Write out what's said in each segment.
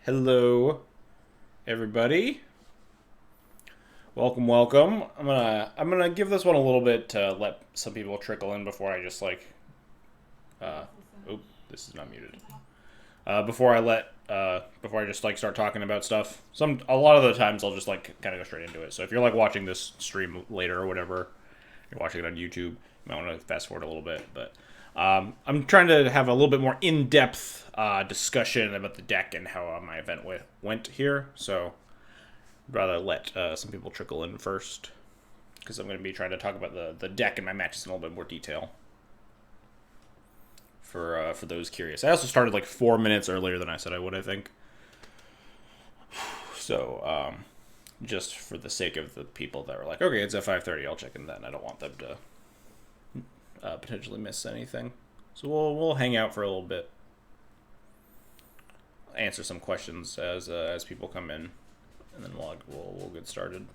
Hello, everybody. Welcome. I'm gonna give this one a little bit to let some people trickle in before I just like. Uh, oop, this is not muted. Before I just like start talking about stuff. A lot of the times I'll just like kind of go straight into it. So if you're like watching this stream later or whatever, you're watching it on YouTube, you might want to fast forward a little bit. But I'm trying to have a little bit more in-depth discussion about the deck and how my event went here. So I'd rather let some people trickle in first, because I'm going to be trying to talk about the deck and my matches in a little bit more detail for those curious. I also started like 4 minutes earlier than I said I would, I think. So just for the sake of the people that were like, okay, it's at 5:30, I'll check in then. I don't want them to potentially miss anything. So we'll hang out for a little bit, answer some questions as people come in, and then we'll get started.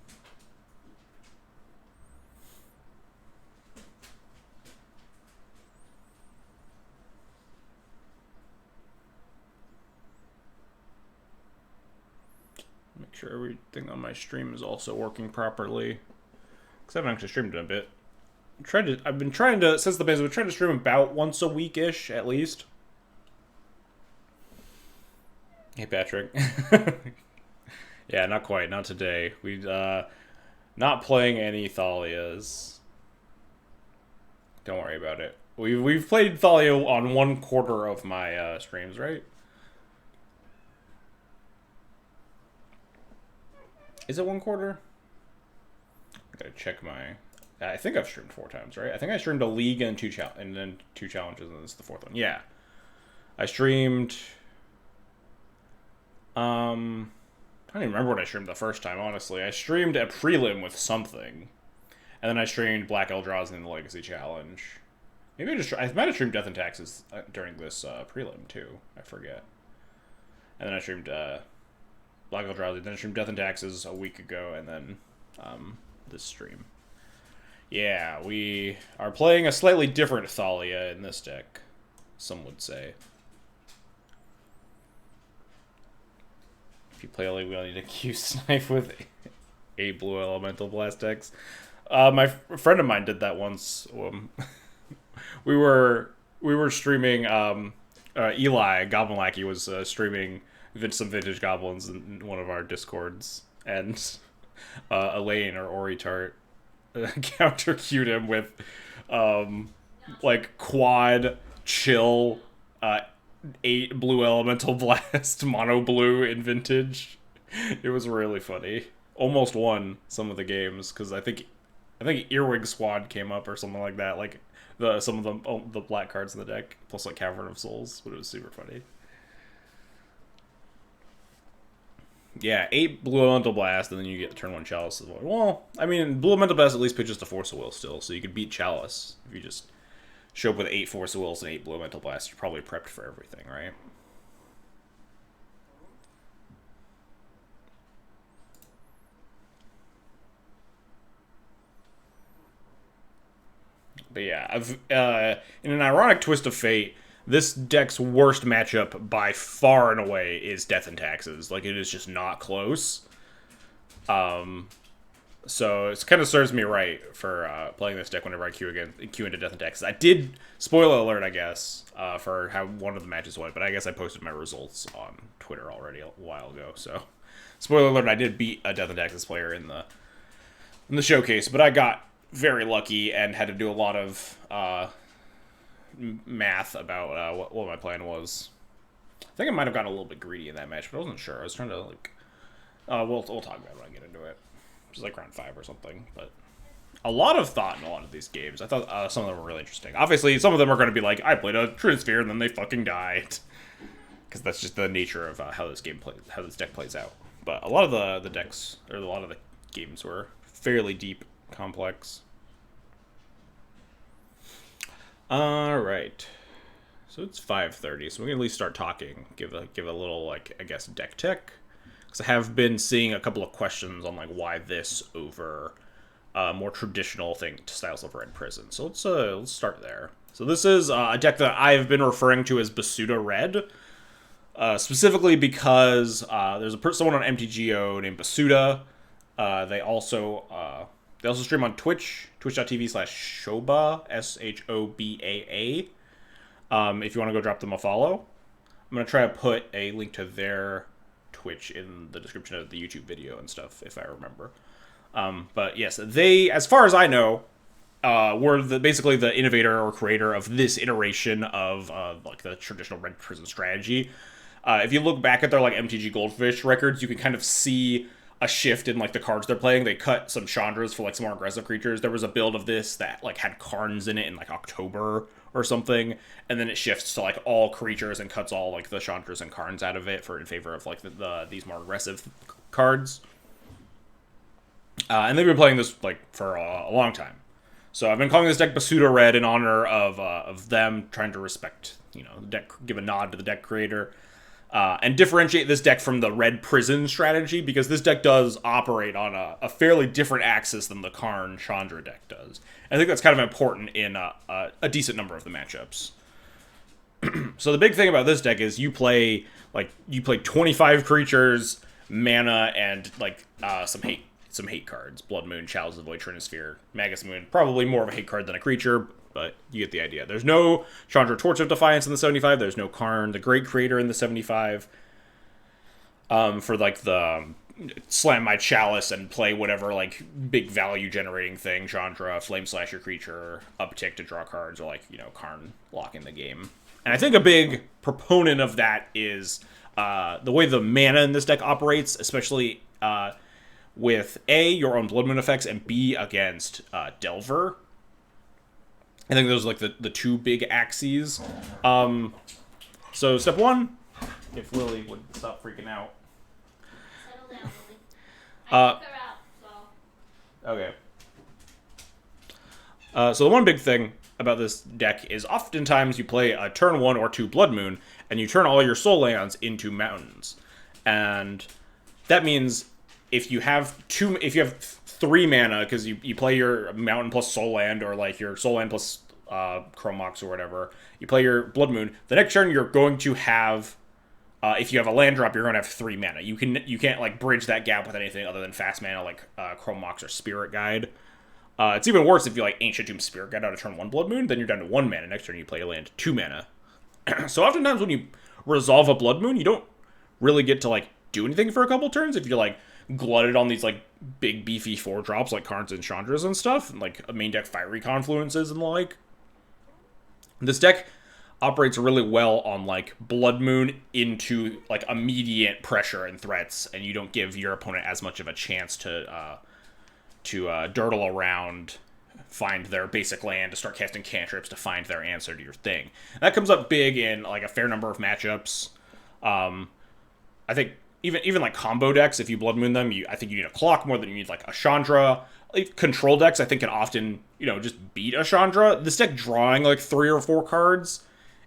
Make sure everything on my stream is also working properly, because I haven't actually streamed in a bit. I've been trying to, since the base, I've been trying to stream about once a week-ish, at least. Hey, Patrick. Yeah, not quite. Not today. Not playing any Thalias. Don't worry about it. We've played Thalia on 1/4 of my streams, right? Is it 1/4? I gotta check my. I think I've streamed 4 times, right? I think I streamed a league and then 2 challenges, and this is the 4th one. Yeah, I streamed. I don't even remember what I streamed the first time. Honestly, I streamed a prelim with something, and then I streamed Black Eldrazi in the Legacy Challenge. Maybe I might have streamed Death and Taxes during this prelim too. I forget. And then I streamed Black Eldrazi. Then I streamed Death and Taxes a week ago, and then this stream. Yeah, we are playing a slightly different Thalia in this deck, some would say. If you play only, we only need a Q snipe with 8 blue elemental blast decks. My friend of mine did that once. We were streaming. Eli Goblin Lackey was streaming some vintage goblins in one of our discords, and Elaine or Ori Tart counter queued him with like quad chill 8 blue elemental blast mono blue in vintage. It was really funny. Almost won some of the games because I think Earwig Squad came up or something like that. Like some of the black cards in the deck plus like Cavern of Souls, but it was super funny. Yeah, 8 blue elemental blast, and then you get the turn 1 Chalice of the Void. Well, I mean, blue elemental blast at least pitches the Force of Will still, so you could beat Chalice if you just show up with 8 Force of Wills and 8 blue elemental blasts. You're probably prepped for everything, right? But yeah, in an ironic twist of fate, this deck's worst matchup by far and away is Death and Taxes. Like, it is just not close. So it kind of serves me right for playing this deck whenever I queue into Death and Taxes. I did, spoiler alert, I guess, for how one of the matches went, but I guess I posted my results on Twitter already a while ago. So, spoiler alert, I did beat a Death and Taxes player in the showcase, but I got very lucky and had to do a lot of math about what my plan was. I think I might have gotten a little bit greedy in that match, but I wasn't sure. I was trying to like, we'll talk about it when I get into it. Just like round 5 or something, but a lot of thought in a lot of these games. I thought some of them were really interesting. Obviously, some of them are going to be like, I played a True Sphere and then they fucking died, because that's just the nature of how this deck plays out. But a lot of the decks, or a lot of the games, were fairly deep, complex. All right, so it's 5:30, so we can at least start talking. Give a little, like, I guess, deck tech. I have been seeing a couple of questions on like why this over more traditional styles of Red Prison. So let's start there. So this is a deck that I've been referring to as Basuta Red. specifically because there's someone on MTGO named Basuta. They also stream on Twitch, twitch.tv/Shoba, SHOBAA. If you want to go drop them a follow. I'm going to try to put a link to their Twitch in the description of the YouTube video and stuff, if I remember. But yes, they, as far as I know, were basically the innovator or creator of this iteration of like the traditional red prison strategy. If you look back at their like MTG Goldfish records, you can kind of see a shift in like the cards they're playing. They cut some Chandras for like some more aggressive creatures. There was a build of this that like had Karns in it in like October or something, and then it shifts to like all creatures and cuts all like the Chandras and Karns out of it in favor of like these more aggressive cards. And they've been playing this like for a long time. So I've been calling this deck Basuta Red in honor of them, trying to respect, the deck, give a nod to the deck creator. And differentiate this deck from the Red Prison strategy, because this deck does operate on a fairly different axis than the Karn Chandra deck does. I think that's kind of important in a decent number of the matchups. So the big thing about this deck is you play 25 creatures, mana, and like some hate cards. Blood Moon, Chalice of the Void, Trinisphere, Magus Moon. Probably more of a hate card than a creature, but you get the idea. There's no Chandra Torch of Defiance in the 75. There's no Karn, the Great Creator, in the 75. For like the slam my Chalice and play whatever like big value generating thing, Chandra, Flame Slash your creature, uptick to draw cards, or like, Karn locking the game. And I think a big proponent of that is the way the mana in this deck operates, especially with A, your own Blood Moon effects, and B, against Delver. I think those are like the two big axes. So step one, if Lily would stop freaking out. Settle down, Lily. I took her out, so. Okay. So the one big thing about this deck is oftentimes you play a turn 1 or 2 Blood Moon, and you turn all your soul lands into mountains. And that means if you have 3 mana, because you play your mountain plus soul land, or like your soul land plus Chrome Mox or whatever, you play your Blood Moon, the next turn you're going to have, if you have a land drop, you're going to have 3 mana. You can't like bridge that gap with anything other than fast mana like Chrome Mox or Spirit Guide. It's even worse if you like Ancient Tomb Spirit Guide out of turn 1 Blood Moon, then you're down to 1 mana. Next turn you play a land 2 mana. So oftentimes when you resolve a Blood Moon, you don't really get to like do anything for a couple turns if you're like glutted on these like big beefy 4-drops like Karns and Chandras and stuff, and like main deck Fiery Confluences and the like. This deck operates really well on like Blood Moon into like immediate pressure and threats, and you don't give your opponent as much of a chance to dirtle around, find their basic land, to start casting cantrips to find their answer to your thing. And that comes up big in like a fair number of matchups. I think even like combo decks, if you Blood Moon them, I think you need a Clock more than you need like a Chandra. Like control decks, I think, can often, just beat a Chandra. This deck drawing like 3 or 4 cards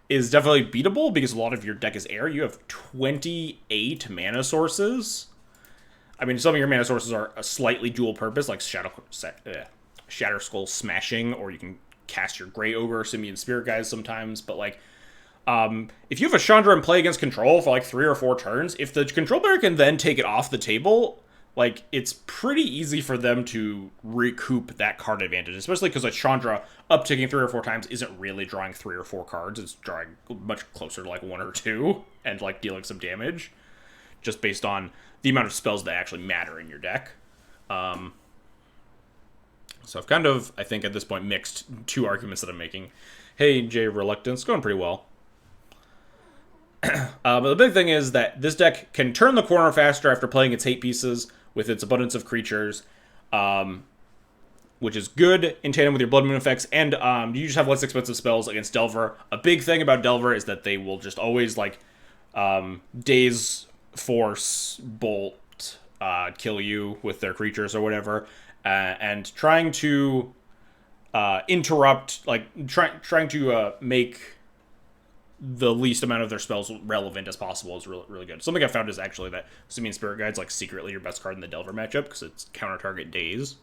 is definitely beatable because a lot of your deck is air. You have 28 mana sources. I mean, some of your mana sources are a slightly dual purpose, like Shatter Skull Smashing, or you can cast your Grey Ogre, Simian Spirit Guys sometimes, but like, if you have a Chandra in play against control for like 3 or 4 turns, if the control player can then take it off the table, like, it's pretty easy for them to recoup that card advantage, especially because a Chandra upticking 3 or 4 times isn't really drawing 3 or 4 cards. It's drawing much closer to like 1 or 2 and like dealing some damage just based on the amount of spells that actually matter in your deck. So I've kind of, I think at this point, mixed 2 arguments that I'm making. Hey, Jay Reluctance, going pretty well. But the big thing is that this deck can turn the corner faster after playing its hate pieces with its abundance of creatures, which is good in tandem with your Blood Moon effects, and you just have less expensive spells against Delver. A big thing about Delver is that they will just always, like, Daze, Force, Bolt, kill you with their creatures or whatever, and trying to interrupt, like, trying to make the least amount of their spells relevant as possible is really, really good. Something I found is actually that Simian Spirit Guide's like secretly your best card in the Delver matchup because it's counter-target Daze.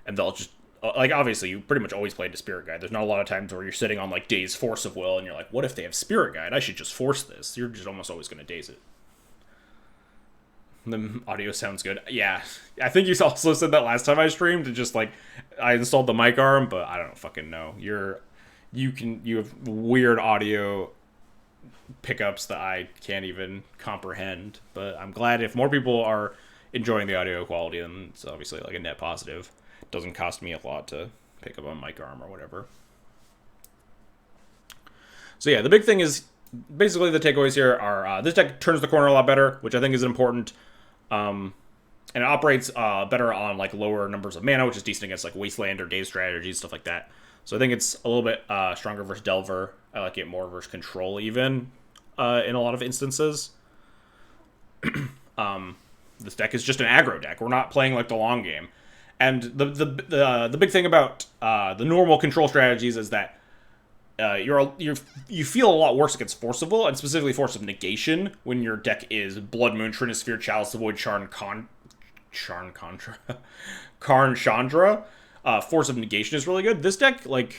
And they'll just like, obviously, you pretty much always play into Spirit Guide. There's not a lot of times where you're sitting on, like, Daze Force of Will, and you're like, what if they have Spirit Guide? I should just force this. You're just almost always going to Daze it. The audio sounds good. Yeah, I think you also said that last time I streamed. Just, like, I installed the mic arm, but I don't fucking know. You have weird audio pickups that I can't even comprehend. But I'm glad if more people are enjoying the audio quality, then it's obviously like a net positive. It doesn't cost me a lot to pick up a mic arm or whatever. So yeah, the big thing is basically the takeaways here are this deck turns the corner a lot better, which I think is important. And it operates better on like lower numbers of mana, which is decent against like Wasteland or Dave strategies, stuff like that. So I think it's a little bit stronger versus Delver. I like it more versus Control even in a lot of instances. This deck is just an aggro deck. We're not playing like the long game. And the big thing about the normal Control strategies is that you feel a lot worse against Force of Will, and specifically Force of Negation, when your deck is Blood Moon, Trinisphere, Chalice of Void, Karn Chandra. Force of Negation is really good. This deck, like,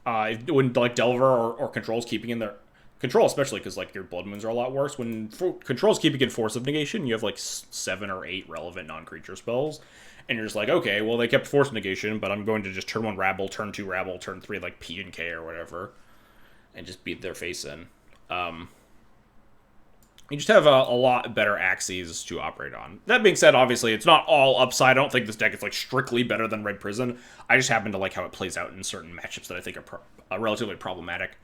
when like Delver or Control's keeping in their Control, especially because like your Blood Moons are a lot worse. When Control's keeping in Force of Negation, you have like 7 or 8 relevant non-creature spells, and you're just like, okay, well they kept Force of Negation, but I'm going to just turn 1 Rabble, turn 2 Rabble, turn 3 like P and K or whatever, and just beat their face in. You just have a lot better axes to operate on. That being said, obviously, it's not all upside. I don't think this deck is like strictly better than Red Prison. I just happen to like how it plays out in certain matchups that I think are relatively problematic.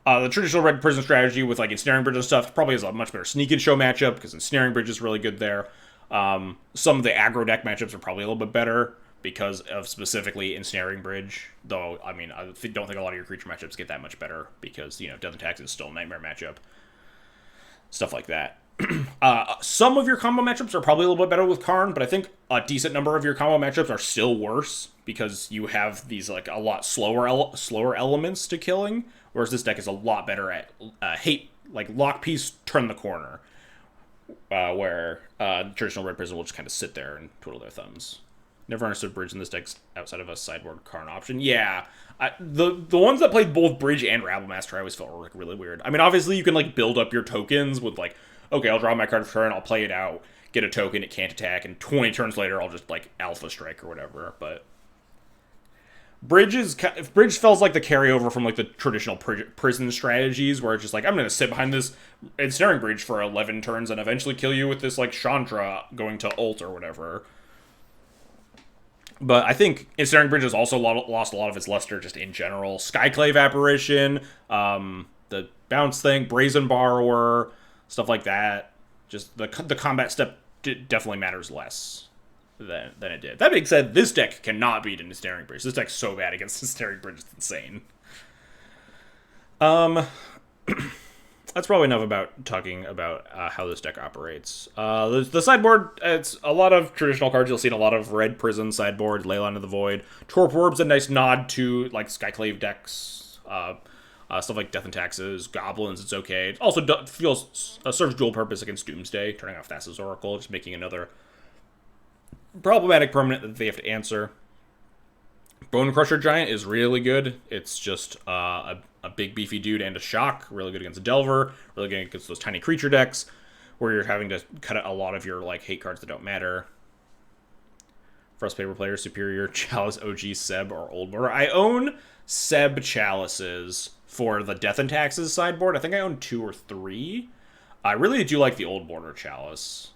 The traditional Red Prison strategy with like Ensnaring Bridge and stuff probably has a much better Sneak and Show matchup because Ensnaring Bridge is really good there. Some of the aggro deck matchups are probably a little bit better because of specifically Ensnaring Bridge. Though, I mean, I don't think a lot of your creature matchups get that much better because, you know, Death and Tax is still a nightmare matchup. Stuff like that. Some of your combo matchups are probably a little bit better with Karn, but I think a decent number of your combo matchups are still worse because you have these like a lot slower elements to killing, whereas this deck is a lot better at Lock Piece, Turn the Corner, where traditional Red Prison will just kind of sit there and twiddle their thumbs. Never understood Bridge in this deck outside of a sideboard Karn option. Yeah, the ones that played both Bridge and Rabble Master I always felt were like really weird. I mean, obviously you can like build up your tokens with like, okay, I'll draw my card for turn, I'll play it out, get a token, it can't attack, and 20 turns later I'll just like Alpha Strike or whatever. But Bridge feels like the carryover from like the traditional prison strategies, where it's just like, I'm gonna sit behind this Ensnaring Bridge for 11 turns and eventually kill you with this like Chandra going to ult or whatever. But I think Ensnaring Bridge has also lost a lot of its luster just in general. Skyclave Apparition, the bounce thing, Brazen Borrower, stuff like that. Just the combat step definitely matters less than it did. That being said, this deck cannot beat an Ensnaring Bridge. This deck's so bad against Ensnaring Bridge, it's insane. That's probably enough about talking about how this deck operates. The sideboard, it's a lot of traditional cards. You'll see in a lot of Red Prison sideboard, Leyline of the Void. Torp Orb's a nice nod to like Skyclave decks, stuff like Death and Taxes, Goblins, it's okay. It also serves dual purpose against Doomsday, turning off Thassa's Oracle, just making another problematic permanent that they have to answer. Bone Crusher Giant is really good. It's just a big beefy dude and a shock. Really good against a Delver. Really good against those tiny creature decks where you're having to cut out a lot of your like hate cards that don't matter. Frost Paper Player, Superior, Chalice, OG, Seb, or Old Border. I own Seb Chalices for the Death and Taxes sideboard. I think I own 2 or 3. I really do like the Old Border Chalice.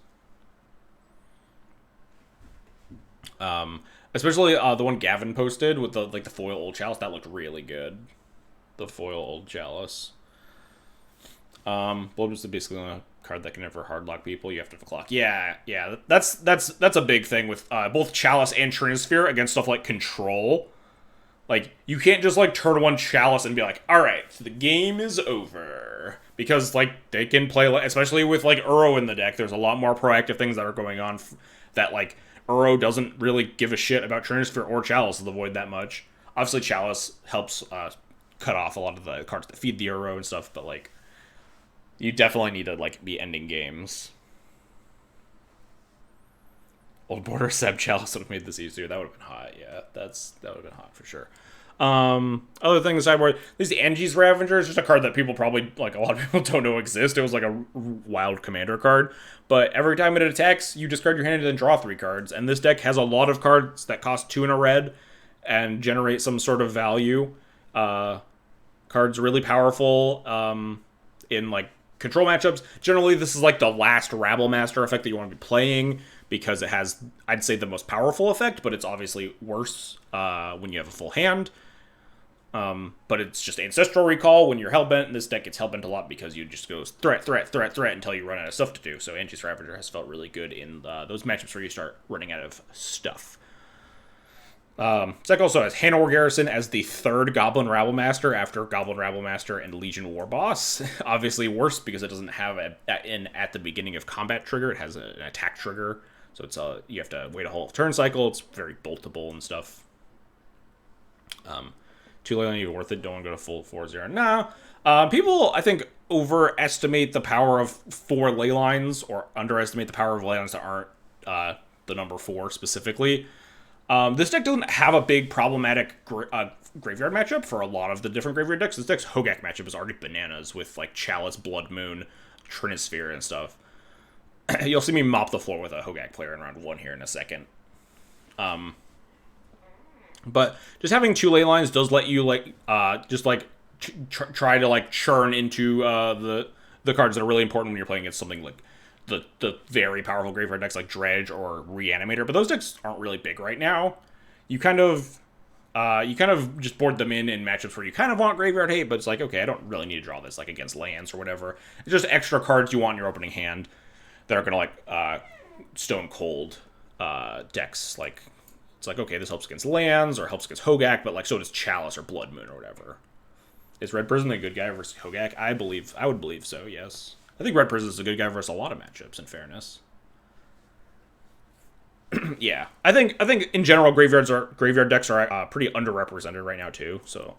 Especially the one Gavin posted with the foil Old Chalice. That looked really good. The foil Old Chalice. Blob is basically a card that can never hardlock people. You have to have a clock. Yeah. That's a big thing with both Chalice and Trinisphere against stuff like Control. Like, you can't just like turn 1 Chalice and be like, all right, the game is over. Because like they can play, especially with like Uro in the deck. There's a lot more proactive things that are going on that like Uro doesn't really give a shit about Trinisphere or Chalice of the Void that much. Obviously, Chalice helps cut off a lot of the cards that feed the Uro and stuff, but like, you definitely need to like be ending games. Old Border Seb Chalice would have made this easier. That would have been hot. Yeah, that would have been hot for sure. Other thing, the sideboard, this Angie's Ravager is just a card that people probably, like, a lot of people don't know exist. It was like a wild commander card, but every time it attacks, you discard your hand and then draw 3 cards, and this deck has a lot of cards that cost 2 and a red and generate some sort of value. Cards really powerful, in, like, control matchups. Generally, this is, like, the last Rabble Master effect that you want to be playing, because it has, I'd say, the most powerful effect, but it's obviously worse when you have a full hand. But it's just Ancestral Recall when you're Hellbent, and this deck gets Hellbent a lot because you just go threat, threat, threat, threat until you run out of stuff to do. So Angie's Ravager has felt really good in those matchups where you start running out of stuff. This deck also has Hannowar Garrison as the 3rd Goblin Rabble Master after Goblin Rabble Master and Legion War Boss. Obviously worse because it doesn't have an at the beginning of combat trigger. It has an attack trigger. So it's you have to wait a whole turn cycle. It's very boltable and stuff. 2 ley line even worth it. Don't want to go to full 4-0. No. People, I think, overestimate the power of 4 ley lines or underestimate the power of ley lines that aren't the number 4 specifically. This deck doesn't have a big problematic graveyard matchup for a lot of the different graveyard decks. This deck's Hogak matchup is already bananas with, like, Chalice, Blood Moon, Trinisphere, and stuff. You'll see me mop the floor with a Hogak player in round 1 here in a second. But just having 2 ley lines does let you, like, just, like, try to, like, churn into the cards that are really important when you're playing against something like the very powerful graveyard decks like Dredge or Reanimator. But those decks aren't really big right now. You kind of just board them in matchups where you kind of want graveyard hate, but it's like, okay, I don't really need to draw this, like, against lands or whatever. It's just extra cards you want in your opening hand that are going to, like, Stone Cold decks. Like, it's like, okay, this helps against lands or helps against Hogak, but, like, so does Chalice or Blood Moon or whatever. Is Red Prison a good guy versus Hogak? I would believe so, yes. I think Red Prison is a good guy versus a lot of matchups, in fairness. Yeah. I think in general, graveyard decks are pretty underrepresented right now, too. So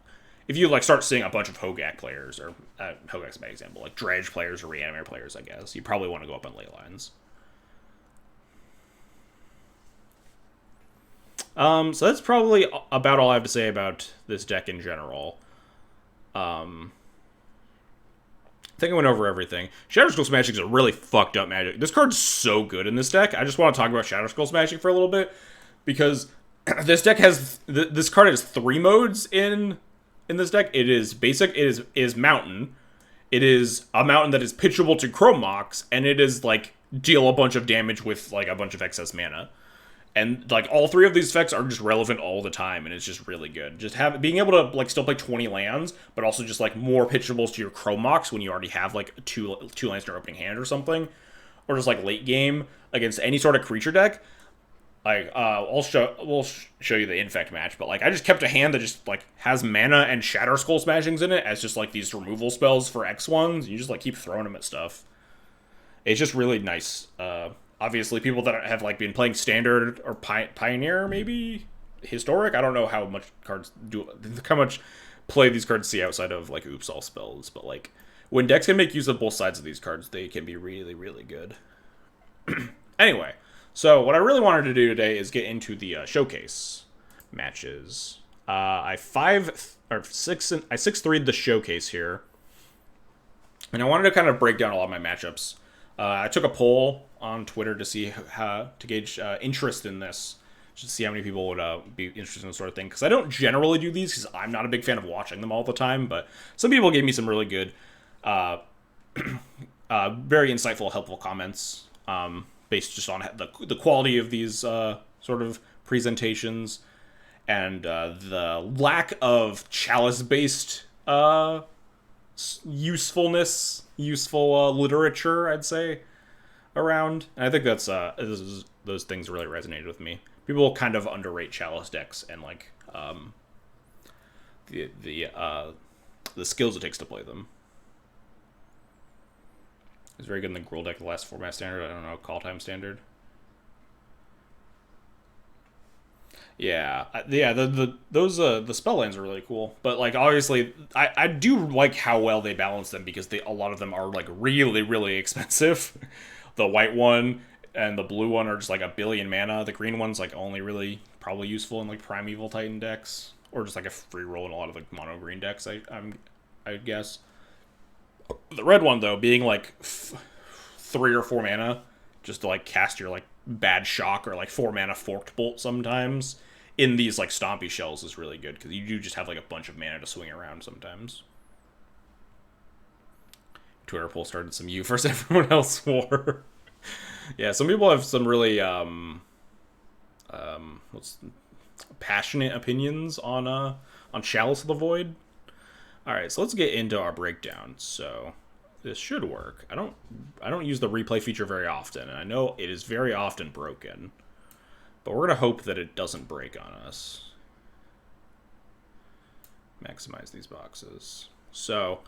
if you, like, start seeing a bunch of Hogak players, or Hogak's a bad example, like Dredge players or Reanimator players, I guess, you probably want to go up on ley lines. So that's probably about all I have to say about this deck in general. I think I went over everything. Shatterskull Smashing is a really fucked up magic. This card's so good in this deck. I just want to talk about Shatterskull Smashing for a little bit, because this deck has this card has 3 modes in this deck. It is basic. It is mountain. It is a mountain that is pitchable to Chrome Mox, and it is, like, deal a bunch of damage with, like, a bunch of excess mana. And, like, all 3 of these effects are just relevant all the time, and it's just really good. Just being able to, like, still play 20 lands, but also just, like, more pitchables to your Chrome Mox when you already have, like, two lands in your opening hand or something, or just, like, late game against any sort of creature deck. Like, we'll show you the Infect match, but, like, I just kept a hand that just, like, has mana and Shatterskull Smashings in it as just, like, these removal spells for X1s. You just, like, keep throwing them at stuff. It's just really nice. Obviously, people that have, like, been playing Standard or Pioneer, maybe Historic. I don't know how much play these cards see outside of, like, Oops All spells. But, like, when decks can make use of both sides of these cards, they can be really, really good. Anyway, so what I really wanted to do today is get into the showcase matches. I 6-3'd the showcase here, and I wanted to kind of break down a lot of my matchups. I took a poll on Twitter to see how to gauge interest in this, just to see how many people would be interested in this sort of thing. Because I don't generally do these, because I'm not a big fan of watching them all the time. But some people gave me some really good, very insightful, helpful comments based just on the quality of these sort of presentations and the lack of Chalice-based useful literature, I'd say, around. And I think that's those things really resonated with me. People kind of underrate Chalice decks and, like, the skills it takes to play them. It's very good in the Gruul deck, the last format standard. I don't know, call time standard. Yeah, the spell lands are really cool, but, like, obviously, I do like how well they balance them, because a lot of them are, like, really, really expensive. The white one and the blue one are just like a billion mana. The green one's like only really probably useful in like Primeval Titan decks, or just like a free roll in a lot of like mono green decks. I guess. The red one though, being like 3 or 4 mana, just to like cast your like bad shock or like 4 mana forked bolt sometimes in these like stompy shells is really good because you do just have like a bunch of mana to swing around sometimes. Twitter poll started some you versus everyone else war. Yeah, some people have some really passionate opinions on Chalice of the Void. All right, so let's get into our breakdown. So this should work. I don't use the replay feature very often, and I know it is very often broken. But we're gonna hope that it doesn't break on us. Maximize these boxes. So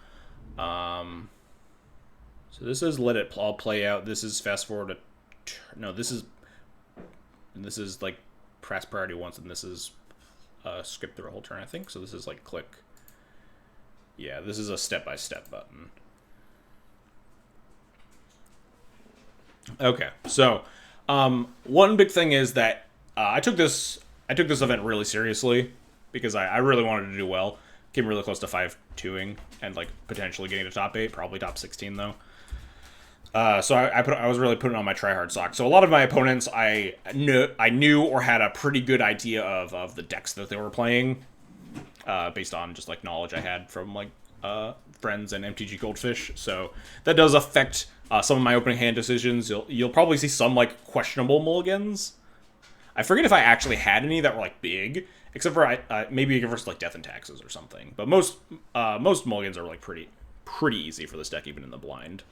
this is let it all play out. This is fast forward to no. This is like press priority once, and this is skip through a whole turn. I think so. This is like click. Yeah, this is a step-by-step button. Okay, so one big thing is that I took this event really seriously because I really wanted to do well. Came really close to 5-2ing and like potentially getting to top 8, probably top 16 though. So I was really putting on my tryhard sock. So a lot of my opponents I knew or had a pretty good idea of the decks that they were playing. Based on just like knowledge I had from like friends and MTG Goldfish, so that does affect some of my opening hand decisions. You'll probably see some like questionable mulligans. I forget if I actually had any that were like big, except for maybe versus like Death and Taxes or something. But most mulligans are like pretty easy for this deck, even in the blind.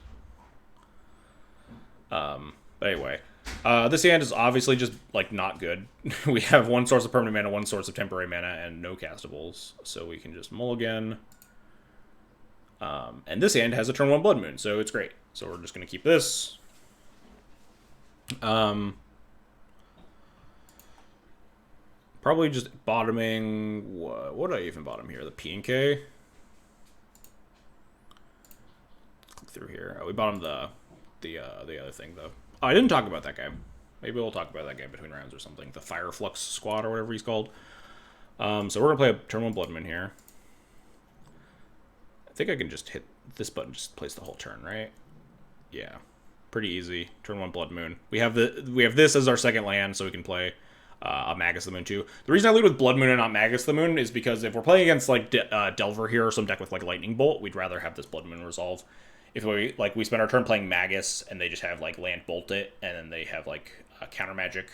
But anyway. This hand is obviously just, like, not good. We have 1 source of permanent mana, 1 source of temporary mana, and no castables. So we can just mulligan. And this hand has a turn 1 Blood Moon, so it's great. So we're just going to keep this. Probably just bottoming... What did I even bottom here? The P and K? Click through here. Oh, we bottomed the other thing, though. Oh, I didn't talk about that guy. Maybe we'll talk about that guy between rounds or something. The Fireflux Squad or whatever he's called. So we're going to play a turn 1 Blood Moon here. I think I can just hit this button, just place the whole turn, right? Yeah. Pretty easy. Turn 1 Blood Moon. We have this as our second land, so we can play a Magus of the Moon too. The reason I lead with Blood Moon and not Magus of the Moon is because if we're playing against like Delver here or some deck with like Lightning Bolt, we'd rather have this Blood Moon resolve. If we spend our turn playing Magus and they just have like land bolt it and then they have like counter magic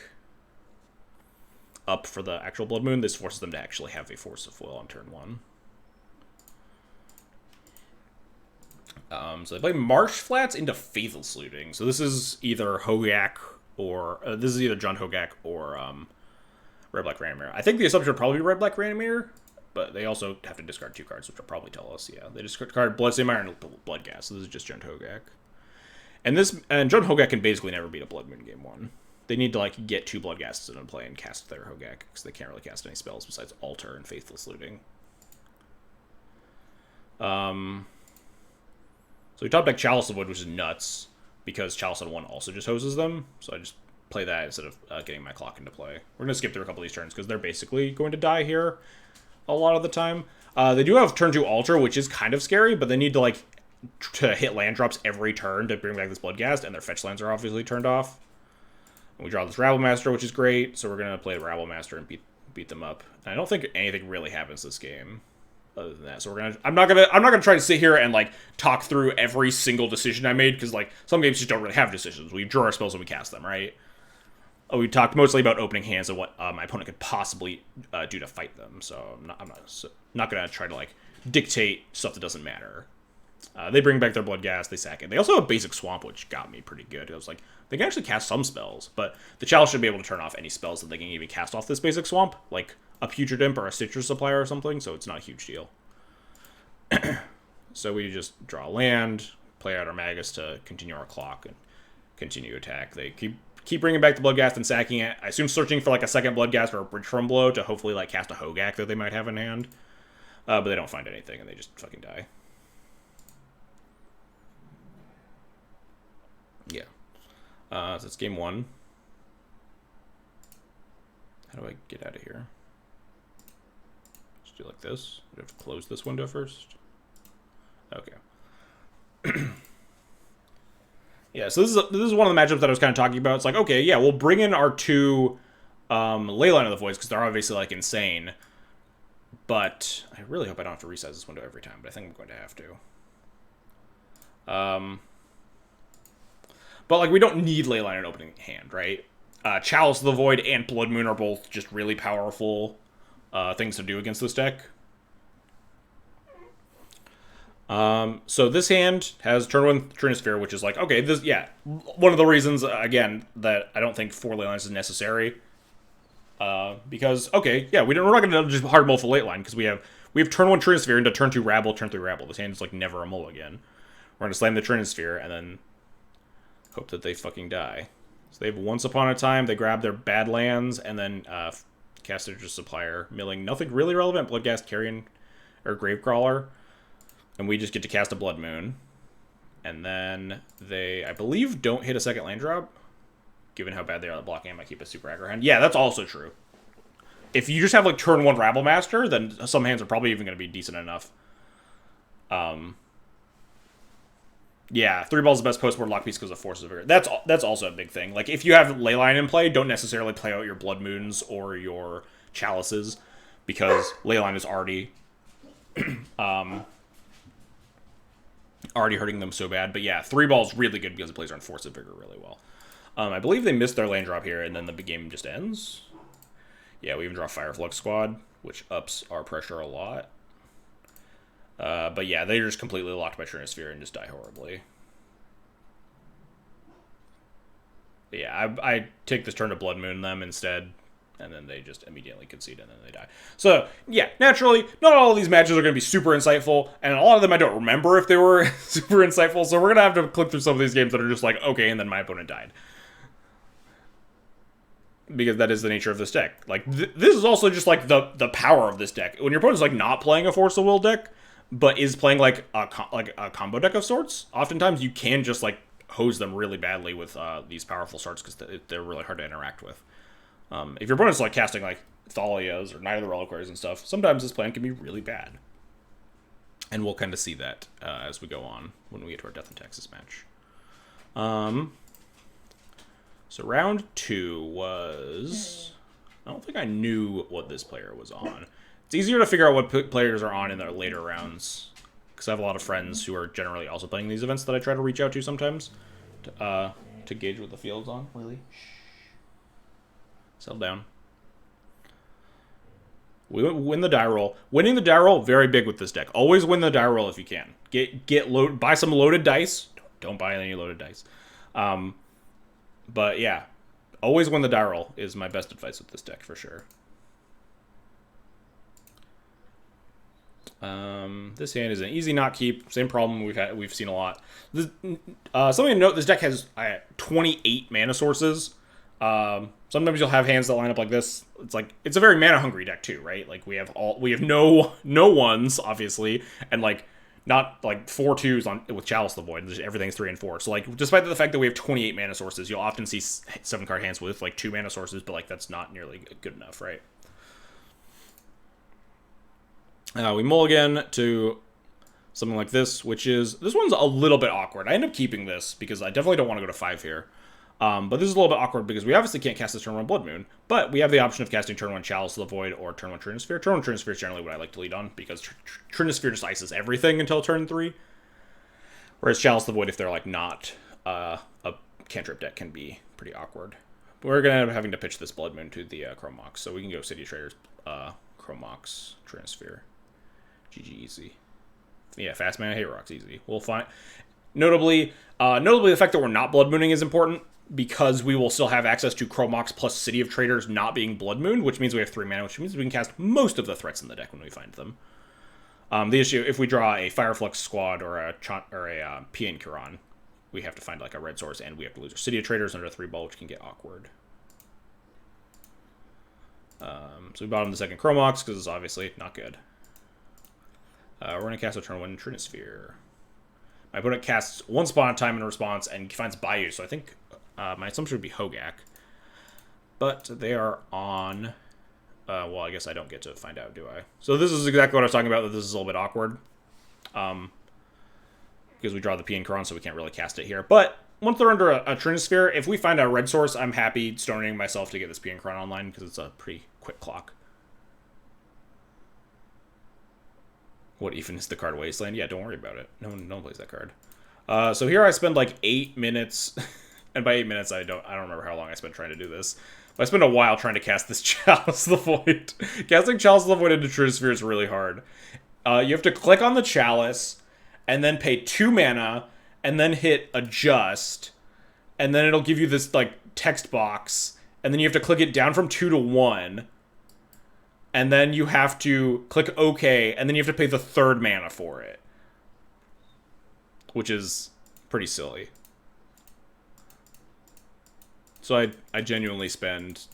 up for the actual Blood Moon, this forces them to actually have a Force of Will on turn 1. So they play Marsh Flats into Faithless Looting. So this is either Hogak or this is either John Hogak or Red Black Randomir. I think the assumption would probably be Red Black Randomir. But they also have to discard 2 cards, which will probably tell us, yeah. They discard Bloodstained Mire and Bloodghast, so this is just John Hogak. And John Hogak can basically never beat a Blood Moon game 1. They need to, like, get 2 Bloodghasts into play and cast their Hogak, because they can't really cast any spells besides Altar and Faithless Looting. So we top deck Chalice of Wood, which is nuts, because Chalice on 1 also just hoses them, so I just play that instead of getting my clock into play. We're going to skip through a couple of these turns, because they're basically going to die here a lot of the time. They do have turn 2 Altar, which is kind of scary, but they need to like to hit land drops every turn to bring back this Bloodghast, and their fetch lands are obviously turned off. And we draw this Rabble Master, which is great, so we're gonna play the Rabble Master and beat them up. And I don't think anything really happens this game other than that. So I'm not gonna try to sit here and like talk through every single decision I made, because like some games just don't really have decisions. We draw our spells when we cast them, right? We talked mostly about opening hands and what my opponent could possibly do to fight them. So I'm not going to try to like dictate stuff that doesn't matter. They bring back their Bloodghast, they sack it. They also have Basic Swamp, which got me pretty good. I was like, they can actually cast some spells, but the Chalice should be able to turn off any spells that they can even cast off this Basic Swamp, like a Putrid Imp or a Citrus Supplier or something, so it's not a huge deal. So we just draw land, play out our Magus to continue our clock, and continue attack. They keep bringing back the Bloodghast and sacking it. I assume searching for like a second Bloodghast or a Bridge from Blow to hopefully like cast a Hogak that they might have in hand. But they don't find anything and they just fucking die. Yeah. So that's game 1. How do I get out of here? Just do like this. We have to close this window first. Okay. Yeah, so this is one of the matchups that I was kind of talking about. It's like, okay, yeah, we'll bring in our 2 Leyline of the Voids because they're obviously like insane. But I really hope I don't have to resize this window every time, but I think I'm going to have to. But like we don't need Leyline in opening hand, right? Chalice of the Void and Blood Moon are both just really powerful things to do against this deck. So this hand has turn 1 Trinisphere, which is like, okay, this, yeah, one of the reasons, again, that I don't think 4 ley lines is necessary. Because, okay, yeah, we're not going to just hard mull for late line, because we have turn 1 Trinisphere into turn 2 Rabble, turn 3 Rabble. This hand is like never a mulligan. We're going to slam the Trinisphere, and then hope that they fucking die. So they have Once Upon a Time, they grab their bad lands, and then cast their Supplier, milling nothing really relevant, Bloodghast, Carrion, or Gravecrawler. And we just get to cast a Blood Moon. And then they, I believe, don't hit a second land drop. Given how bad they are at blocking, I might keep a super aggro hand. Yeah, that's also true. If you just have, like, turn 1 Rabble Master, then some hands are probably even going to be decent enough. Yeah, 3 balls is the best post-board lock piece because of Forces of Vigor. That's also a big thing. Like, if you have Leyline in play, don't necessarily play out your Blood Moons or your Chalices. Because Leyline is already... already hurting them so bad. But yeah, 3 balls really good because it plays around Force of Vigor really well. I believe they missed their land drop here, and then the game just ends. Yeah, we even draw Fireflux Squad, which ups our pressure a lot. But yeah, they're just completely locked by Trinisphere and just die horribly. But yeah, I take this turn to Blood Moon them instead, and then they just immediately concede, and then they die. So, yeah, naturally, not all of these matches are going to be super insightful, and a lot of them I don't remember if they were super insightful, so we're going to have to click through some of these games that are just like, okay, and then my opponent died. Because that is the nature of this deck. Like, this is also just, like, the power of this deck. When your opponent's, like, not playing a Force of Will deck, but is playing, like a combo deck of sorts, oftentimes you can just, like, hose them really badly with these powerful starts because they're really hard to interact with. If your opponent's, like, casting, like, Thalias or Knight of the Reliquaries and stuff, sometimes this plan can be really bad. And we'll kind of see that as we go on when we get to our Death and Taxes match. So round 2 was... I don't think I knew what this player was on. It's easier to figure out what players are on in their later rounds. Because I have a lot of friends who are generally also playing these events that I try to reach out to sometimes. To gauge what the field's on. Lily, shh. Settle down. We win the die roll. Winning the die roll, very big with this deck. Always win the die roll if you can. Buy some loaded dice. Don't buy any loaded dice. But yeah, always win the die roll is my best advice with this deck for sure. This hand is an easy not keep. Same problem we've seen a lot. Something to note: this deck has 28 mana sources. Sometimes you'll have hands that line up like this. It's a very mana hungry deck too, right? Like we have no ones obviously, and like not like 4 2s on with Chalice the Void. Everything's 3 and 4. So like despite the fact that we have 28 mana sources, you'll often see 7 card hands with like 2 mana sources, but like that's not nearly good enough, right? We mulligan to something like this, which is... This one's a little bit awkward. I end up keeping this because I definitely don't want to go to 5 here. But this is a little bit awkward because we obviously can't cast this turn 1 Blood Moon, but we have the option of casting turn 1 Chalice of the Void or turn 1 Trinisphere. Turn 1 Trinisphere is generally what I like to lead on because Trinisphere just ices everything until turn 3. Whereas Chalice of the Void, if they're like not a cantrip deck, can be pretty awkward. But we're going to end up having to pitch this Blood Moon to the Chrome Mox, so we can go City Traders, Chrome Mox, Trinisphere. GG easy. Yeah, fast mana, hate rocks easy. We'll find... Notably, the fact that we're not Blood Mooning is important because we will still have access to Chrome Mox plus City of Traders not being Blood Moon, which means we have 3 mana, which means we can cast most of the threats in the deck when we find them. The issue, if we draw a Fireflux Squad or a Pian Kuran, we have to find like a red source and we have to lose our City of Traders under 3 ball, which can get awkward. So we bottom the second Chrome Mox because it's obviously not good. We're going to cast a turn 1 Trinisphere. My opponent casts Once Upon a Time in response and finds Bayou, so I think My assumption would be Hogak. But they are on... well, I guess I don't get to find out, do I? So this is exactly what I was talking about, that this is a little bit awkward. Because we draw the Piankron, so we can't really cast it here. But once they're under a Trinisphere, if we find a red source, I'm happy stoning myself to get this Piankron online, because it's a pretty quick clock. What even is the card Wasteland? Yeah, don't worry about it. No one plays that card. So here I spend like 8 minutes, and by 8 minutes I don't remember how long I spent trying to do this. But I spent a while trying to cast this Chalice of the Void. Casting Chalice of the Void into Trinisphere is really hard. You have to click on the Chalice, and then pay 2 mana, and then hit Adjust, and then it'll give you this like text box, and then you have to click it down from 2 to 1. And then you have to click OK, and then you have to pay the 3rd mana for it. Which is pretty silly. So I genuinely spend...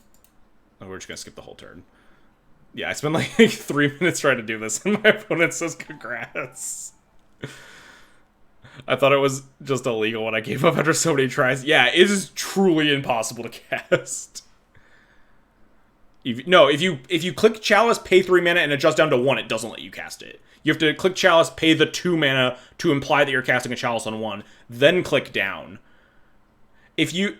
Oh, we're just going to skip the whole turn. Yeah, I spend like 3 minutes trying to do this, and my opponent says congrats. I thought it was just illegal when I gave up after so many tries. Yeah, it is truly impossible to cast. If you click Chalice, pay 3 mana, and adjust down to 1, it doesn't let you cast it. You have to click Chalice, pay the 2 mana to imply that you're casting a Chalice on 1, then click down. If you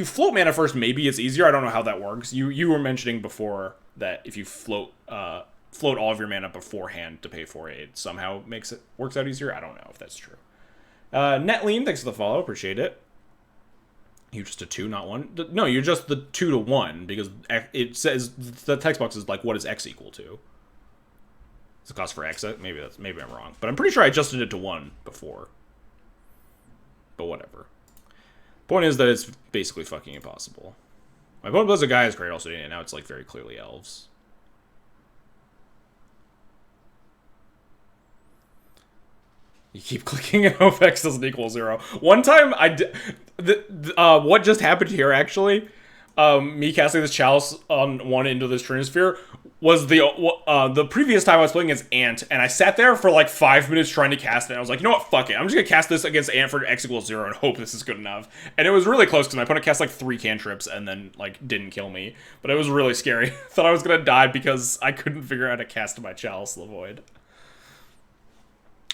float mana first, maybe it's easier. I don't know how that works. You were mentioning before that if you float all of your mana beforehand to pay for it, it somehow works out easier. I don't know if that's true. Netlean, thanks for the follow, appreciate it. You're just a 2, not 1? No, you're just the 2 to 1, because it says, the text box is like, what is X equal to? It's the cost for X? Maybe I'm wrong. But I'm pretty sure I adjusted it to 1 before. But whatever. Point is that it's basically fucking impossible. My opponent plays a guy as Great also, and now it's like very clearly elves. You keep clicking and hope X doesn't equal 0. One time, what just happened here, actually, me casting this Chalice on 1 into this Trinisphere, was the previous time I was playing against Ant, and I sat there for like 5 minutes trying to cast it, and I was like, you know what, fuck it, I'm just gonna cast this against Ant for X equals 0 and hope this is good enough. And it was really close, because my opponent cast like 3 cantrips and then like didn't kill me. But it was really scary. Thought I was gonna die because I couldn't figure out how to cast my Chalice of the Void.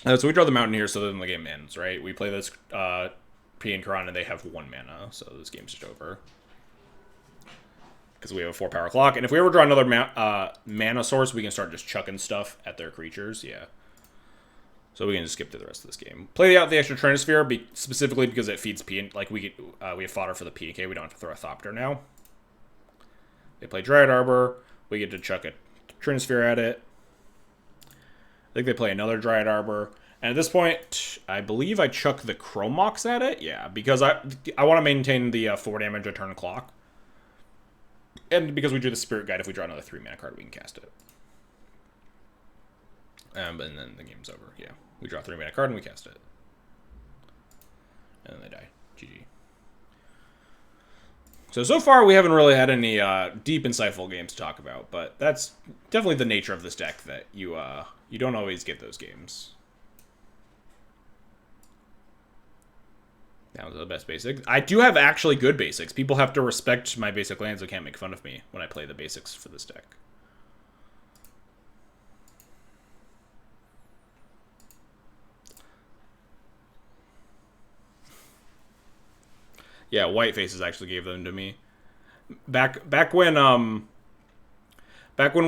So we draw the mountain here, so then the game ends, right? We play this Piankron, and they have 1 mana, so this game's just over. Because we have a 4-power clock, and if we ever draw another mana source, we can start just chucking stuff at their creatures, yeah. So we can just skip through the rest of this game. Play out the extra Trinisphere, specifically because it feeds like we have fodder for the PK, we don't have to throw a Thopter now. They play Dryad Arbor, we get to chuck a Trinisphere at it. I think they play another Dryad Arbor. And at this point, I believe I chuck the Chromox at it. Yeah, because I want to maintain the 4 damage a turn clock. And because we drew the Spirit Guide, if we draw another 3 mana card, we can cast it. And then the game's over. Yeah, we draw a 3 mana card and we cast it. And then they die. GG. So far we haven't really had any deep, insightful games to talk about, but that's definitely the nature of this deck, that you don't always get those games. That was the best basic. I do have actually good basics. People have to respect my basic lands and can't make fun of me when I play the basics for this deck. Yeah, White Faces actually gave them to me. Back when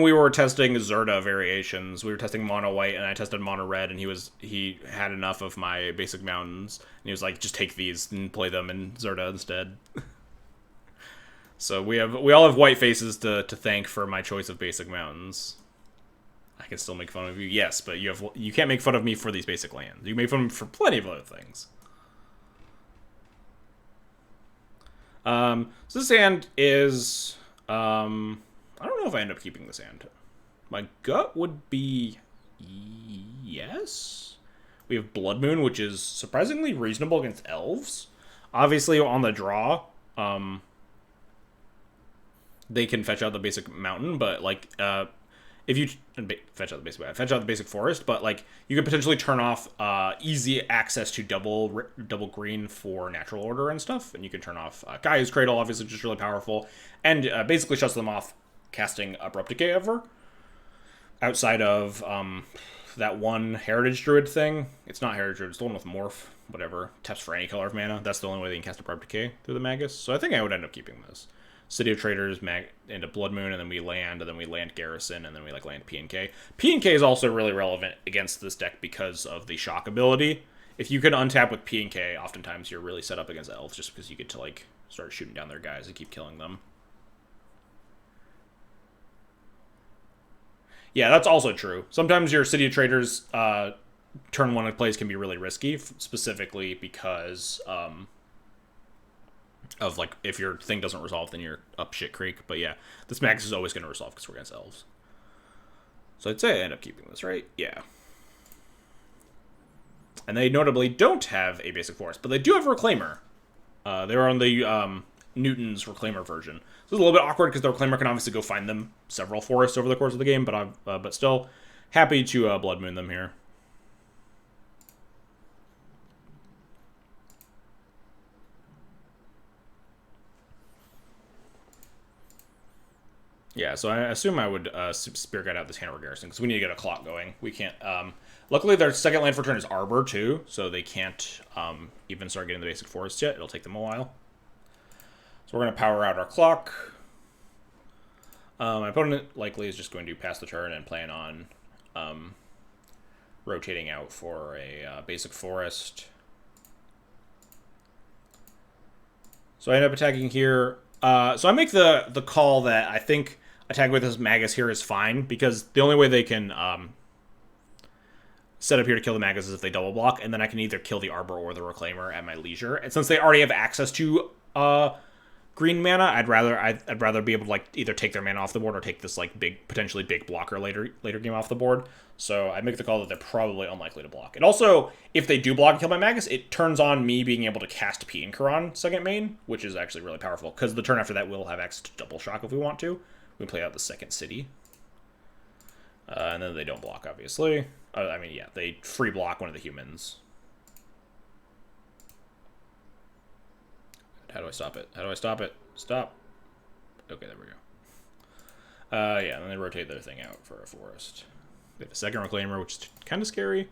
we were testing Zerda variations, we were testing Mono White, and I tested Mono Red, and he had enough of my basic mountains, and he was like, just take these and play them in Zerda instead. So we all have White Faces to thank for my choice of basic mountains. I can still make fun of you, yes, but you can't make fun of me for these basic lands. You can make fun of me for plenty of other things. So this hand is, I don't know if I end up keeping this hand. My gut would be yes. We have Blood Moon, which is surprisingly reasonable against elves. Obviously, on the draw, they can fetch out the basic mountain, but like, if you fetch out the basic forest, but like you could potentially turn off easy access to double green for natural order and stuff, and you can turn off Gaia's Cradle, obviously, which is really powerful, and basically shuts them off casting Abrupt Decay ever. Outside of that one Heritage Druid thing, it's not Heritage Druid, it's the one with Morph, whatever, taps for any color of mana. That's the only way they can cast Abrupt Decay through the Magus. So I think I would end up keeping this. City of Traders, into Blood Moon, and then we land Garrison, and then we like land P&K. P&K is also really relevant against this deck because of the shock ability. If you can untap with P&K, oftentimes you're really set up against Elves just because you get to like start shooting down their guys and keep killing them. Yeah, that's also true. Sometimes your City of Traders turn 1 plays can be really risky, specifically because of like if your thing doesn't resolve, then you're up shit creek. But yeah, this Magus is always going to resolve because we're against Elves. So I'd say I end up keeping this, right? Yeah. And they notably don't have a basic forest, but they do have Reclaimer. They're on the Newton's Reclaimer version. So it's a little bit awkward because the Reclaimer can obviously go find them several forests over the course of the game, but still happy to Blood Moon them here. Yeah, so I assume I would Spirit Guide out this Hanover Garrison because we need to get a clock going. We can't. Luckily, their second land for turn is Arbor too, so they can't even start getting the basic forest yet. It'll take them a while. So we're going to power out our clock. My opponent likely is just going to pass the turn and plan on rotating out for a basic forest. So I end up attacking here. So I make the call that I think attacking with this Magus here is fine, because the only way they can set up here to kill the Magus is if they double block, and then I can either kill the Arbor or the Reclaimer at my leisure. And since they already have access to green mana, I'd rather be able to like either take their mana off the board or take this like potentially big blocker later game off the board. So I make the call that they're probably unlikely to block. And also, if they do block and kill my Magus, it turns on me being able to cast P&K second main, which is actually really powerful, because the turn after that we'll have access to double shock if we want to. We play out the second city. And then they don't block, obviously. I mean, yeah, they free block one of the humans. How do I stop it? How do I stop it? Stop. Okay, there we go. Yeah, and then they rotate their thing out for a forest. They have a second Reclaimer, which is kind of scary.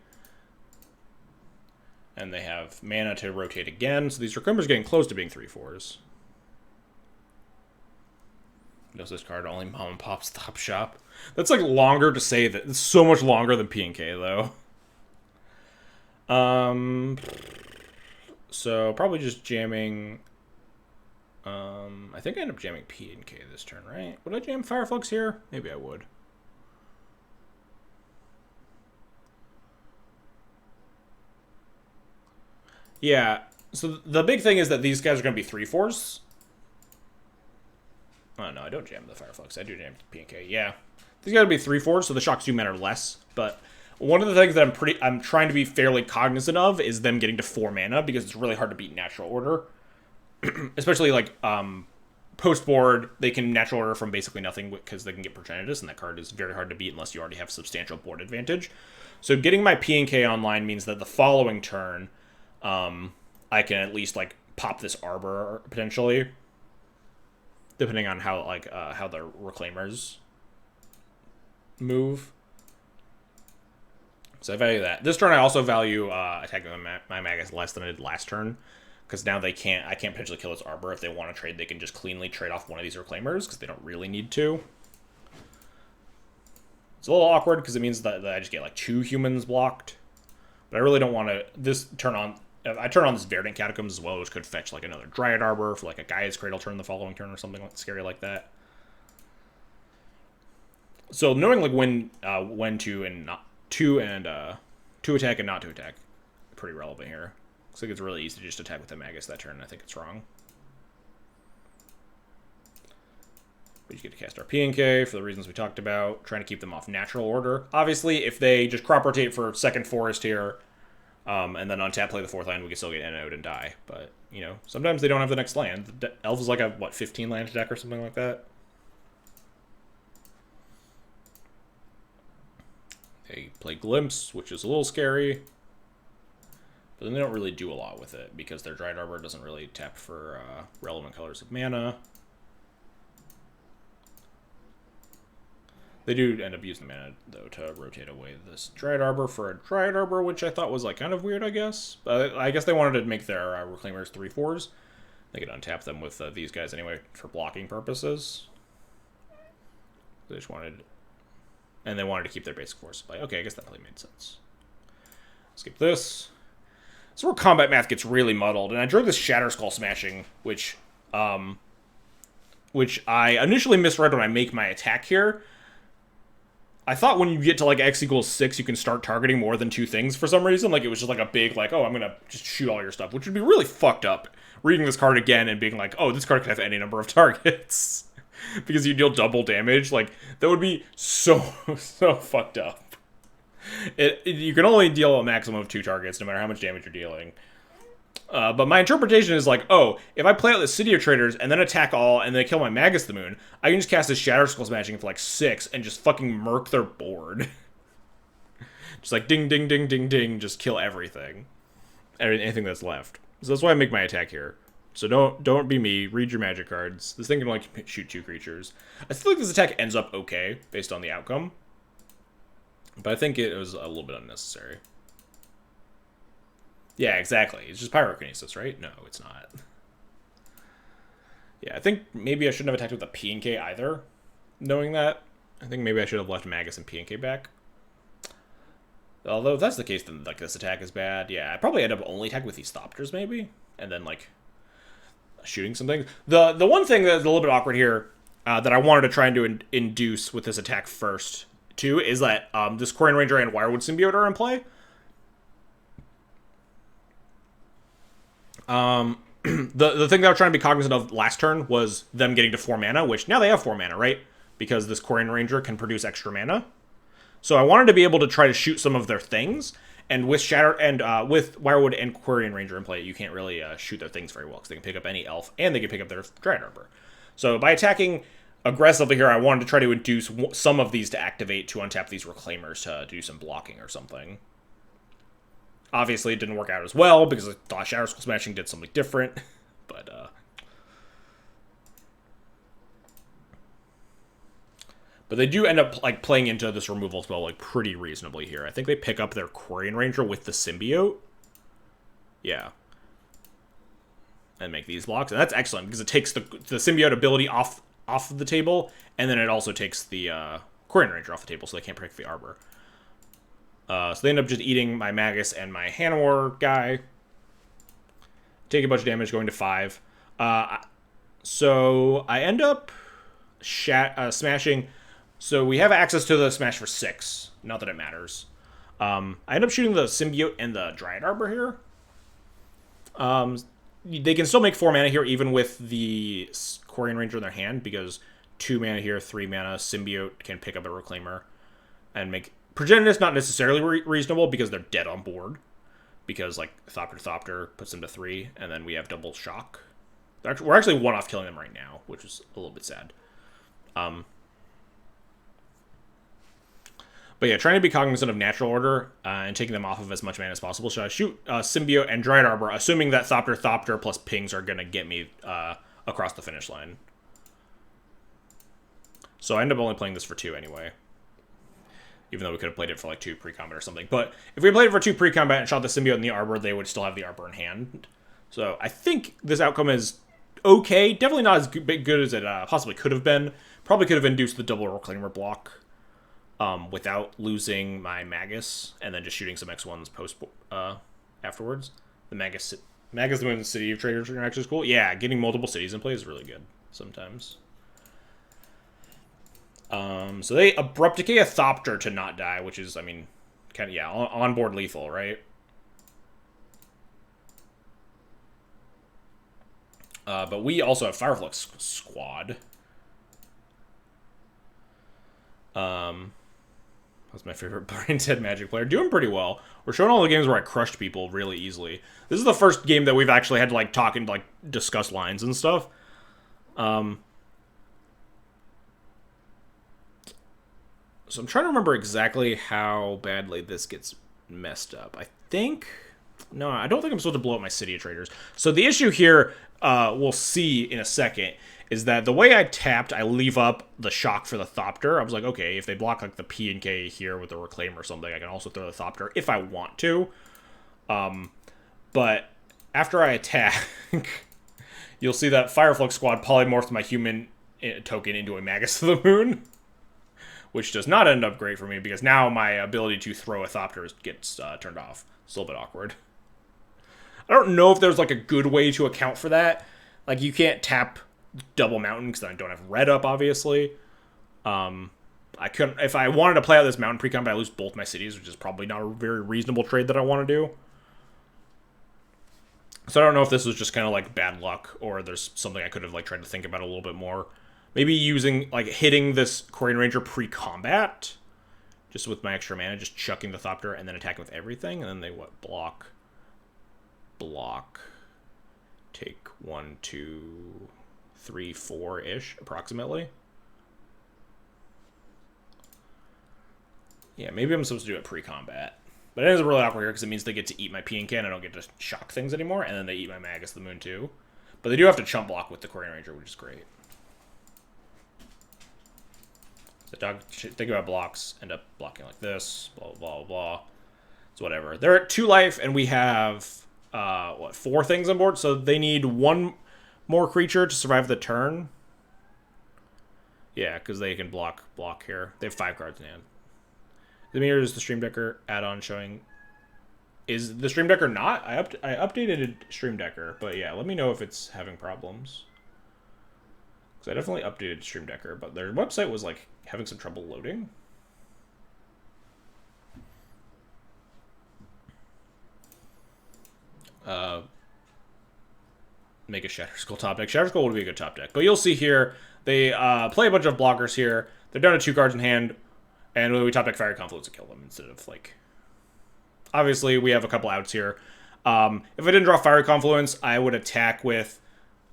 And they have mana to rotate again, so these Reclaimers are getting close to being 3/4s. Notice this card only mom and pop stop shop. That's like longer to say that. It's so much longer than P&K though. So probably just jamming. I think I end up jamming P&K this turn, right? Would I jam Fireflux here? Maybe I would. Yeah. So the big thing is that these guys are going to be 3/4s. Oh, no, I don't jam the Fireflux. I do jam P&K. Yeah. These guys are going to be 3/4s, so the shocks do matter less. But one of the things that I'm trying to be fairly cognizant of is them getting to 4 mana, because it's really hard to beat natural order. Especially, like, post-board, they can natural order from basically nothing because they can get Progenitus, and that card is very hard to beat unless you already have substantial board advantage. So getting my P&K online means that the following turn, I can at least, like, pop this Arbor, potentially. Depending on how the Reclaimers move. So I value that. This turn I also value attacking my Magus less than I did last turn, because now I can't potentially kill this Arbor. If they want to trade, they can just cleanly trade off one of these Reclaimers, because they don't really need to. It's a little awkward, because it means that I just get like 2 humans blocked. But I really don't want to... I turn on this Verdant Catacombs as well, which could fetch like another Dryad Arbor for like a Gaia's Cradle turn the following turn or something scary like that. So knowing like when to and not to attack and not to attack, pretty relevant here. Looks like it's really easy to just attack with the Magus that turn. I think it's wrong. We just get to cast our P&K for the reasons we talked about, trying to keep them off natural order. Obviously, if they just crop rotate for second forest here, and then untap, play the 4th land, we can still get NO'd and die. But, you know, sometimes they don't have the next land. The Elf is like a, 15 land deck or something like that? play Glimpse, which is a little scary. But then they don't really do a lot with it, because their Dried Arbor doesn't really tap for relevant colors of mana. They do end up using the mana, though, to rotate away this Dried Arbor for a Dried Arbor, which I thought was, like, kind of weird, I guess. I guess they wanted to make their Reclaimers 3/4s. They could untap them with these guys anyway for blocking purposes. They just wanted... And they wanted to keep their basic force supply. Okay, I guess that probably made sense. Skip this. This is where combat math gets really muddled. And I drew this Shatter Skull Smashing, which I initially misread when I make my attack here. I thought when you get to, like, x equals 6, you can start targeting more than 2 things for some reason. Like, it was just, like, a big, like, oh, I'm gonna just shoot all your stuff, which would be really fucked up. Reading this card again and being like, oh, this card can have any number of targets. Because you deal double damage. Like, that would be so fucked up. You can only deal a maximum of 2 targets, no matter how much damage you're dealing. But my interpretation is like, oh, if I play out the City of Traders and then attack all and then kill my Magus the Moon, I can just cast this Shatter Skull Smashing for like 6 and just fucking murk their board. Just like ding, ding, ding, ding, ding, just kill everything. Anything that's left. So that's why I make my attack here. So don't be me. Read your magic cards. This thing can only shoot 2 creatures. I feel like this attack ends up okay based on the outcome. But I think it was a little bit unnecessary. Yeah, exactly. It's just Pyrokinesis, right? No, it's not. Yeah, I think maybe I shouldn't have attacked with a P and K either, knowing that. I think maybe I should have left Magus and P and K back. Although if that's the case, then like this attack is bad. Yeah, I'd probably end up only attacking with these Thopters, maybe. And then, like, shooting some things. The one thing that's a little bit awkward here that I wanted to try and do induce with this attack first, too, is that this Quarian Ranger and Wirewood Symbiote are in play. The thing that I was trying to be cognizant of last turn was them getting to 4 mana, which now they have 4 mana, right? Because this Quarian Ranger can produce extra mana. So I wanted to be able to try to shoot some of their things, and with Shatter and with Wirewood and Quarian Ranger in play, you can't really shoot their things very well because they can pick up any elf and they can pick up their Dried Arbor. So by attacking aggressively here, I wanted to try to induce some of these to activate to untap these Reclaimers to do some blocking or something. Obviously, it didn't work out as well, because I thought Shatter Skull Smashing did something different, but they do end up, like, playing into this removal spell, like, pretty reasonably here. I think they pick up their Quarian Ranger with the Symbiote. Yeah. And make these blocks, and that's excellent, because it takes the Symbiote ability off of the table, and then it also takes the Quarian Ranger off the table, so they can't protect the Arbor. So they end up just eating my Magus and my Hanwar guy. Take a bunch of damage, going to 5. So I end up smashing. So we have access to the smash for 6. Not that it matters. I end up shooting the Symbiote and the Dryad Arbor here. They can still make 4 mana here, even with the Quarian Ranger in their hand, because 2 mana here, 3 mana, Symbiote can pick up a Reclaimer and make... Progenitus not necessarily reasonable because they're dead on board. Because, like, Thopter puts them to 3, and then we have double shock. We're actually 1 off killing them right now, which is a little bit sad. But yeah, trying to be cognizant of natural order and taking them off of as much mana as possible. So I shoot Symbiote and Dryad Arbor, assuming that Thopter plus pings are going to get me across the finish line. So I end up only playing this for 2 anyway. Even though we could have played it for like 2 pre-combat or something. But if we played it for 2 pre-combat and shot the Symbiote and the Arbor, they would still have the Arbor in hand. So I think this outcome is okay. Definitely not as good as it possibly could have been. Probably could have induced the double Reclaimer block without losing my Magus and then just shooting some X1s afterwards. The Magus when the City of Traders are actually cool. Yeah, getting multiple cities in play is really good sometimes. So they Abrupt Decay a Thopter to not die, which is, I mean, kind of, yeah, on-board lethal, right? But we also have Fireflux Squad. That's my favorite Brain Dead Magic player. Doing pretty well. We're showing all the games where I crushed people really easily. This is the first game that we've actually had to, like, talk and, like, discuss lines and stuff. So I'm trying to remember exactly how badly this gets messed up. I think... No, I don't think I'm supposed to blow up my City of Traders. So the issue here, we'll see in a second, is that the way I tapped, I leave up the shock for the Thopter. I was like, okay, if they block like the P and K here with the Reclaim or something, I can also throw the Thopter if I want to. But after I attack, you'll see that Fireflux Squad polymorphed my human token into a Magus of the Moon, which does not end up great for me because now my ability to throw a Thopter gets turned off. It's a little bit awkward. I don't know if there's like a good way to account for that. Like you can't tap double mountain because I don't have red up, obviously. I couldn't, if I wanted to play out this mountain pre-combat, I lose both my cities, which is probably not a very reasonable trade that I want to do. So I don't know if this was just kind of like bad luck or there's something I could have like tried to think about a little bit more. Maybe using, like, hitting this Quarian Ranger pre-combat, just with my extra mana, just chucking the Thopter and then attacking with everything, and then they, what, block, take 1, 2, 3, 4-ish, approximately. Yeah, maybe I'm supposed to do it pre-combat. But it is really awkward here because it means they get to eat my P and K and I don't get to shock things anymore, and then they eat my Magus of the Moon too. But they do have to chump block with the Quarian Ranger, which is great. The dog, think about blocks, end up blocking like this, blah, blah, blah, blah. It's whatever. They're at 2 life, and we have, 4 things on board, so they need 1 more creature to survive the turn. Yeah, because they can block here. They have 5 cards in hand. The mirror is the Stream Decker add-on showing... Is the Stream Decker not? I updated Stream Decker, but yeah, let me know if it's having problems. Because I definitely updated Stream Decker, but their website was, like, having some trouble loading. Make a Shatter Skull top deck. Shatter Skull would be a good top deck. But you'll see here, they play a bunch of blockers here. They're down to 2 cards in hand, and we top deck Fiery Confluence to kill them instead of, like... Obviously, we have a couple outs here. If I didn't draw Fiery Confluence, I would attack with...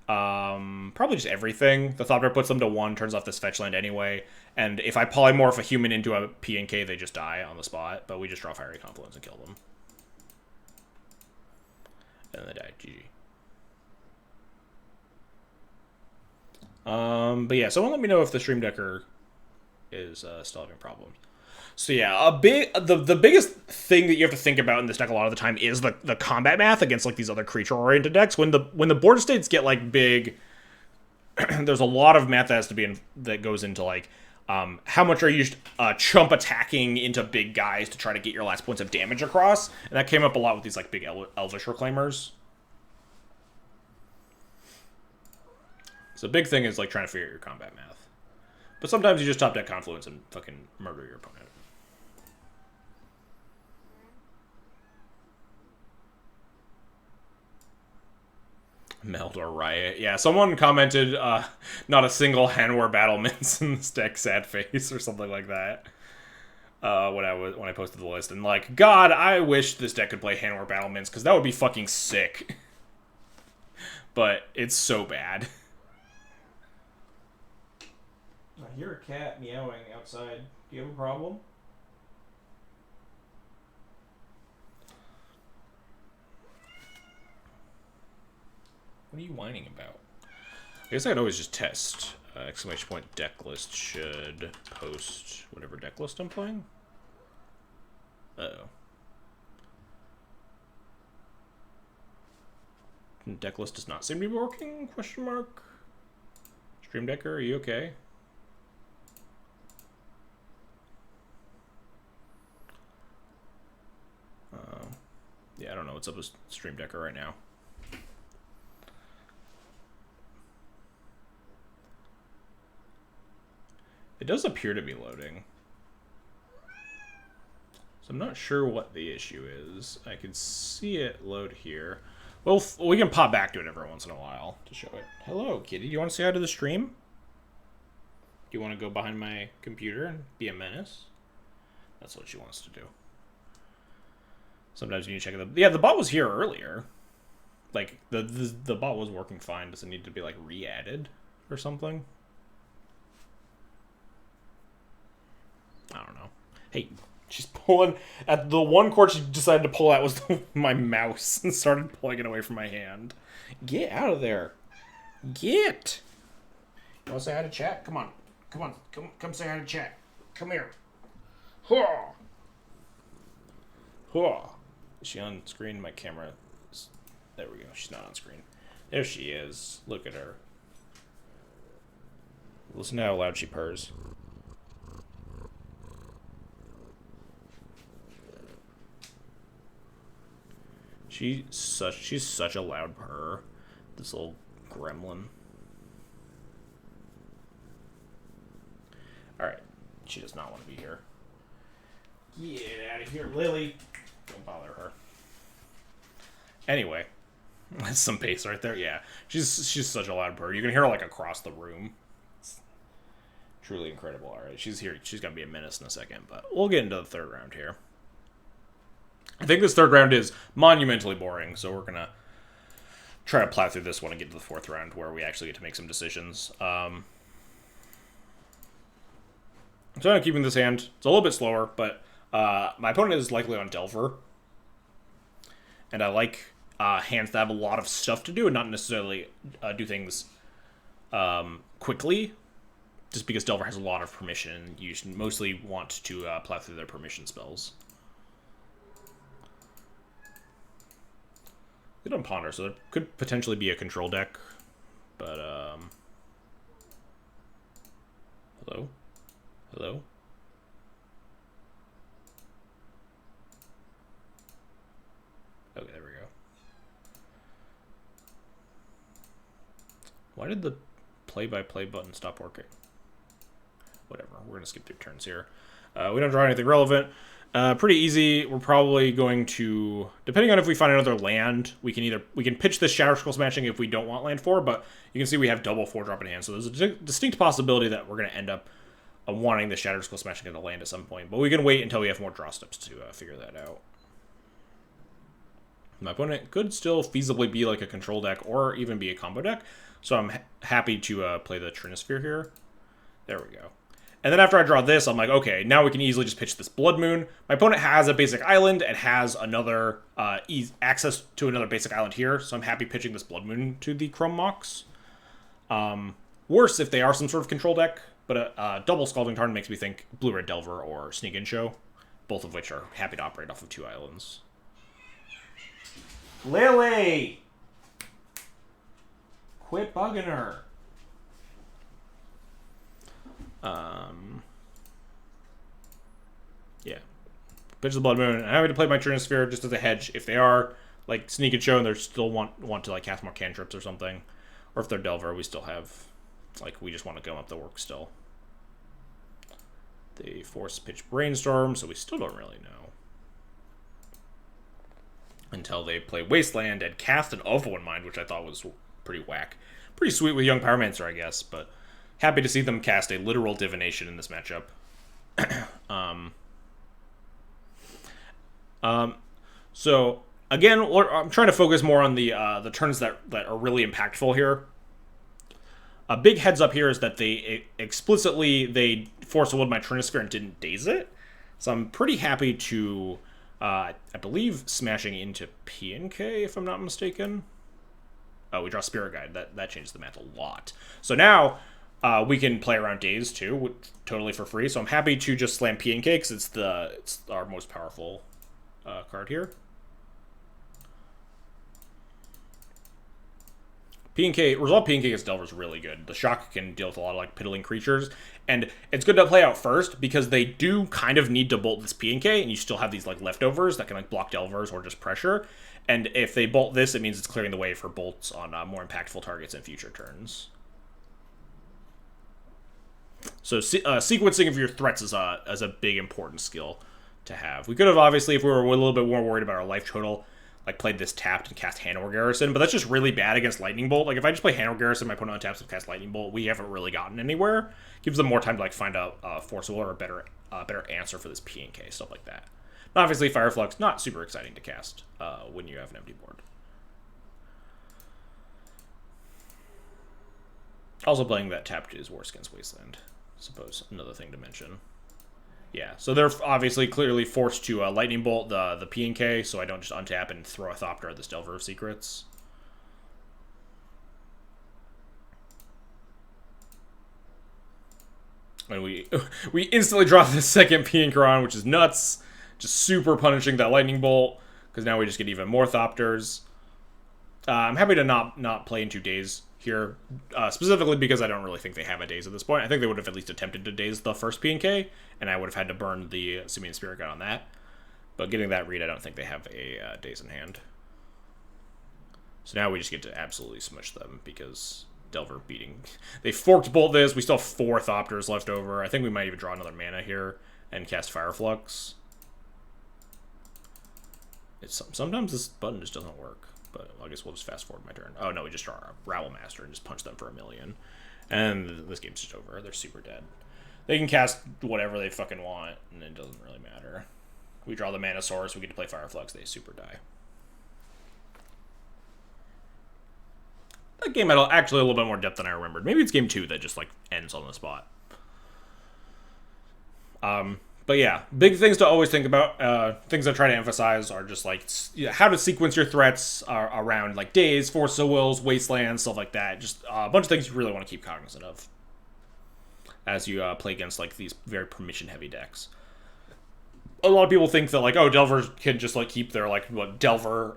probably just everything. The Thopter puts them to 1, turns off this fetch land anyway. And if I polymorph a human into a P and K, they just die on the spot. But we just draw Fiery Confluence and kill them. And then they die. GG. But yeah, someone let me know if the Stream Decker is still having problems. So yeah, the biggest thing that you have to think about in this deck a lot of the time is the combat math against like these other creature-oriented decks. When the board states get like big, there's a lot of math that has to be that goes into like how much are you chump attacking into big guys to try to get your last points of damage across, and that came up a lot with these like big Elvish Reclaimers. So the big thing is like trying to figure out your combat math, but sometimes you just top deck Confluence and fucking murder your opponent. Meld or Riot. Yeah, someone commented, not a single Hanwar Battlements in this deck, sad face, or something like that. When I posted the list. And like, God, I wish this deck could play Hanwar Battlements, because that would be fucking sick. But it's so bad. I hear a cat meowing outside. Do you have a problem? What are you whining about? I guess I could always just test. Exclamation point deck list should post whatever deck list I'm playing. Uh-oh. Deck list does not seem to be working? Question mark. Stream Decker, are you okay? Yeah, I don't know what's up with Stream Decker right now. It does appear to be loading. So I'm not sure what the issue is. I can see it load here. Well, we can pop back to it every once in a while to show it. Hello, kitty. Do you want to say hi to the stream? Do you want to go behind my computer and be a menace? That's what she wants to do. Sometimes you need to check it. Yeah, the bot was here earlier. Like, the bot was working fine. Does it need to be, like, re-added or something? I don't know. Hey, she's pulling... At the one cord she decided to pull out was my mouse and started pulling it away from my hand. Get out of there. Get! You want to say hi to chat? Come on. Come on. Come say hi to chat. Come here. Huh. Huh. Is she on screen? My camera is... There we go. She's not on screen. There she is. Look at her. Listen to how loud she purrs. She's such a loud purr. This little gremlin. Alright. She does not want to be here. Get out of here, Lily. Don't bother her. Anyway. That's some bass right there. Yeah. She's such a loud purr. You can hear her like across the room. It's truly incredible. Alright. She's here. She's gonna be a menace in a second, but we'll get into the third round here. I think this third round is monumentally boring, so we're gonna try to plow through this one and get to the fourth round where we actually get to make some decisions. So I'm keeping this hand. It's a little bit slower, but my opponent is likely on Delver. And I like hands that have a lot of stuff to do and not necessarily do things quickly. Just because Delver has a lot of permission. You should mostly want to plow through their permission spells. They don't ponder, so there could potentially be a control deck. But, hello? Hello? Okay, there we go. Why did the play-by-play button stop working? Whatever, we're going to skip through turns here. We don't draw anything relevant. Pretty easy. We're probably going to, depending on if we find another land, we can pitch this Shatter Skull Smashing if we don't want land 4, but you can see we have double 4-drop in hand, so there's a distinct possibility that we're going to end up wanting the Shatter Skull Smashing in the land at some point, but we can wait until we have more draw steps to figure that out. My opponent could still feasibly be like a control deck or even be a combo deck, so I'm happy to play the Trinisphere here. There we go. And then after I draw this, I'm like, okay, now we can easily just pitch this Blood Moon. My opponent has a basic island and has another access to another basic island here, so I'm happy pitching this Blood Moon to the Chrome Mox. Worse if they are some sort of control deck, but a double Scalding Tarn makes me think Blue-Red Delver or Sneak In Show, both of which are happy to operate off of 2 islands. Lily! Quit bugging her. Yeah. Pitch the Blood Moon. I'm happy to play my Trinisphere just as a hedge. If they are, like, Sneak and Show and they still want to, like, cast more cantrips or something. Or if they're Delver, we still have, like, we just want to gum up the work still. They force pitch Brainstorm, so we still don't really know. Until they play Wasteland and cast an Awful in Mind, which I thought was pretty whack. Pretty sweet with Young Pyromancer, I guess, but happy to see them cast a literal Divination in this matchup. So again, I'm trying to focus more on the turns that are really impactful here. A big heads up here is that they explicitly force willed my Trinisphere and didn't daze it. So I'm pretty happy to, I believe, smashing into P&K if I'm not mistaken. Oh, we draw Spirit Guide. That changed the math a lot. So now we can play around Daze too, totally for free. So I'm happy to just slam P&K because it's our most powerful card here. P&K, Resolve P&K against Delver is really good. The Shock can deal with a lot of like piddling creatures, and it's good to play out first because they do kind of need to bolt this P&K, and you still have these like leftovers that can like block Delvers or just pressure. And if they bolt this, it means it's clearing the way for bolts on more impactful targets in future turns. So sequencing of your threats is a big important skill to have. We could have obviously, if we were a little bit more worried about our life total, like played this tapped and cast Hanover Garrison, but that's just really bad against Lightning Bolt. Like if I just play Hanover Garrison, my opponent untaps and cast Lightning Bolt, we haven't really gotten anywhere. Gives them more time to like find a Force of Will or a better answer for this P&K, stuff like that. And obviously Fireflux, not super exciting to cast when you have an empty board. Also playing that tapped is worse against Wasteland, I suppose, another thing to mention. Yeah, so they're obviously clearly forced to Lightning Bolt the P and K, so I don't just untap and throw a Thopter at this Delver of Secrets. And we instantly drop the second P and Karan, which is nuts. Just super punishing that Lightning Bolt, because now we just get even more Thopters. I'm happy to not play into Daze here, specifically because I don't really think they have a Daze at this point. I think they would have at least attempted to Daze the first P and K, and I would have had to burn the Simian Spirit Gun on that. But getting that read, I don't think they have a Daze in hand. So now we just get to absolutely smush them, because Delver beating... They Forked Bolt this, we still have 4 Thopters left over. I think we might even draw another mana here and cast Fire Flux. Sometimes this button just doesn't work. But I guess we'll just fast forward my turn. Oh no, we just draw our Rabble Master and just punch them for a million. And this game's just over. They're super dead. They can cast whatever they fucking want, and it doesn't really matter. We draw the Mana Source, we get to play Fire Flux, they super die. That game had actually a little bit more depth than I remembered. Maybe it's game 2 that just, like, ends on the spot. But yeah, big things to always think about. Things I try to emphasize are just like how to sequence your threats around like Daze, Force of Wills, Wasteland, stuff like that. Just a bunch of things you really want to keep cognizant of as you play against like these very permission-heavy decks. A lot of people think that like, oh, Delver can just like keep their like Delver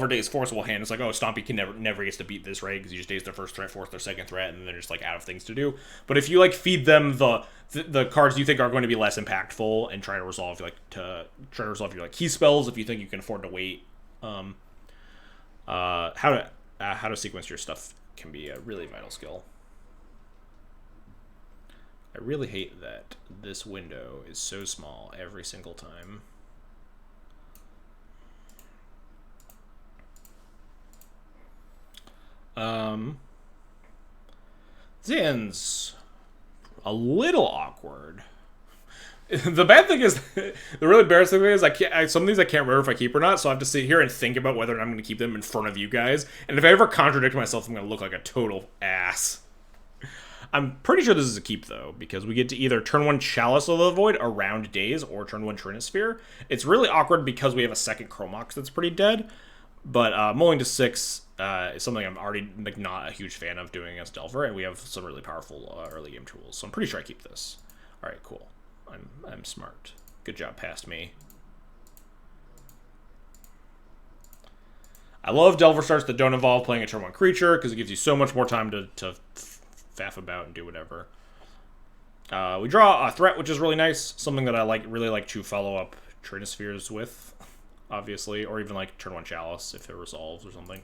Daze Forcible hand. It's like, oh, Stompy can never gets to beat this, right? Because you just Daze their first threat, force their second threat, and then they're just like out of things to do. But if you like feed them the cards you think are going to be less impactful and try to resolve your key spells if you think you can afford to wait. How to sequence your stuff can be a really vital skill. I really hate that this window is so small every single time. Zin's a little awkward. The bad thing is, the really embarrassing thing is, some of these I can't remember if I keep or not, so I have to sit here and think about whether or not I'm going to keep them in front of you guys. And if I ever contradict myself, I'm going to look like a total ass. I'm pretty sure this is a keep, though, because we get to either turn 1 Chalice of the Void around Daze or turn 1 Trinisphere. It's really awkward because we have a second Chromox that's pretty dead, but mulling to 6 is something I'm already like not a huge fan of doing against Delver, and we have some really powerful early game tools, so I'm pretty sure I keep this. All right, cool. I'm smart. Good job, past me. I love Delver starts that don't involve playing a turn 1 creature because it gives you so much more time to faff about and do whatever. We draw a threat, which is really nice. Something that I really like to follow up Trinispheres with, obviously, or even like turn 1 Chalice if it resolves or something.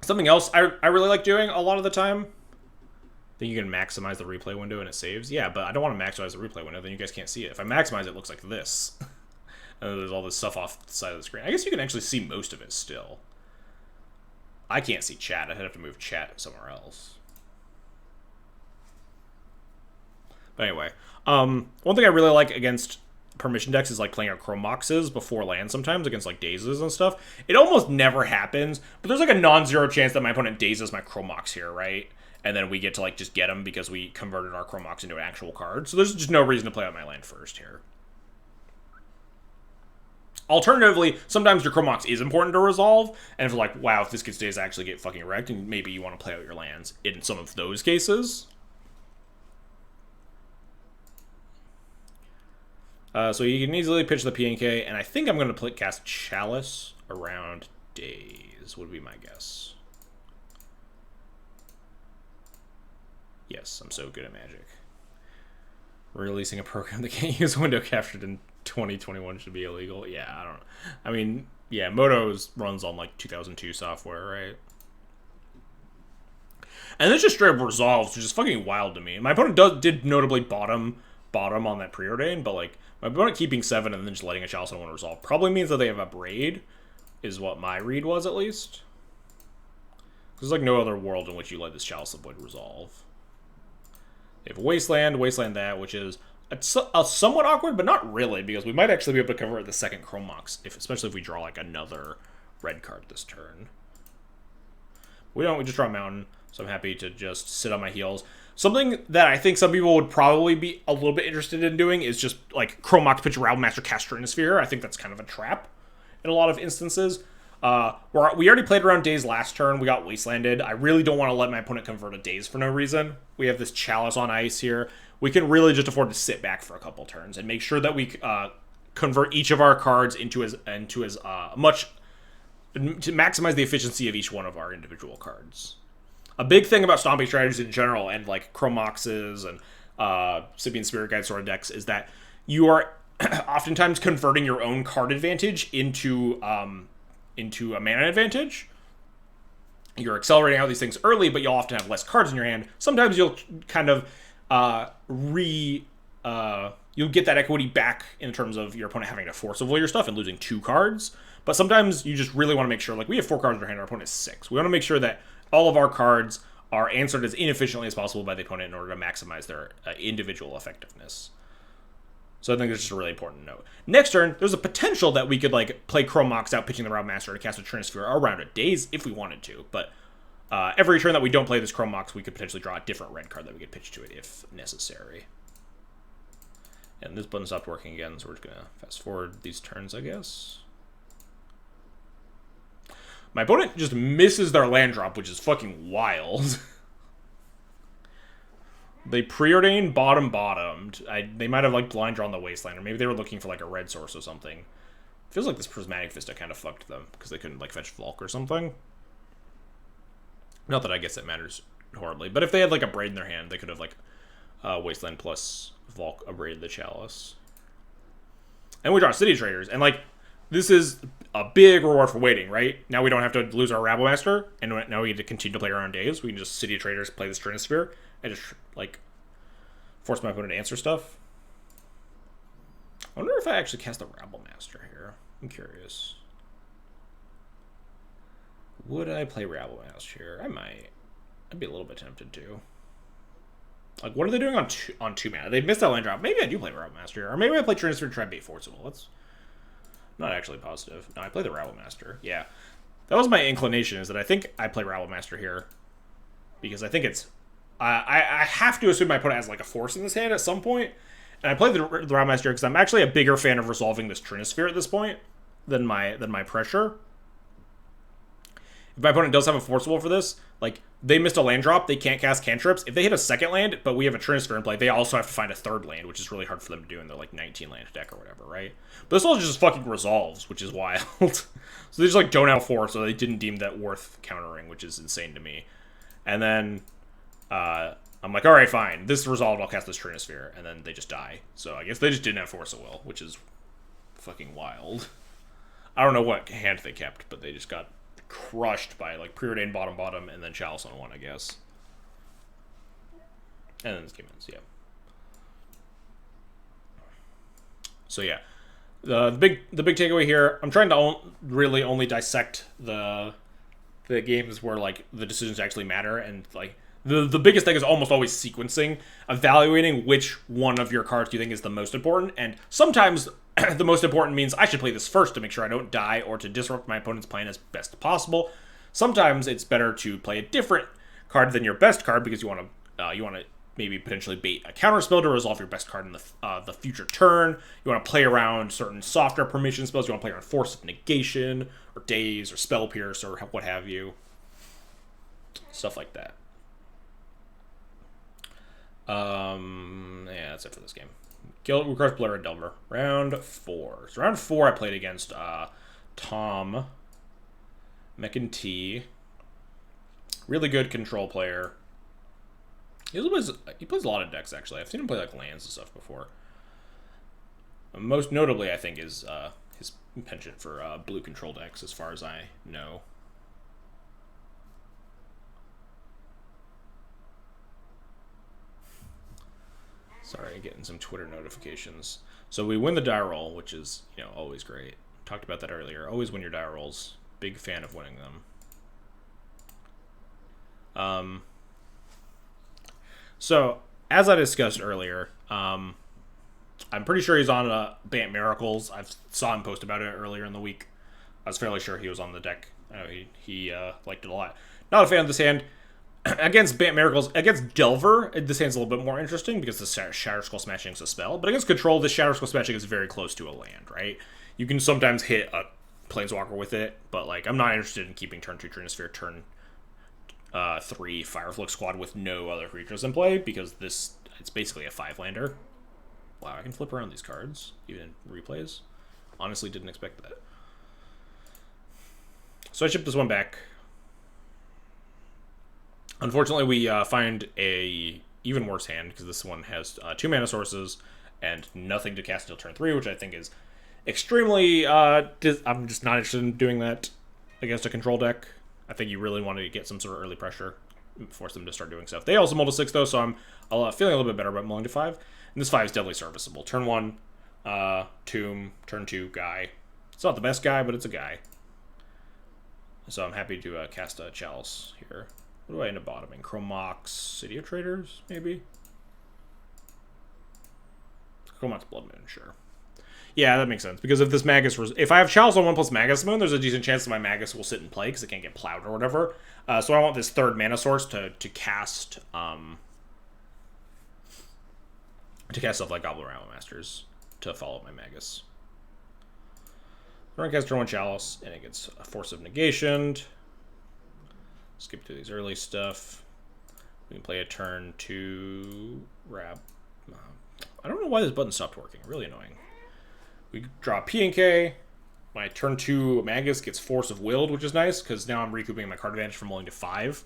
Something else I really like doing a lot of the time. I think you can maximize the replay window and it saves. Yeah, but I don't want to maximize the replay window, then you guys can't see it. If I maximize it, it looks like this. And there's all this stuff off the side of the screen. I guess you can actually see most of it still. I can't see chat. I'd have to move chat somewhere else. But anyway, one thing I really like against permission decks is like playing out Chromoxes before land sometimes against like Dazes and stuff. It almost never happens, but there's like a non-zero chance that my opponent Dazes my Chromox here, right? And then we get to like just get them because we converted our Chromox into an actual card. So there's just no reason to play out my land first here. Alternatively, sometimes your Chromox is important to resolve, and if like, wow, if this gets Dazed, I actually get fucking wrecked, and maybe you want to play out your lands in some of those cases. So you can easily pitch the PNK, and I think I'm going to cast Chalice around Daze, would be my guess. Yes, I'm so good at Magic. Releasing a program that can't use window captured in 2021 should be illegal. Yeah, I don't know. I mean, yeah, Moto's runs on like 2002 software, right? And this just straight up resolves, which is fucking wild to me. My opponent did notably bottom on that preordain, but like my opponent keeping 7 and then just letting a Chalice on 1 resolve probably means that they have a Braid, is what my read was at least. There's like no other world in which you let this Chalice of Void resolve. They have Wasteland that, which is a somewhat awkward, but not really, because we might actually be able to convert the second Chromox, especially if we draw like another red card this turn. We don't, we just draw a Mountain, so I'm happy to just sit on my heels. Something that I think some people would probably be a little bit interested in doing is just like Chromox pitch Rabble Master cast Stratosphere. I think that's kind of a trap in a lot of instances. We already played around Daze last turn. We got Wastelanded. I really don't want to let my opponent convert a Daze for no reason. We have this Chalice on ice here. We can really just afford to sit back for a couple turns and make sure that we convert each of our cards into as much to maximize the efficiency of each one of our individual cards. A big thing about stomping strategies in general, and like Chromoxes and Sibian Spirit Guide sort of decks, is that you are oftentimes converting your own card advantage into a mana advantage. You're accelerating out these things early, but you'll often have less cards in your hand. Sometimes you'll kind of you'll get that equity back in terms of your opponent having to force of all your stuff and losing 2 cards. But sometimes you just really want to make sure, like, we have 4 cards in our hand, our opponent has 6. We want to make sure that all of our cards are answered as inefficiently as possible by the opponent in order to maximize their individual effectiveness. So I think it's just a really important note. Next turn, there's a potential that we could like play Chromox out pitching the Rabble Master to cast a Trinisphere around a Daze if we wanted to. But every turn that we don't play this Chromox, we could potentially draw a different red card that we could pitch to it if necessary. And this button stopped working again, so we're just going to fast forward these turns, I guess. My opponent just misses their land drop, which is fucking wild. They preordained bottomed. They might have like blind drawn the Wasteland, or maybe they were looking for like a red source or something. Feels like this Prismatic Vista kind of fucked them because they couldn't like fetch Volk or something. Not that I guess it matters horribly, but if they had like a Braid in their hand, they could have like Wasteland plus Volk abraded the Chalice. And we draw City Traders, and like this is a big reward for waiting, right? Now we don't have to lose our Rabble Master, and now we get to continue to play our own Days. We can just City Traders, play the Stratosphere, and just like force my opponent to answer stuff. I wonder if I actually cast the Rabble Master here. I'm curious. Would I play Rabble Master here? I might. I'd be a little bit tempted to. Like, what are they doing on 2 mana? They missed that land drop. Maybe I do play Rabble Master here. Or maybe I play Trinisphere to try and bait Forcible. That's not actually positive. No, I play the Rabble Master. Yeah. That was my inclination, is that I think I play Rabble Master here. Because I think it's... I have to assume my opponent has, like, a force in this hand at some point. And I play the Rabble Master because I'm actually a bigger fan of resolving this Trinisphere at this point than my pressure. If my opponent does have a Forcible for this, like, they missed a land drop, they can't cast cantrips. If they hit a second land, but we have a Trinisphere in play, they also have to find a third land, which is really hard for them to do in their, like, 19 land deck or whatever, right? But this all just fucking resolves, which is wild. So they just, like, don't have a force, so they didn't deem that worth countering, which is insane to me. And then, I'm like, alright, fine. This resolved, I'll cast this Trinisphere, and then they just die. So I guess they just didn't have Force of Will, which is fucking wild. I don't know what hand they kept, but they just got crushed by like preordained bottom, and then Chalice on 1, I guess. And then this game ends, yeah. So yeah, the big takeaway here. I'm trying to really only dissect the games where like the decisions actually matter, and like the biggest thing is almost always sequencing, evaluating which one of your cards do you think is the most important, and sometimes the most important means I should play this first to make sure I don't die or to disrupt my opponent's plan as best possible. Sometimes it's better to play a different card than your best card because you want to maybe potentially bait a counterspell to resolve your best card in the future turn. You want to play around certain softer permission spells. You want to play around Force of Negation or Daze or Spell Pierce or what have you. Stuff like that. Yeah, that's it for this game. Guild requires Blur and Delver. Round 4. So round 4 I played against Tom McEntee. Really good control player. He plays a lot of decks, actually. I've seen him play like lands and stuff before. Most notably, I think, is his penchant for blue control decks, as far as I know. Sorry, getting some Twitter notifications. So we win the die roll, which is, always great. Talked about that earlier. Always win your die rolls. Big fan of winning them. So, as I discussed earlier, I'm pretty sure he's on Bant Miracles. I saw him post about it earlier in the week. I was fairly sure he was on the deck. He liked it a lot. Not a fan of this hand. Against Miracles, against Delver, this hand's a little bit more interesting because the Shatter Skull Smashing is a spell. But against Control, this Shatter Skull Smashing is very close to a land, right? You can sometimes hit a Planeswalker with it, but like I'm not interested in keeping turn 2 Trinosphere, turn 3 Fireflux Squad with no other creatures in play because it's basically a 5-lander. Wow, I can flip around these cards, even in replays. Honestly, didn't expect that. So I shipped this one back. Unfortunately, we find a even worse hand because this one has 2 mana sources and nothing to cast until turn 3, which I think is extremely... I'm just not interested in doing that against a control deck. I think you really want to get some sort of early pressure, force them to start doing stuff. They also mull to 6, though, so I'm feeling a little bit better about mulling to 5. And this 5 is definitely serviceable. Turn 1, Tomb. Turn 2, Guy. It's not the best guy, but it's a guy. So I'm happy to cast a Chalice here. What do I end up bottoming? Chromox, City of Traders, maybe? Chromox Blood Moon, sure. Yeah, that makes sense. Because if this Magus... if I have Chalice on 1+ Magus Moon, there's a decent chance that my Magus will sit in play because it can't get plowed or whatever. So I want this 3rd mana source to cast... to cast stuff like Goblin Rattle Masters to follow up my Magus. We're going to cast turn 1 Chalice, and it gets a Force of Negation. Skip through these early stuff. We can play a turn 2 Rab. I don't know why this button stopped working. Really annoying. We draw P and K. My turn 2 Magus gets Force of Willed, which is nice, because now I'm recouping my card advantage from mulling to 5.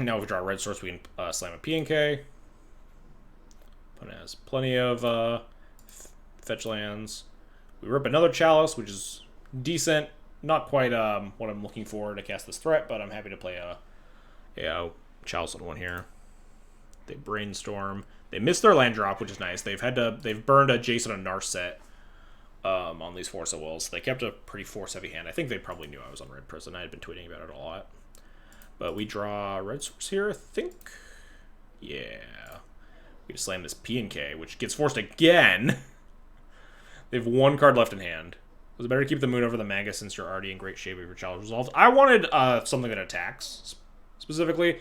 Now if we draw a red source, we can slam a P and K. Opponent has plenty of fetch lands. We rip another Chalice, which is decent. Not quite what I'm looking for to cast this threat, but I'm happy to play a Chalice on 1 here. They brainstorm. They missed their land drop, which is nice. They've burned a Jason and Narset on these Force of Wills. They kept a pretty force-heavy hand. I think they probably knew I was on Red Prison. I had been tweeting about it a lot. But we draw red source here, I think. Yeah. We just slam this P and K, which gets forced again. They have 1 card left in hand. Was it better to keep the Moon over the Magus since you're already in great shape if your Chalice resolves? I wanted something that attacks, specifically.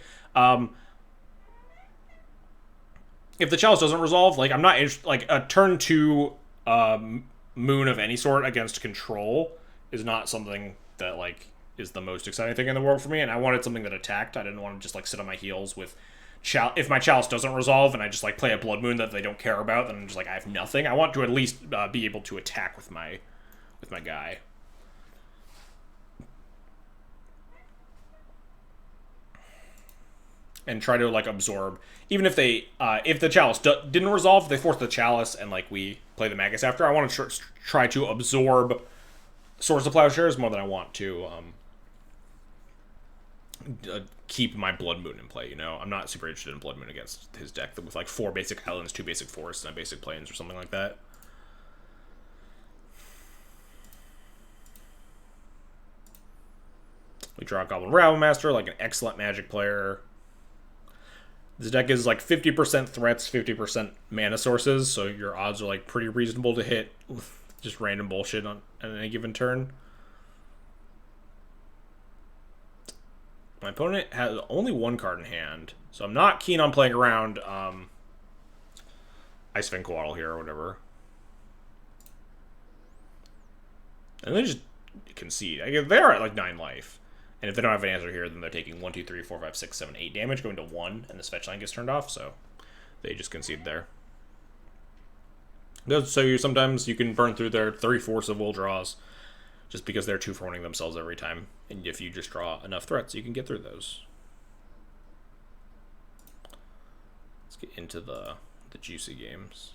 If the Chalice doesn't resolve, like, I'm not interested... Like, a turn 2 Moon of any sort against Control is not something that, like, is the most exciting thing in the world for me, and I wanted something that attacked. I didn't want to just, like, sit on my heels with... If my Chalice doesn't resolve and I just, like, play a Blood Moon that they don't care about, then I'm just like, I have nothing. I want to at least be able to attack with my guy. And try to, like, absorb. Even if they, if the Chalice didn't resolve, they force the Chalice and, like, we play the Magus after. I want to try to absorb Swords of Plowshares more than I want to keep my Blood Moon in play, you know? I'm not super interested in Blood Moon against his deck with, like, 4 basic islands, 2 basic forests, and a basic plains or something like that. We draw Goblin Rattle Master, like an excellent Magic player. This deck is like 50% threats, 50% mana sources, so your odds are like pretty reasonable to hit just random bullshit on any given turn. My opponent has only 1 card in hand, so I'm not keen on playing around Ice-Fang Coatl here or whatever. And they just concede. They're at like 9 life. And if they don't have an answer here, then they're taking 1, 2, 3, 4, 5, 6, 7, 8 damage, going to 1, and this fetch line gets turned off, so they just concede there. So sometimes you can burn through their 3 Force of Will draws just because they're 2-for-1ing themselves every time. And if you just draw enough threats, you can get through those. Let's get into the juicy games.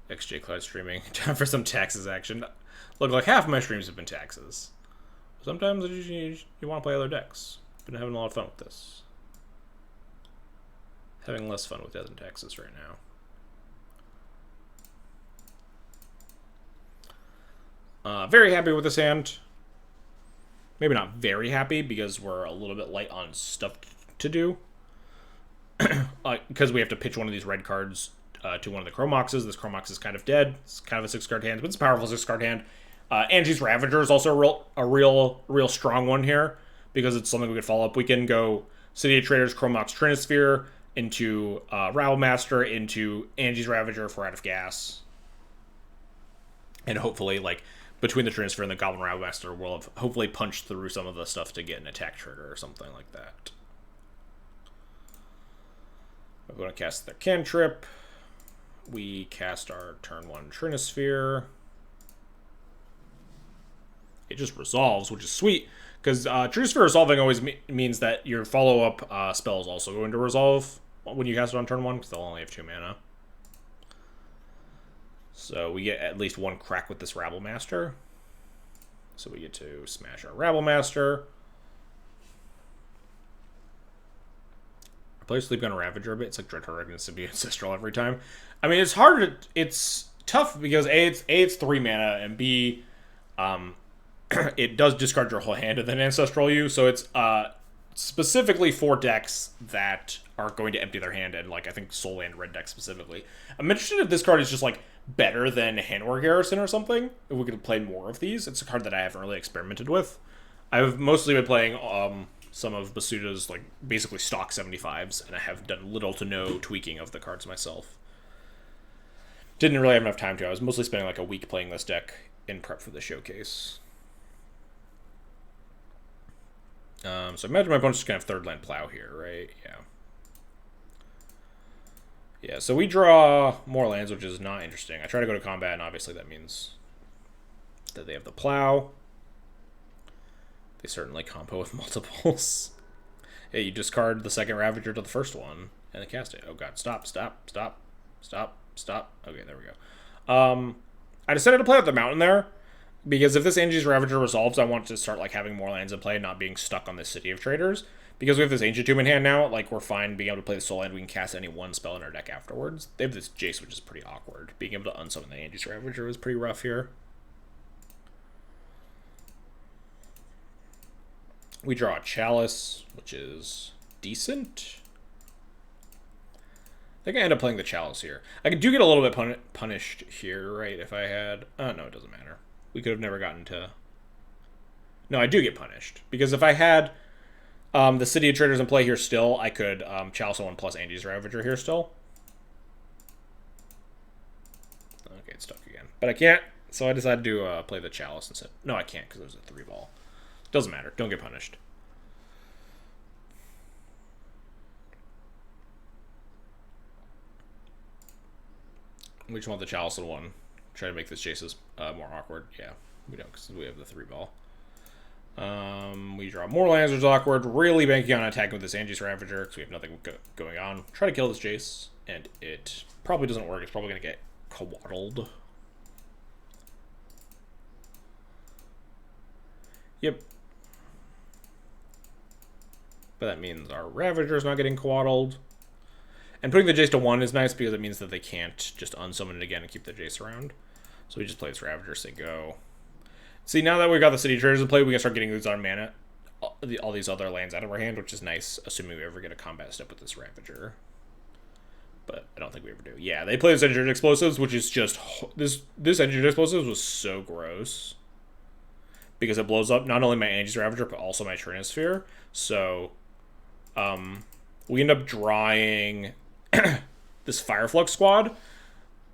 XJ Cloud streaming. Time for some taxes action. Look, like half of my streams have been taxes. Sometimes you want to play other decks. Been having a lot of fun with this. Having less fun with Death and Taxes right now. Very happy with this hand. Maybe not very happy because we're a little bit light on stuff to do. Because we have to pitch one of these red cards to one of the Chromoxes. This Chromox is kind of dead. It's kind of a 6-card hand, but it's a powerful 6-card hand. Angie's Ravager is also a real strong one here because it's something we could follow up. We can go City of Traders, Chromox, Trinisphere, into Rabble Master, into Angie's Ravager if we're out of gas. And hopefully, like, between the Trinisphere and the Goblin Rabble Master, we'll have hopefully punched through some of the stuff to get an attack trigger or something like that. We're going to cast their cantrip. We cast our turn 1 Trinisphere. It just resolves, which is sweet, because Trinisphere resolving always means that your follow-up spell is also going to resolve when you cast it on turn 1, because they'll only have 2 mana. So we get at least 1 crack with this Rabble Master. So we get to smash our Rabble Master. Play Sleeping on Ravager a bit. It's like Dreadhorde Regnant to be Ancestral every time. I mean, it's hard to... It's tough because A, it's 3 mana, and B, it does discard your whole hand and then Ancestral you, so it's specifically for decks that are going to empty their hand, and, like, I think Soul Land red deck specifically. I'm interested if this card is just, like, better than Handwar Garrison or something, if we could play more of these. It's a card that I haven't really experimented with. I've mostly been playing... some of Basuta's, like, basically stock 75s, and I have done little to no tweaking of the cards myself. Didn't really have enough time to. I was mostly spending, like, a week playing this deck in prep for the showcase. So imagine my opponent's just going to have 3rd land Plow here, right? Yeah. Yeah, so we draw more lands, which is not interesting. I try to go to combat, and obviously that means that they have the Plow. They certainly combo with multiples. Yeah, you discard the 2nd Ravager to the 1st one, and then cast it. Oh god, stop. Okay, there we go. I decided to play with the Mountain there, because if this Angie's Ravager resolves, I want to start, like, having more lands in play, not being stuck on this City of Traders. Because we have this Ancient Tomb in hand now, like, we're fine being able to play the Soul Land, we can cast any 1 spell in our deck afterwards. They have this Jace, which is pretty awkward. Being able to unsummon the Angie's Ravager was pretty rough here. We draw a Chalice, which is decent. I think I end up playing the Chalice here. I do get a little bit punished here, right? If I had... Oh, no, it doesn't matter. We could have never gotten to... No, I do get punished. Because if I had the City of Traders in play here still, I could Chalice 1 plus Angie's Ravager here still. Okay, it's stuck again. But I can't, so I decided to play the Chalice instead. No, I can't, because there's a 3-ball. Doesn't matter. Don't get punished. We just want the Chalice in 1. Try to make this Jace's more awkward. Yeah, we don't, because we have the 3-ball. We draw more lands, which is awkward. Really banking on attacking with this Angie's Ravager, because we have nothing going on. Try to kill this Jace, and it probably doesn't work. It's probably going to get cowaddled. Yep. But that means our Ravager's not getting cowaddled. And putting the Jace to 1 is nice because it means that they can't just unsummon it again and keep the Jace around. So we just play this Ravager, say go. See, now that we've got the City Traders in play, we can start getting these other mana, all these other lands out of our hand, which is nice, assuming we ever get a combat step with this Ravager. But I don't think we ever do. Yeah, they play this Engineered Explosives, which is just... This Engineered Explosives was so gross. Because it blows up not only my Angie's Ravager, but also my Trinisphere. So, we end up drawing this Fireflux squad,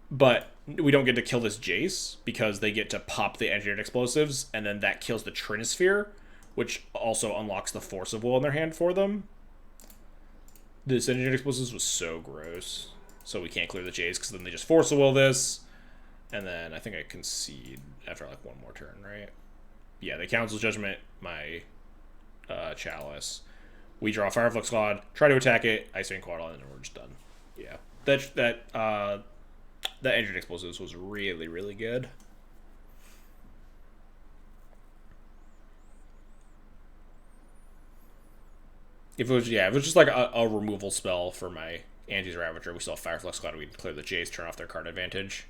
but we don't get to kill this Jace, because they get to pop the Engineered Explosives, and then that kills the Trinisphere, which also unlocks the Force of Will in their hand for them. This Engineered Explosives was so gross. So we can't clear the Jace, because then they just Force of Will this, and then I think I concede after, like, 1 more turn, right? Yeah, they Council's Judgment my Chalice. We draw a Fireflux Squad, try to attack it, Ice Vein Quaddle, and then we're just done. Yeah. That Engineered Explosives was really, really good. If it was just like a removal spell for my Angie's Ravager, we still have Fireflux Squad, we'd clear the Jace, turn off their card advantage.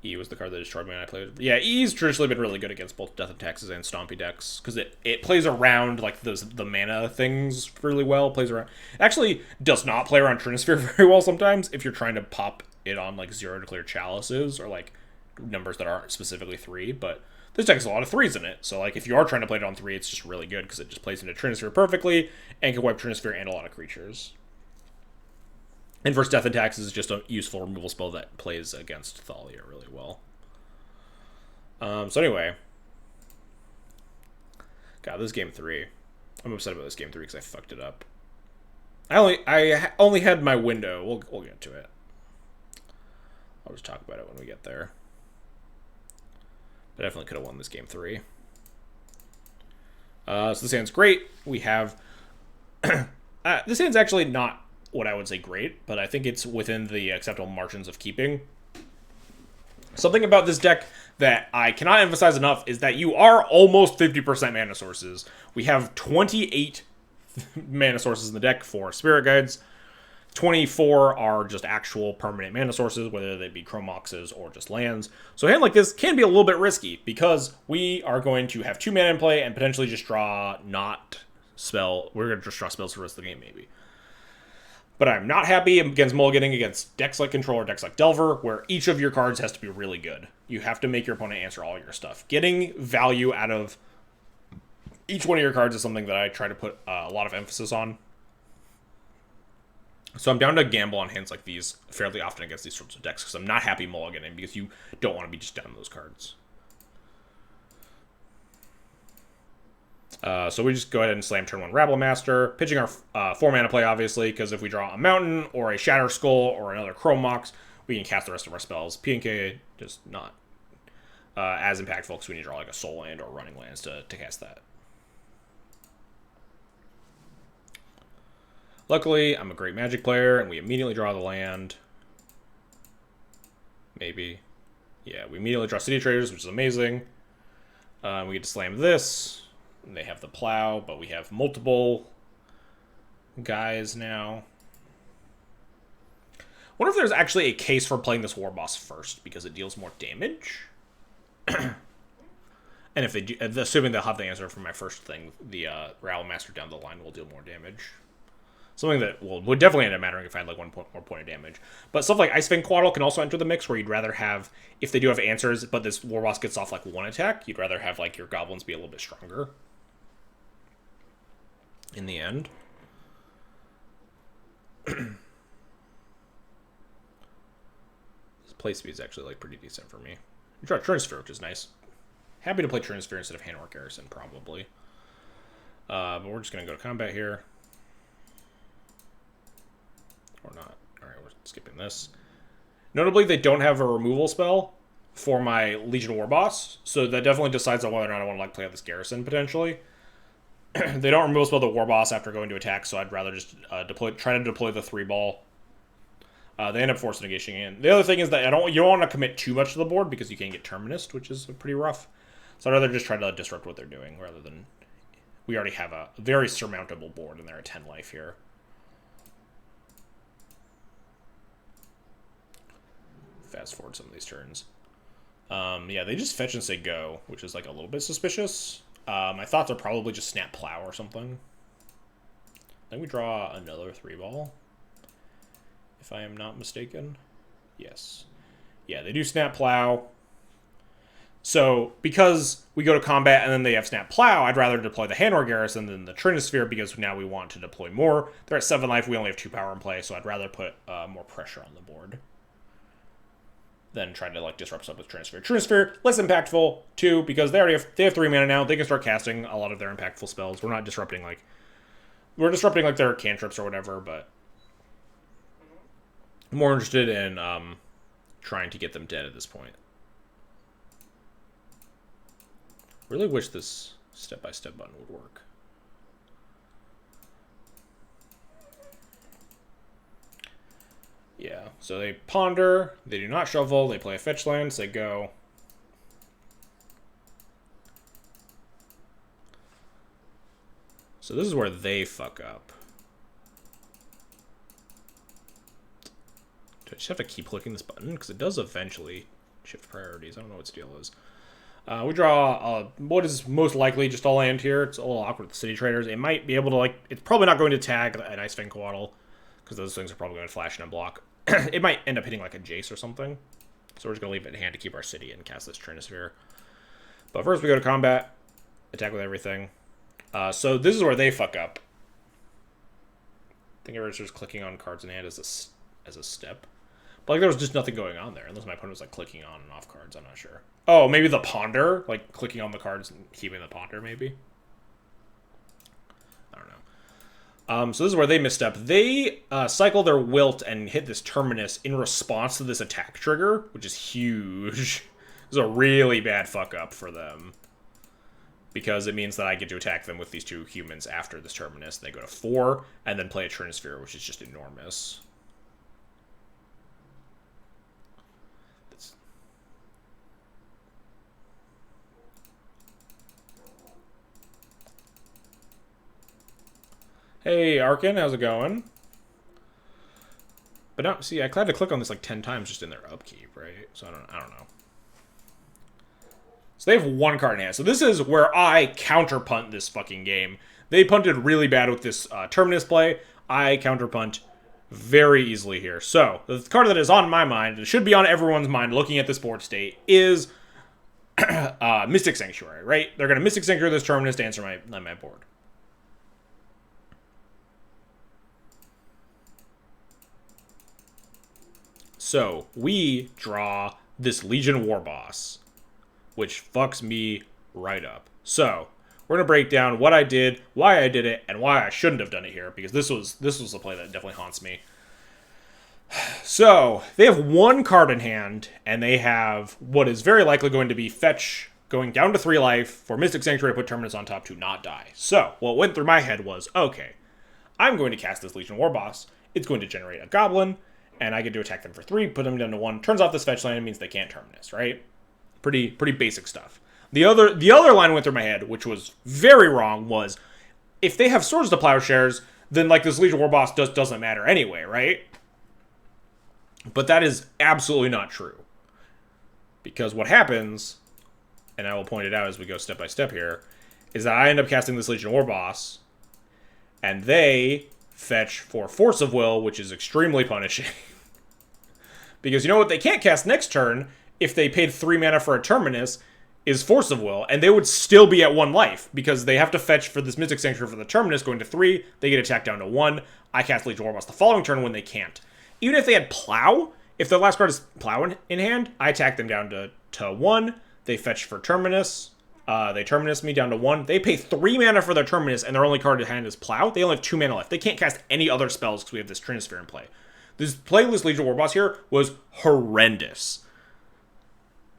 E was the card that destroyed me when I played. Yeah, E's traditionally been really good against both Death and Taxes and Stompy decks, because it plays around, like, the mana things really well. Plays around. Actually, does not play around Trinisphere very well sometimes if you're trying to pop it on, like, 0 to clear Chalices, or, like, numbers that aren't specifically 3, but This deck has a lot of 3s in it, so like if you are trying to play it on 3, it's just really good because it just plays into Trinisphere perfectly and can wipe Trinisphere and a lot of creatures. And versus Death and Taxes is just a useful removal spell that plays against Thalia really well. So anyway, God, this is game 3. I'm upset about this game 3 because I fucked it up. I only had my window. We'll get to it. I'll just talk about it when we get there. But I definitely could have won this game 3. So this hand's great. We have this hand's actually not what I would say great, but I think it's within the acceptable margins of keeping. Something about this deck that I cannot emphasize enough is that you are almost 50% mana sources. We have 28 mana sources in the deck for Spirit Guides. 24 are just actual permanent mana sources, whether they be Chrome Moxes or just lands. So a hand like this can be a little bit risky because we are going to have 2 mana in play and potentially just draw we're going to just draw spells for the rest of the game, maybe. But I'm not happy against mulliganing against decks like Control or decks like Delver, where each of your cards has to be really good. You have to make your opponent answer all your stuff. Getting value out of each one of your cards is something that I try to put a lot of emphasis on. So I'm down to gamble on hands like these fairly often against these sorts of decks because I'm not happy mulliganing because you don't want to be just down those cards. So we just go ahead and slam turn 1 Rabble Master, pitching our 4 mana play, obviously, because if we draw a Mountain or a Shatter Skull or another Chrome Mox, we can cast the rest of our spells. PNK just not as impactful because we need to draw like a Soul Land or Running Lands to cast that. Luckily, I'm a great Magic player, and we immediately draw the land. Maybe. Yeah, we immediately draw City Traders, which is amazing. We get to slam this. They have the Plow, but we have multiple guys now. I wonder if there's actually a case for playing this War Boss first, because it deals more damage. And if they do, assuming they'll have the answer for my first thing, the Rabble Master down the line will deal more damage. Something that would definitely end up mattering if I had like 1 more point of damage. But stuff like Icefang Quaddle can also enter the mix, where you'd rather have, if they do have answers, but this War Boss gets off like 1 attack, you'd rather have like your goblins be a little bit stronger in the end. This play speed is actually like pretty decent for me. You draw Trinisphere, which is nice. Happy to play Trinisphere instead of Handwork Garrison, probably. But we're just going to go to combat here. Or not. Alright, we're skipping this. Notably, they don't have a removal spell for my Legion War Boss, so that definitely decides on whether or not I want to like play out this Garrison, potentially. They don't removal spell the War Boss after going to attack, so I'd rather just try to deploy the 3-ball. They end up force negating in. The other thing is that you don't want to commit too much to the board because you can get Terminus, which is pretty rough. So I'd rather just try to disrupt what they're doing rather than... We already have a very surmountable board and they're at 10 life here. Fast forward some of these turns. Yeah, they just fetch and say go, which is like a little bit suspicious. My thoughts are probably just snap Plow or something. Then we draw another 3-ball. If I am not mistaken. Yes. Yeah, they do snap Plow. So, because we go to combat and then they have snap Plow, I'd rather deploy the Handor Garrison than the Trinisphere because now we want to deploy more. They're at 7 life, we only have 2 power in play, so I'd rather put more pressure on the board than trying to like disrupt stuff with Trinisphere. Trinisphere, less impactful, too, because they have 3 mana now. They can start casting a lot of their impactful spells. We're not disrupting like... We're disrupting like their cantrips or whatever, but... I'm more interested in trying to get them dead at this point. Really wish this step-by-step button would work. Yeah, so they ponder, they do not shuffle, they play a fetch land, so they go. So this is where they fuck up. Do I just have to keep clicking this button? Because it does eventually shift priorities. I don't know what its deal is. We draw what is most likely just a land here. It's a little awkward with the City Traders. It might be able to, like, it's probably not going to tag an Icefang Quaddle, because those things are probably going to flash in a block. It might end up hitting, like, a Jace or something. So we're just going to leave it in hand to keep our city and cast this Trinisphere. But first we go to combat, attack with everything. So this is where they fuck up. I think it registers clicking on cards in hand as a step. But like there was just nothing going on there, unless my opponent was like clicking on and off cards. I'm not sure. Oh, maybe the ponder, like clicking on the cards and keeping the ponder, maybe. I don't know. So this is where they misstep. They cycle their wilt and hit this terminus in response to this attack trigger, which is huge. This is a really bad fuck up for them. Because it means that I get to attack them with these 2 humans after this terminus. They go to 4, and then play a Trinisphere, which is just enormous. Hey, Arkin, how's it going? But now, see, I had to click on this like 10 times just in their upkeep, right? So I don't know. So they have 1 card in hand. So this is where I counterpunt this fucking game. They punted really bad with this Terminus play. I counterpunt very easily here. So the card that is on my mind, it should be on everyone's mind looking at this board state, is Mystic Sanctuary, right? They're going to Mystic Sanctuary this Terminus to answer my board. So we draw this Legion War Boss, which fucks me right up. So we're gonna break down what I did, why I did it, and why I shouldn't have done it here, because this was the play that definitely haunts me. So they have 1 card in hand, and they have what is very likely going to be fetch going down to 3 life for Mystic Sanctuary, put Terminus on top to not die. So what went through my head was, okay, I'm going to cast this Legion War Boss. It's going to generate a Goblin, and I get to attack them for 3, put them down to 1. Turns off this fetch land, it means they can't Terminus, right? Pretty basic stuff. The other line went through my head, which was very wrong, was if they have Swords to Plowshares, then like this Legion War Boss doesn't matter anyway, right? But that is absolutely not true. Because what happens, and I will point it out as we go step by step here, is that I end up casting this Legion War Boss, and they fetch for Force of Will, which is extremely punishing. Because you know what they can't cast next turn, if they paid 3 mana for a Terminus, is Force of Will, and they would still be at 1 life, because they have to fetch for this Mystic Sanctuary for the Terminus, going to 3, they get attacked down to 1, I cast Legion War Boss the following turn when they can't. Even if they had Plow, if their last card is Plow in hand, I attack them down to 1, they fetch for Terminus, they Terminus me down to 1, they pay 3 mana for their Terminus, and their only card in hand is Plow, they only have 2 mana left, they can't cast any other spells because we have this Trinisphere in play. This playlist Legion War Boss here was horrendous.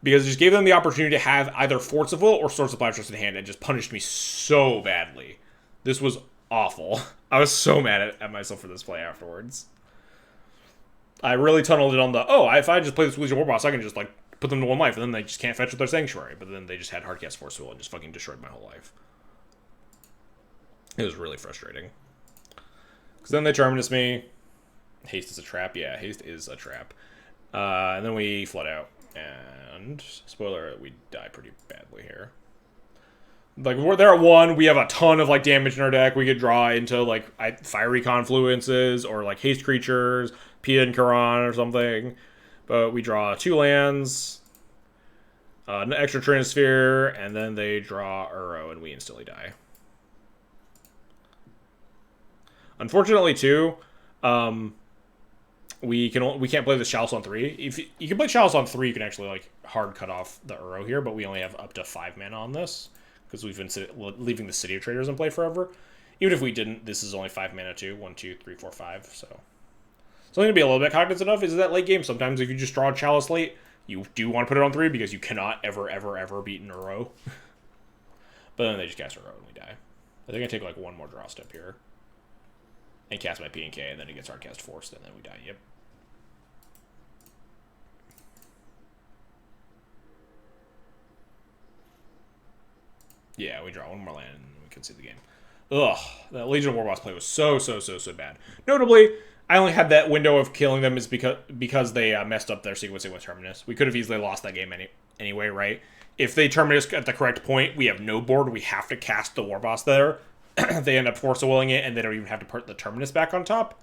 Because it just gave them the opportunity to have either Force of Will or Swords of Plowshares in hand and just punished me so badly. This was awful. I was so mad at myself for this play afterwards. I really tunneled it on the, if I just play this Legion War Boss, I can just like put them to 1 life, and then they just can't fetch with their Sanctuary. But then they just had Hardcast Force of Will and just fucking destroyed my whole life. It was really frustrating. Because then they Terminus me. Haste is a trap. Yeah, haste is a trap. And then we flood out. And, spoiler, we die pretty badly here. Like, they're at 1, we have a ton of, like, damage in our deck. We could draw into, like, Fiery Confluences, or, like, Haste Creatures, Pia and Karan, or something. But we draw 2 lands, an extra Trinisphere, and then they draw Uro, and we instantly die. Unfortunately, too, we can't play the Chalice on 3. If you can play Chalice on 3, you can actually like hard cut off the Uro here, but we only have up to 5 mana on this because we've been leaving the City of Traders in play forever. Even if we didn't, this is only 5 mana too. 1, 2, 3, 4, 5. So something to be a little bit cognizant of is that late game. Sometimes if you just draw a Chalice late, you do want to put it on 3 because you cannot ever beat an Uro. But then they just cast Uro and we die. I think I take like 1 more draw step here. And cast my P and K, and then it gets Hardcast Forced, and then we die. Yep. Yeah, we draw 1 more land, and we can see the game. Ugh, that Legion of War Boss play was so bad. Notably, I only had that window of killing them is because they messed up their sequencing with Terminus. We could have easily lost that game anyway, right? If they Terminus at the correct point, we have no board. We have to cast the War Boss there. They end up Force of Willing it, and they don't even have to put the Terminus back on top.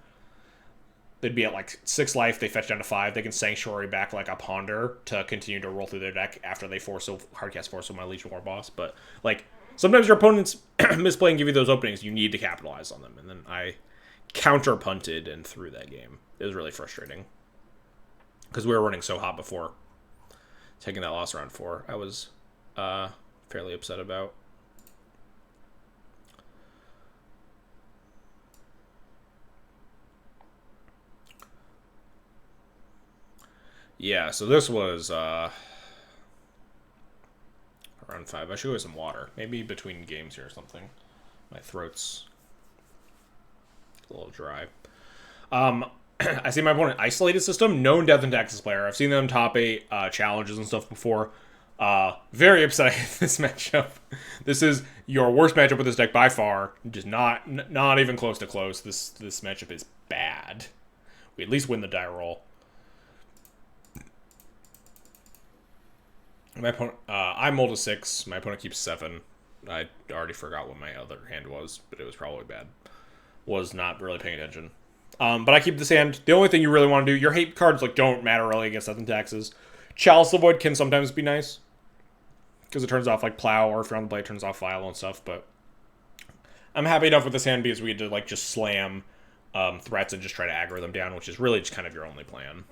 they'd be at like 6 life, they fetch down to 5, they can Sanctuary back like a Ponder to continue to roll through their deck after they hardcast Force my Legion War Boss. But like sometimes your opponents misplay and give you those openings, you need to capitalize on them. And then I counter punted and threw that game. It was really frustrating because we were running so hot before. Taking that loss round 4, I was fairly upset about. Yeah, so this was round 5. I should go get some water. Maybe between games here or something. My throat's a little dry. I see my opponent Isolated System, known Death and Taxes player. I've seen them top 8 challenges and stuff before. Very upset with this matchup. This is your worst matchup with this deck by far. Just not even close to close. This matchup is bad. We at least win the die roll. My opponent, I mold a 6. My opponent keeps 7. I already forgot what my other hand was, but it was probably bad. Was not really paying attention. But I keep this hand. The only thing you really want to do, your hate cards like don't matter really against Death and Taxes. Chalice of the Void can sometimes be nice because it turns off like Plow, or if you're on the blade, it turns off Vial and stuff. But I'm happy enough with this hand because we get to like just slam threats and just try to aggro them down, which is really just kind of your only plan.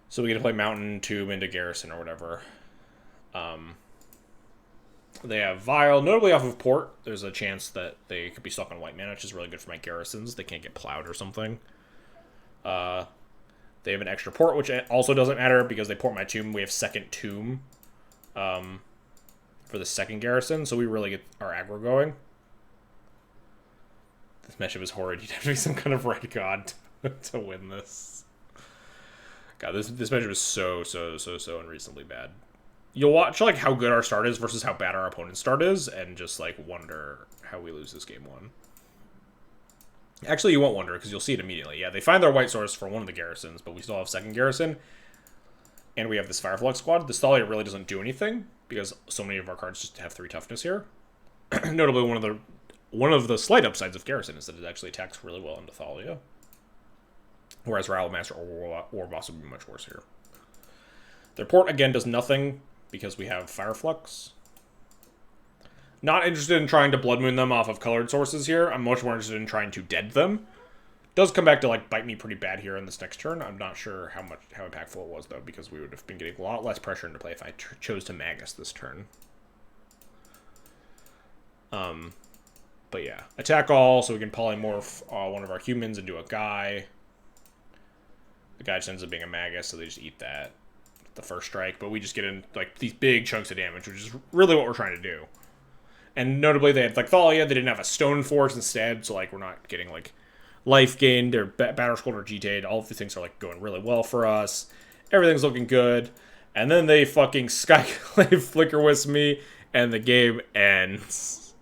So we get to play Mountain, Tomb into Garrison or whatever. They have Vial, notably off of Port. There's a chance that they could be stuck on white mana, which is really good for my Garrisons. They can't get plowed or something. They have an extra Port, which also doesn't matter because they port my Tomb. We have second Tomb for the second Garrison, so we really get our aggro going. This matchup is horrid. You'd have to be some kind of red god to win this. God, this matchup is so unreasonably bad. You'll watch like how good our start is versus how bad our opponent's start is, and just like wonder how we lose this game 1. Actually, you won't wonder because you'll see it immediately. Yeah, they find their white source for one of the Garrisons, but we still have second Garrison, and we have this Fireflux squad. The Thalia really doesn't do anything because so many of our cards just have 3 toughness here. Notably, one of the slight upsides of Garrison is that it actually attacks really well into Thalia. Whereas Rattle Master or War Boss would be much worse here. Their port, again, does nothing because we have Fireflux. Not interested in trying to Blood Moon them off of colored sources here. I'm much more interested in trying to dead them. Does come back to like bite me pretty bad here in this next turn. I'm not sure how impactful it was, though, because we would have been getting a lot less pressure into play if I chose to Magus this turn. But yeah. Attack all, so we can polymorph one of our humans into a guy. The guy just ends up being a Magus, so they just eat that. The first strike, but we just get in like these big chunks of damage, which is really what we're trying to do. And notably, they had like Thalia, they didn't have a Stone Force instead, so like we're not getting like life gained or Battle Scroll or G-Tade. All of these things are like going really well for us. Everything's looking good. And then they fucking Skyclave Flicker Wisp me, and the game ends.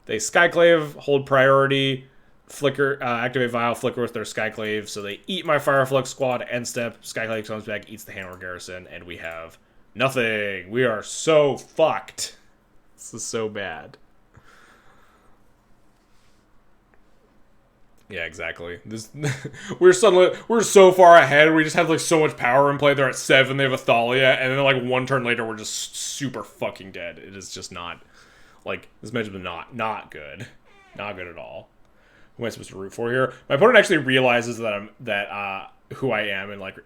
They Skyclave, hold priority, Flicker, activate Vial, Flicker with their Skyclave, so they eat my Fireflux squad, end step, Skyclave comes back, eats the Handler Garrison, and we have nothing. We are so fucked. This is so bad. Yeah, exactly. We're so far ahead, we just have like so much power in play. They're at 7, they have a Thalia, and then like 1 turn later, we're just super fucking dead. It is just not, like, this matchup is not good. Not good at all. Who am I supposed to root for here? My opponent actually realizes that I'm who I am in like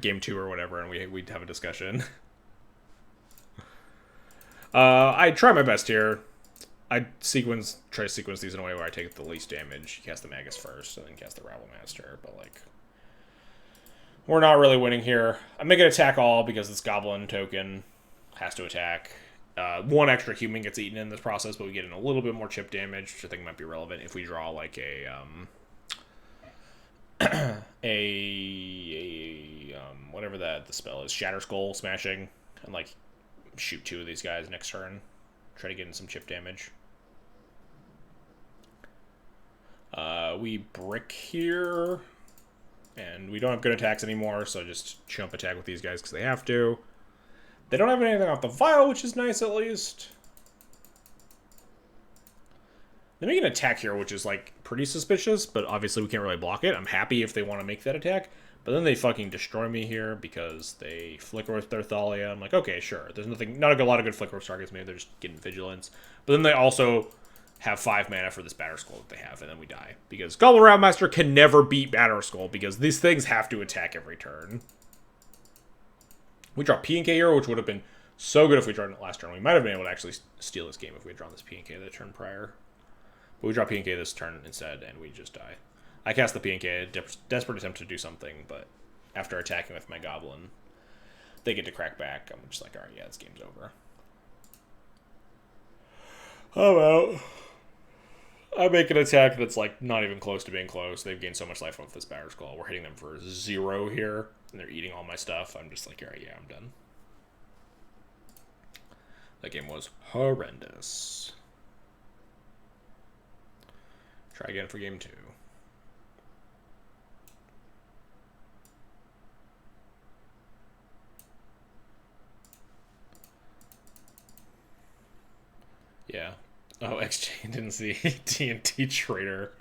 game 2 or whatever, and we have a discussion. I try my best here. I try to sequence these in a way where I take the least damage. Cast the Magus first, and then cast the Rabble Master. But like, we're not really winning here. I'm making attack all because this Goblin token has to attack. 1 extra human gets eaten in this process, but we get in a little bit more chip damage, which I think might be relevant if we draw like a whatever the spell is, Shatter Skull smashing, and like shoot 2 of these guys next turn. Try to get in some chip damage. We brick here, and we don't have good attacks anymore, so just chump attack with these guys because they have to. They don't have anything off the Vial, which is nice at least. They make an attack here, which is, like, pretty suspicious, but obviously we can't really block it. I'm happy if they want to make that attack, but then they fucking destroy me here because they flicker with their Thalia. I'm like, okay, sure. There's not a lot of good flicker with targets. Maybe they're just getting vigilance. But then they also have 5 mana for this Batterskull that they have, and then we die. Because Goblin Rabmaster can never beat Batterskull, because these things have to attack every turn. We draw P&K here, which would have been so good if we drawn it last turn. We might have been able to actually steal this game if we had drawn this P&K the turn prior. But we draw P&K this turn instead, and we just die. I cast the P&K, desperate attempt to do something, but after attacking with my Goblin, they get to crack back. I'm just like, alright, yeah, this game's over. I'm out. I make an attack that's, like, not even close to being close. They've gained so much life off this Batterskull. We're hitting them for 0 here, and they're eating all my stuff. I'm just like, alright, yeah, I'm done. That game was horrendous. Try again for game 2. Yeah. Oh, XJ didn't see TNT Trader.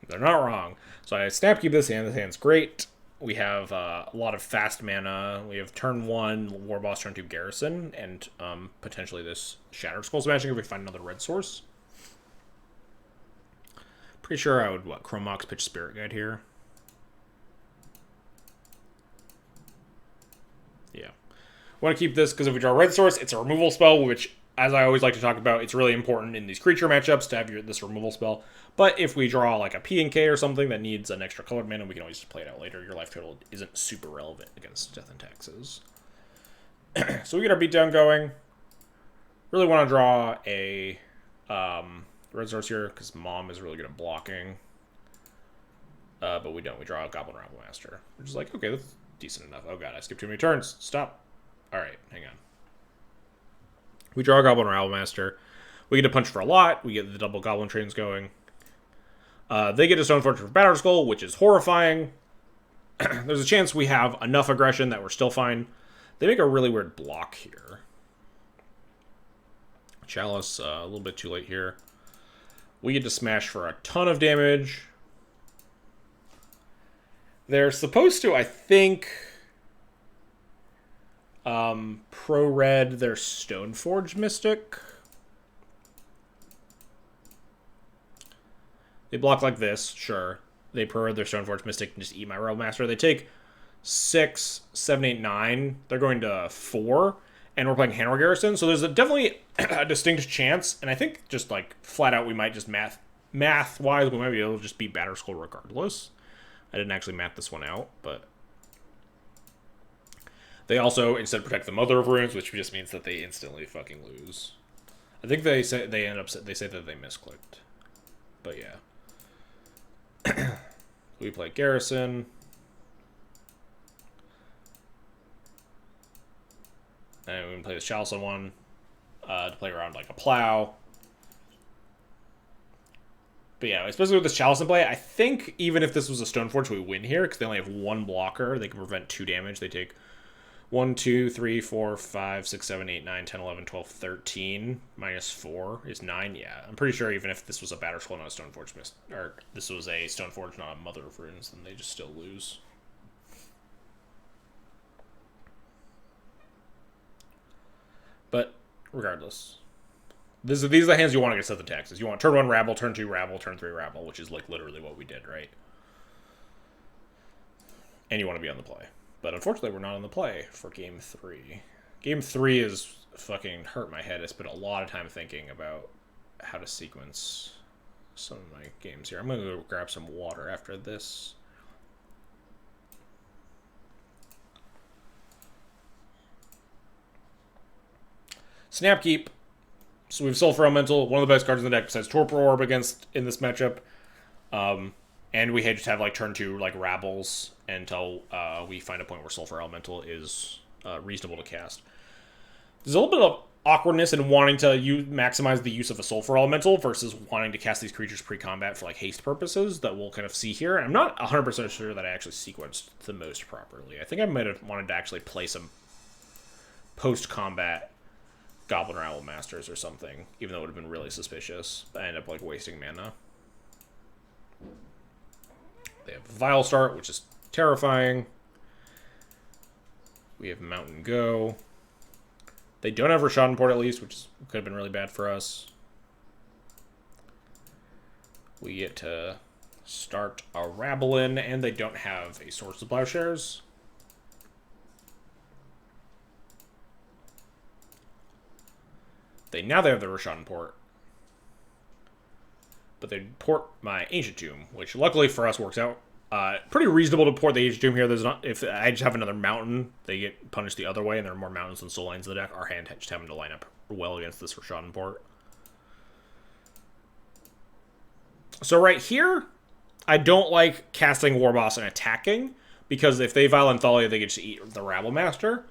They're not wrong. So I Snapkeep this hand. This hand's great. We have a lot of fast mana. We have turn 1 War Boss, turn 2 Garrison, and potentially this Shattered Skull Smashing if we find another red source. Pretty sure I would, Chrome Mox pitch Spirit Guide here. Yeah. Want to keep this because if we draw a red source, it's a removal spell, which, as I always like to talk about, it's really important in these creature matchups to have this removal spell. But if we draw like a P&K or something that needs an extra colored mana, we can always just play it out later. Your life total isn't super relevant against Death and Taxes. So we get our beatdown going. Really want to draw a red source here because Mom is really good at blocking. But we don't. We draw a Goblin Rabblemaster, which is like, okay, that's decent enough. Oh god, I skipped too many turns. Stop. Alright, hang on. We draw a Goblin Rabblemaster. We get to punch for a lot. We get the double Goblin trains going. They get a Stoneforge for Batterskull, which is horrifying. There's a chance we have enough aggression that we're still fine. They make a really weird block here. Chalice, a little bit too late here. We get to smash for a ton of damage. They're supposed to, I think, pro-red their Stoneforge Mystic. They block like this, sure. They pro-red their Stoneforge Mystic and just eat my Rabblemaster. They take 6, 7, 8, 9. They're going to 4. And we're playing Hanwar Garrison. So there's definitely a distinct chance. And I think just like flat out we might just math-wise, we might be able to just beat Batterskull regardless. I didn't actually math this one out, but they also instead protect the Mother of Runes, which just means that they instantly fucking lose. I think they say they say that they misclicked. But yeah. We play Garrison. And we can play the Chalice on one to play around like a Plow. But yeah, especially with this Chalice in play, I think even if this was a Stoneforge, we win here because they only have 1 blocker. They can prevent 2 damage. They take 1, 2, 3, 4, 5, 6, 7, 8, 9, 10, 11, 12, 13. Minus 4 is 9. Yeah, I'm pretty sure even if this was a Batterskull, not a Stoneforge, or this was a Stoneforge, not a Mother of Runes, then they just still lose. But regardless, these are the hands you want to get Death and Taxes. You want turn 1 Rabble, turn 2 Rabble, turn 3 Rabble, which is like literally what we did, right? And you want to be on the play. But unfortunately, we're not on the play for Game 3. Game 3 is fucking hurt my head. I spent a lot of time thinking about how to sequence some of my games here. I'm going to go grab some water after this. Snapkeep. So we have Sulfur Elemental, one of the best cards in the deck besides Torpor Orb in this matchup. And we just have like turn 2 like Rabbles until we find a point where Sulfur Elemental is reasonable to cast. There's a little bit of awkwardness in wanting to maximize the use of a Sulfur Elemental versus wanting to cast these creatures pre-combat for like haste purposes that we'll kind of see here. And I'm not 100% sure that I actually sequenced the most properly. I think I might have wanted to actually play some post-combat Goblin Rabble Masters or something, even though it would have been really suspicious. I end up like wasting mana. They have Vile Start, which is terrifying. We have Mountain Go. They don't have Rashad Port at least, which could have been really bad for us. We get to start a Rabelin, and they don't have a Source of Plowshares. Now they have the Rashad Port. But they port my Ancient Tomb, which luckily for us works out. Pretty reasonable to port the Ancient Tomb here. There's not, if I just have another mountain, they get punished the other way, and there are more mountains than soul lines in the deck. Our hand just happened to line up well against this Rashad port. So right here, I don't like casting Warboss and attacking, because if they Violent Thalia, they get to eat the Rabble Master.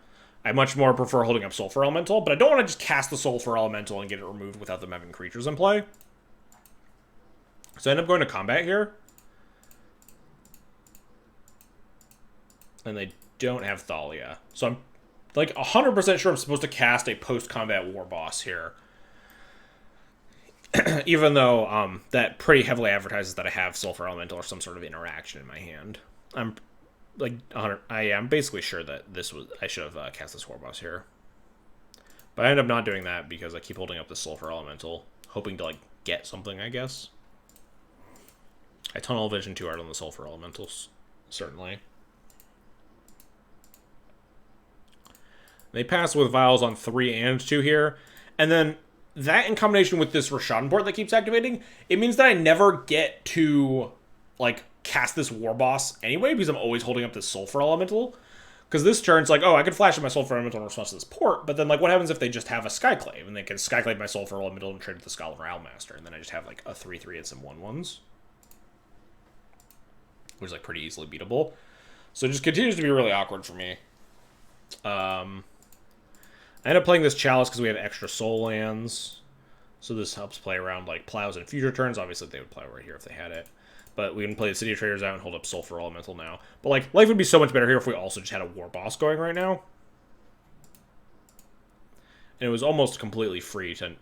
I much more prefer holding up Sulfur Elemental, but I don't want to just cast the Sulfur Elemental and get it removed without them having creatures in play. So I end up going to combat here. And they don't have Thalia. So I'm like 100% sure I'm supposed to cast a post-combat Warboss here. Even though that pretty heavily advertises that I have Sulfur Elemental or some sort of interaction in my hand. I'm like 100. I'm basically sure that I should have cast this Warboss here. But I end up not doing that because I keep holding up the Sulfur Elemental, hoping to like get something, I guess. I tunnel vision too hard on the Sulfur Elementals, certainly. They pass with Vials on 3 and 2 here. And then that in combination with this Rashad port that keeps activating, it means that I never get to like cast this Warboss anyway, because I'm always holding up this Sulfur Elemental. Because this turn's like, oh, I could flash my Sulfur Elemental in response to this port, but then like what happens if they just have a Skyclave, and they can Skyclave my Sulfur Elemental and trade with the Skull of Rabble Master, and then I just have like a 3/3 and some 1/1s. Which is like pretty easily beatable. So it just continues to be really awkward for me. I end up playing this Chalice because we have extra soul lands. So this helps play around like plows and future turns. Obviously they would play right here if they had it. But we can play the City of Traders out and hold up Sulfur Elemental now. But like life would be so much better here if we also just had a Warboss going right now. And it was almost completely free to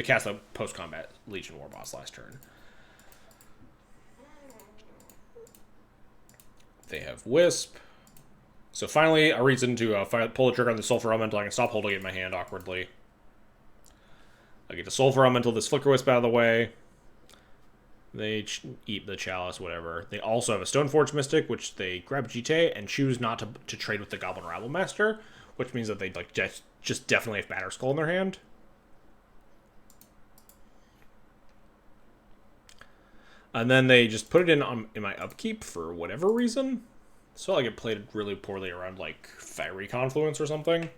cast a post-combat Legion Warboss last turn. They have Wisp. So finally, a reason to pull the trigger on the Sulfur Elemental. I can stop holding it in my hand awkwardly. I get the Sulfur Elemental, this Flicker Wisp out of the way. They eat the Chalice, whatever. They also have a Stoneforge Mystic, which they grab Jite and choose not to trade with the Goblin Rabble Master, which means that they like just definitely have Batter Skull in their hand. And then they just put it in my upkeep for whatever reason. So like it played really poorly around like Fiery Confluence or something.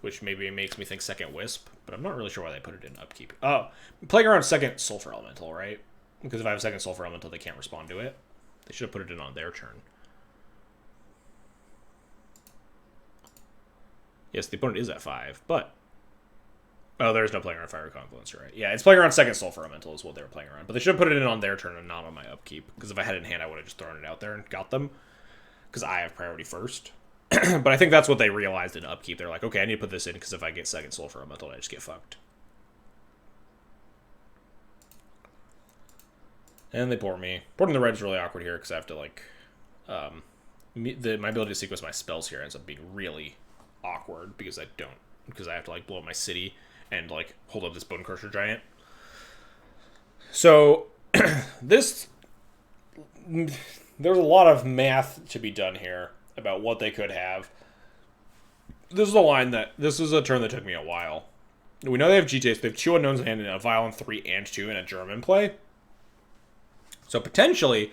Which maybe makes me think second Wisp, but I'm not really sure why they put it in upkeep. Oh, playing around second Sulfur Elemental, right? Because if I have second Sulfur Elemental, they can't respond to it. They should have put it in on their turn. Yes, the opponent is at 5, but... Oh, there's no playing around Fiery Confluence, right? Yeah, it's playing around second Sulfur Elemental is what they were playing around. But they should have put it in on their turn and not on my upkeep. Because if I had it in hand, I would have just thrown it out there and got them. Because I have priority first. But I think that's what they realized in upkeep. They're like, okay, I need to put this in because if I get second Sulfur Elemental, I just get fucked. And they port me. Porting the red is really awkward here because I have to, like... my ability to sequence my spells here ends up being really awkward because I have to, like, blow up my city and, like, hold up this Bone Crusher Giant. So, there's a lot of math to be done here about what they could have. This is a turn that took me a while. We know they have GTAs. They have 2 Unknowns in hand and a Violent 3 and 2 and a German play. So potentially,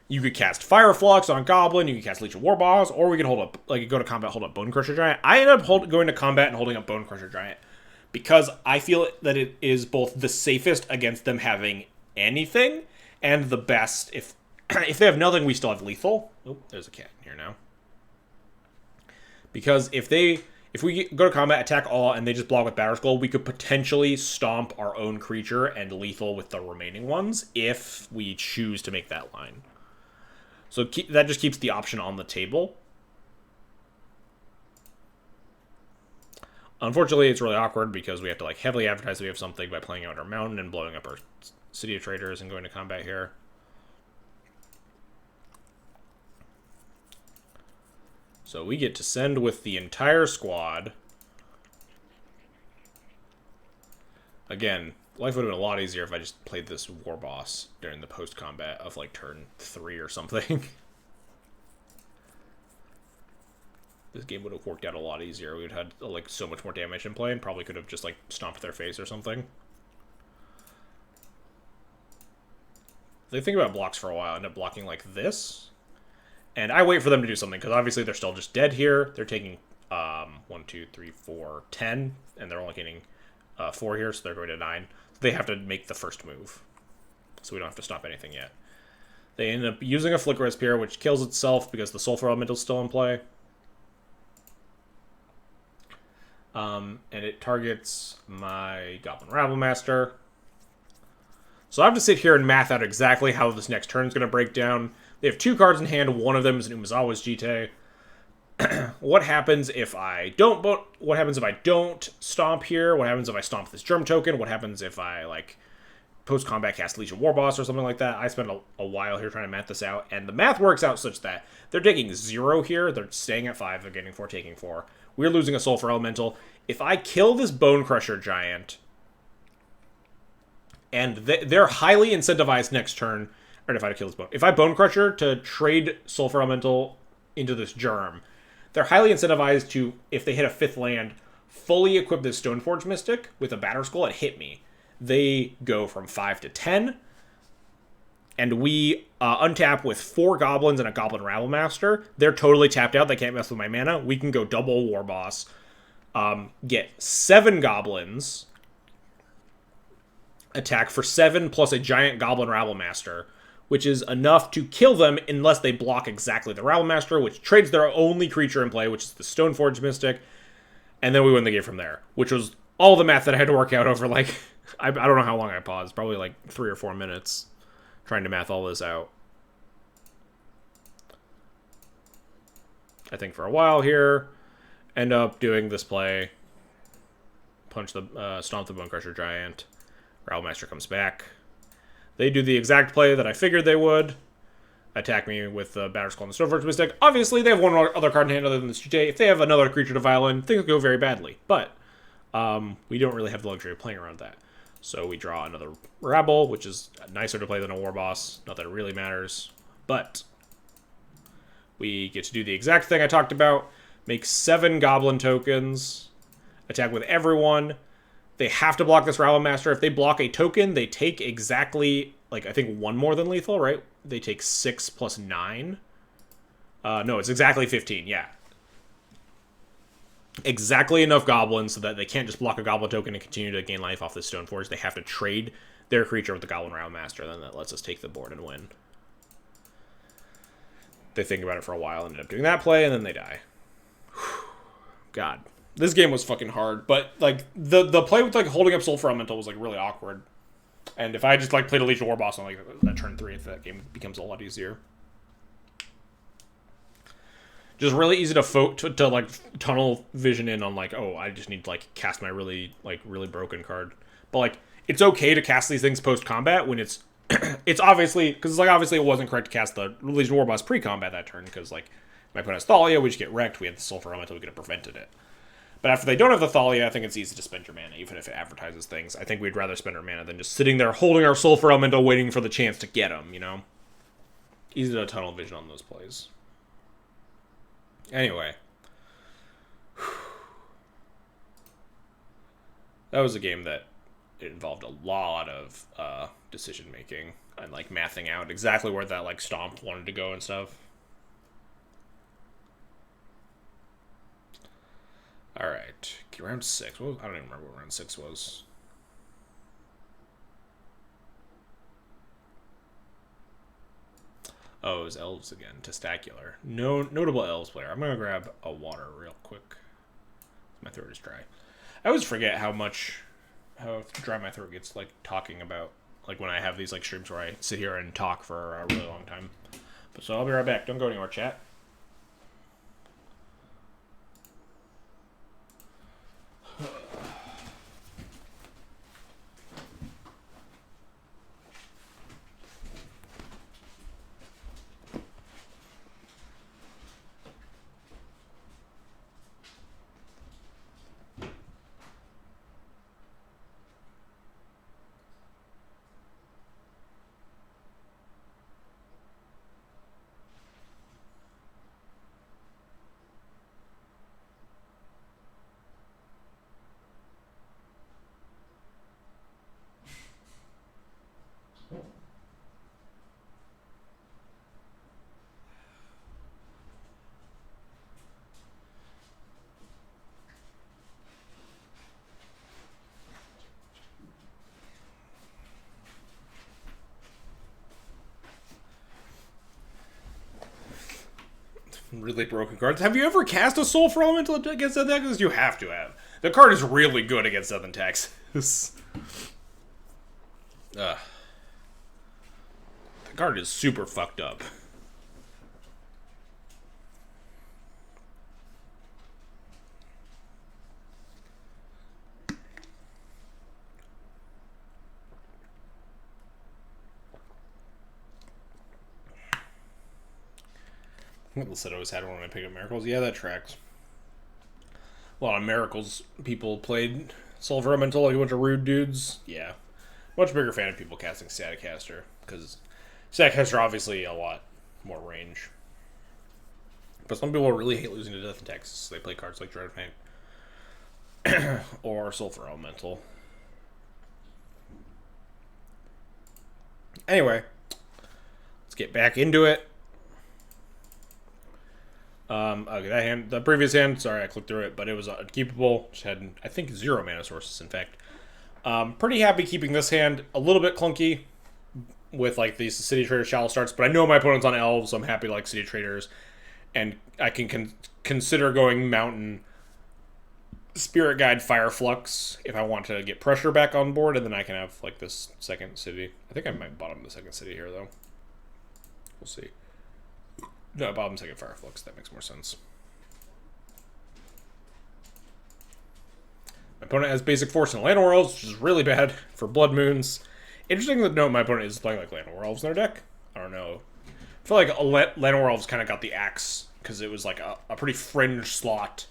you could cast Fire Flux on Goblin, you could cast Legion Warboss, or we could hold up, like, go to combat, hold up Bone Crusher Giant. I ended up going to combat and holding up Bone Crusher Giant because I feel that it is both the safest against them having anything and the best if they have nothing, we still have lethal. Oh, there's a cat in here now. Because if we go to combat, attack all, and they just block with Batter Skull, we could potentially stomp our own creature and lethal with the remaining ones if we choose to make that line. So that just keeps the option on the table. Unfortunately, it's really awkward because we have to like heavily advertise that we have something by playing out our mountain and blowing up our city of traders and going to combat here. So we get to send with the entire squad. Again, life would have been a lot easier if I just played this war boss during the post-combat of like turn 3 or something. This game would have worked out a lot easier. We would have had like so much more damage in play and probably could have just like stomped their face or something. They think about blocks for a while, end up blocking like this. And I wait for them to do something, because obviously they're still just dead here. They're taking 1, 2, 3, 4, 10, and they're only getting 4 here, so they're going to 9. So they have to make the first move. So we don't have to stop anything yet. They end up using a Flicker Spear, which kills itself because the Sulfur Elemental is still in play. And it targets my Goblin Rabblemaster. So I have to sit here and math out exactly how this next turn is going to break down. They have 2 cards in hand. One of them is an Umezawa's Jite. What happens if I don't? What happens if I don't stomp here? What happens if I stomp this Germ token? What happens if I like post-combat cast Legion Warboss or something like that? I spent a while here trying to math this out, and the math works out such that they're taking 0 here. They're staying at 5. They're getting 4, taking 4. We're losing a Sulfur Elemental. If I kill this Bone Crusher Giant, and they're highly incentivized next turn. Or if I kill this bone. If I Bone Crusher to trade Sulfur Elemental into this Germ, they're highly incentivized to, if they hit a 5th land, fully equip this Stoneforge Mystic with a Batter Skull and hit me. They go from 5 to 10, and we untap with 4 Goblins and a Goblin Rabblemaster. They're totally tapped out. They can't mess with my mana. We can go double War Boss, get 7 Goblins, attack for 7 plus a giant Goblin Rabblemaster, which is enough to kill them unless they block exactly the Rabblemaster, which trades their only creature in play, which is the Stoneforge Mystic, and then we win the game from there, which was all the math that I had to work out over, like, I don't know how long I paused, probably like 3 or 4 minutes trying to math all this out. I think for a while here, end up doing this play, punch the, stomp the Bone Crusher Giant, Rabblemaster comes back. They do the exact play that I figured they would. Attack me with the Batter Skull and the Stoneforge Mystic. Obviously, they have one other card in hand other than this Jite. If they have another creature to violin, things go very badly. But we don't really have the luxury of playing around that. So we draw another Rabble, which is nicer to play than a War Boss. Not that it really matters. But we get to do the exact thing I talked about. Make 7 Goblin tokens. Attack with everyone. They have to block this Rabblemaster. If they block a token, they take exactly, like, I think 1 more than lethal, right? They take 6 plus 9. No, it's exactly 15, yeah. Exactly enough Goblins so that they can't just block a Goblin token and continue to gain life off the Stoneforge. They have to trade their creature with the Goblin Rabblemaster, then that lets us take the board and win. They think about it for a while, ended up doing that play, and then they die. God. This game was fucking hard, but, like, the play with, like, holding up Sulfur Elemental was, like, really awkward. And if I just, like, played a Legion Warboss on, like, that turn 3, that game becomes a lot easier. Just really easy to like, tunnel vision in on, like, oh, I just need to, like, cast my really broken card. But, like, it's okay to cast these things post-combat when it's, it's obviously, because it's, like, obviously it wasn't correct to cast the Legion Warboss pre-combat that turn, because, like, my opponent has Thalia, we just get wrecked, we had the Sulfur Elemental, we could have prevented it. But after they don't have the Thalia, I think it's easy to spend your mana, even if it advertises things. I think we'd rather spend our mana than just sitting there holding our Sulfur Elemental waiting for the chance to get them, you know? Easy to tunnel vision on those plays. Anyway. That was a game that involved a lot of decision-making and, like, mathing out exactly where that, like, stomp wanted to go and stuff. Alright, round 6. Well, I don't even remember what round 6 was. Oh, it was Elves again. Testacular. No notable Elves player. I'm going to grab a water real quick. My throat is dry. I always forget how dry my throat gets, like, talking about, like, when I have these, like, streams where I sit here and talk for a really long time. But so I'll be right back. Don't go anywhere, chat. Really broken cards. Have you ever cast a Soul for Elemental against Death and Taxes? You have to have. The card is really good against Death and Taxes. The card is super fucked up. I said I always had one when I picked up Miracles. Yeah, that tracks. A lot of Miracles people played Soul Elemental like a bunch of rude dudes. Yeah. Much bigger fan of people casting Staticaster, because Staticaster obviously a lot more range. But some people really hate losing to Death and Taxes, so they play cards like Dread of Pain or Sulfur Elemental. Anyway, let's get back into it. Okay, that hand, the previous hand, sorry I clicked through it, but it was unkeepable. Just had, I think, 0 mana sources, in fact. Pretty happy keeping this hand. A little bit clunky with, like, these City Trader shallow starts, but I know my opponent's on Elves, so I'm happy to like City Traders. And I can consider going Mountain, Spirit Guide, Fireflux if I want to get pressure back on board, and then I can have, like, this second city. I think I might bottom the second city here, though. We'll see. No, bottom second Fireflux. That makes more sense. My opponent has basic force and Land Elves, which is really bad for Blood Moons. Interesting to note my opponent is playing like Land Elves in their deck. I don't know. I feel like Land Elves kind of got the axe because it was like a pretty fringe slot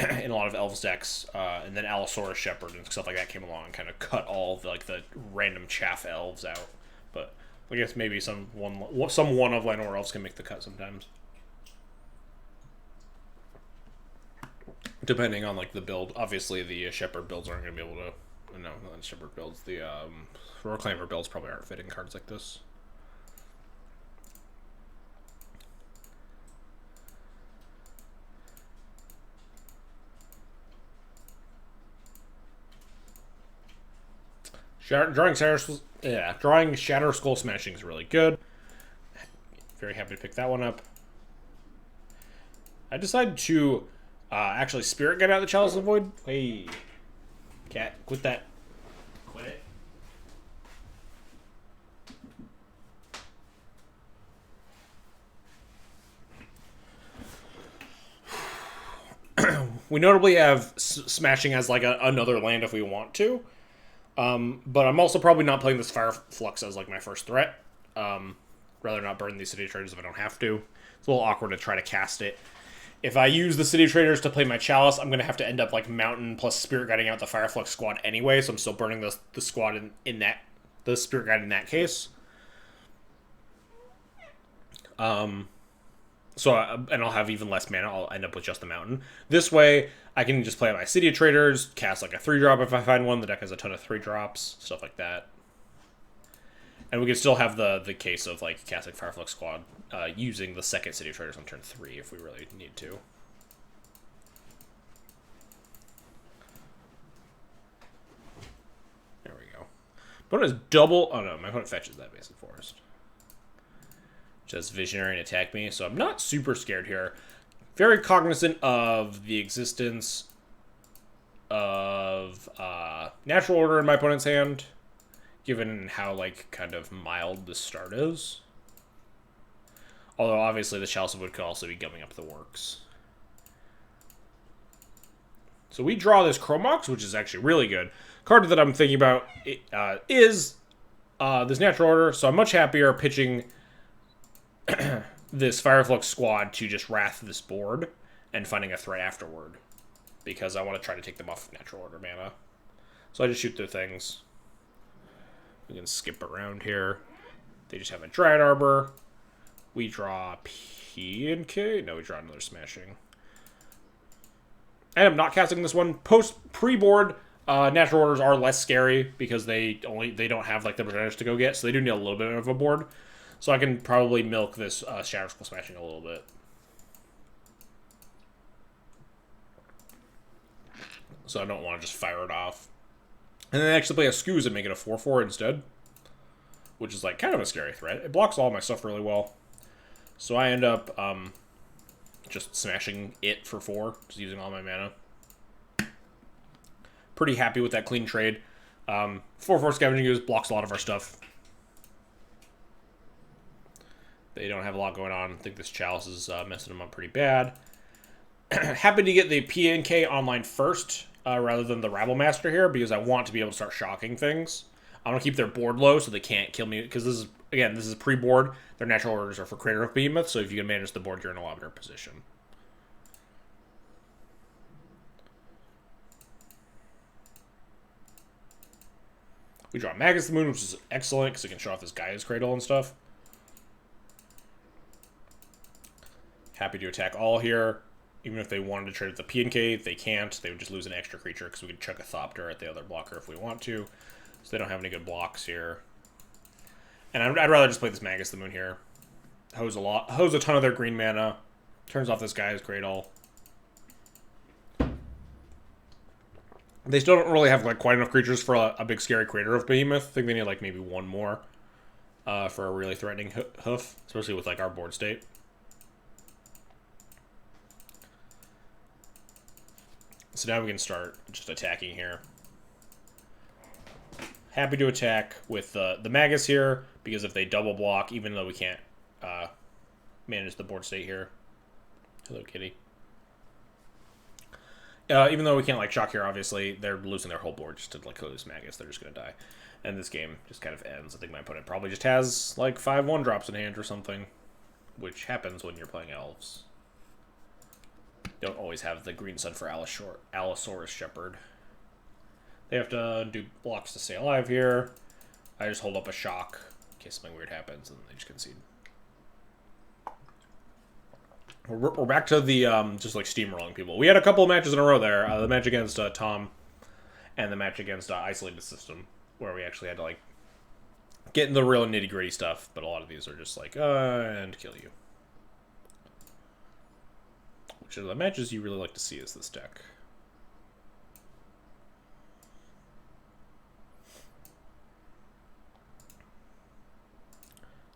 in a lot of Elves decks. And then Allosaurus Shepherd and stuff like that came along and kind of cut all of the random chaff Elves out. But I guess maybe some one of Land Elves can make the cut sometimes. Depending on, like, the build. Obviously, the Shepherd builds aren't going to be able to... No, not the Shepherd builds. The Reclaimer builds probably aren't fitting cards like this. Drawing Shatter Skull Smashing is really good. Very happy to pick that one up. I decided to actually Spirit Guide out the Chalice of the Void. Hey, cat, quit that. Quit it. We notably have Smashing as like another land if we want to. But I'm also probably not playing this Fireflux as like my first threat. Rather not burn these City Traders if I don't have to. It's a little awkward to try to cast it. If I use the City Traders to play my Chalice, I'm going to have to end up like Mountain plus Spirit Guiding out the Fireflux squad anyway, so I'm still burning the squad the Spirit Guide in that case. And I'll have even less mana. I'll end up with just the Mountain. This way, I can just play my City Traders, cast like a 3-drop if I find one. The deck has a ton of 3-drops, stuff like that. And we can still have the case of like casting Fireflux Squad using the second City Traders on turn 3 if we really need to. There we go. Opponent is double... Oh no, my opponent fetches that Basic Forest. Just Visionary and attack me, so I'm not super scared here. Very cognizant of the existence of Natural Order in my opponent's hand, given how, like, kind of mild the start is. Although, obviously, the Chalice of Wood could also be gumming up the works. So we draw this Chromox, which is actually really good. Card that I'm thinking about is this Natural Order, so I'm much happier pitching this Fireflux squad to just Wrath this board and finding a threat afterward, because I want to try to take them off Natural Order mana. So I just shoot their things. We can skip around here. They just have a Dryad Arbor. We draw P and K. No, we draw another Smashing. I am not casting this one. Pre-board, Natural Orders are less scary because they don't have like the percentage to go get, so they do need a little bit of a board. So I can probably milk this Shatter Skull Smashing a little bit. So I don't want to just fire it off. And then actually play a Scooz and make it a 4/4 instead. Which is like kind of a scary threat. It blocks all my stuff really well. So I end up just smashing it for 4, just using all my mana. Pretty happy with that clean trade. 4/4 Scavenging Ooze blocks a lot of our stuff. They don't have a lot going on. I think this Chalice is messing them up pretty bad. Happy to get the PNK online first, rather than the Rabble Master here, because I want to be able to start shocking things. I want to keep their board low so they can't kill me, because this is pre-board. Their natural orders are for Crater of Behemoth, so if you can manage the board, you're in a lot better position. We draw Magus the Moon, which is excellent, because it can show off this Gaia's Cradle and stuff. Happy to attack all here. Even if they wanted to trade with the PNK, they can't. They would just lose an extra creature, because we could chuck a Thopter at the other blocker if we want to. So they don't have any good blocks here. And I'd rather just play this Magus the Moon here. Hose a ton of their green mana. Turns off this Gaia's Cradle. They still don't really have like quite enough creatures for a big scary Crater of Behemoth. I think they need like maybe one more for a really threatening hoof, especially with like our board state. So now we can start just attacking here. Happy to attack with the Magus here, because if they double block, even though we can't manage the board state here. Hello, kitty. Even though we can't like shock here, obviously, they're losing their whole board just to like kill this Magus. They're just going to die. And this game just kind of ends. I think my opponent probably just has like 5 1-drops in hand or something, which happens when you're playing elves. Don't always have the green sun for Allosaurus Shepherd. They have to do blocks to stay alive here. I just hold up a shock in case something weird happens, and they just concede. We're back to the just like steamrolling people. We had a couple of matches in a row there. The match against Tom, and the match against Isolated System, where we actually had to like get in the real nitty gritty stuff. But a lot of these are just like and kill you. Which are the matches you really like to see is this deck.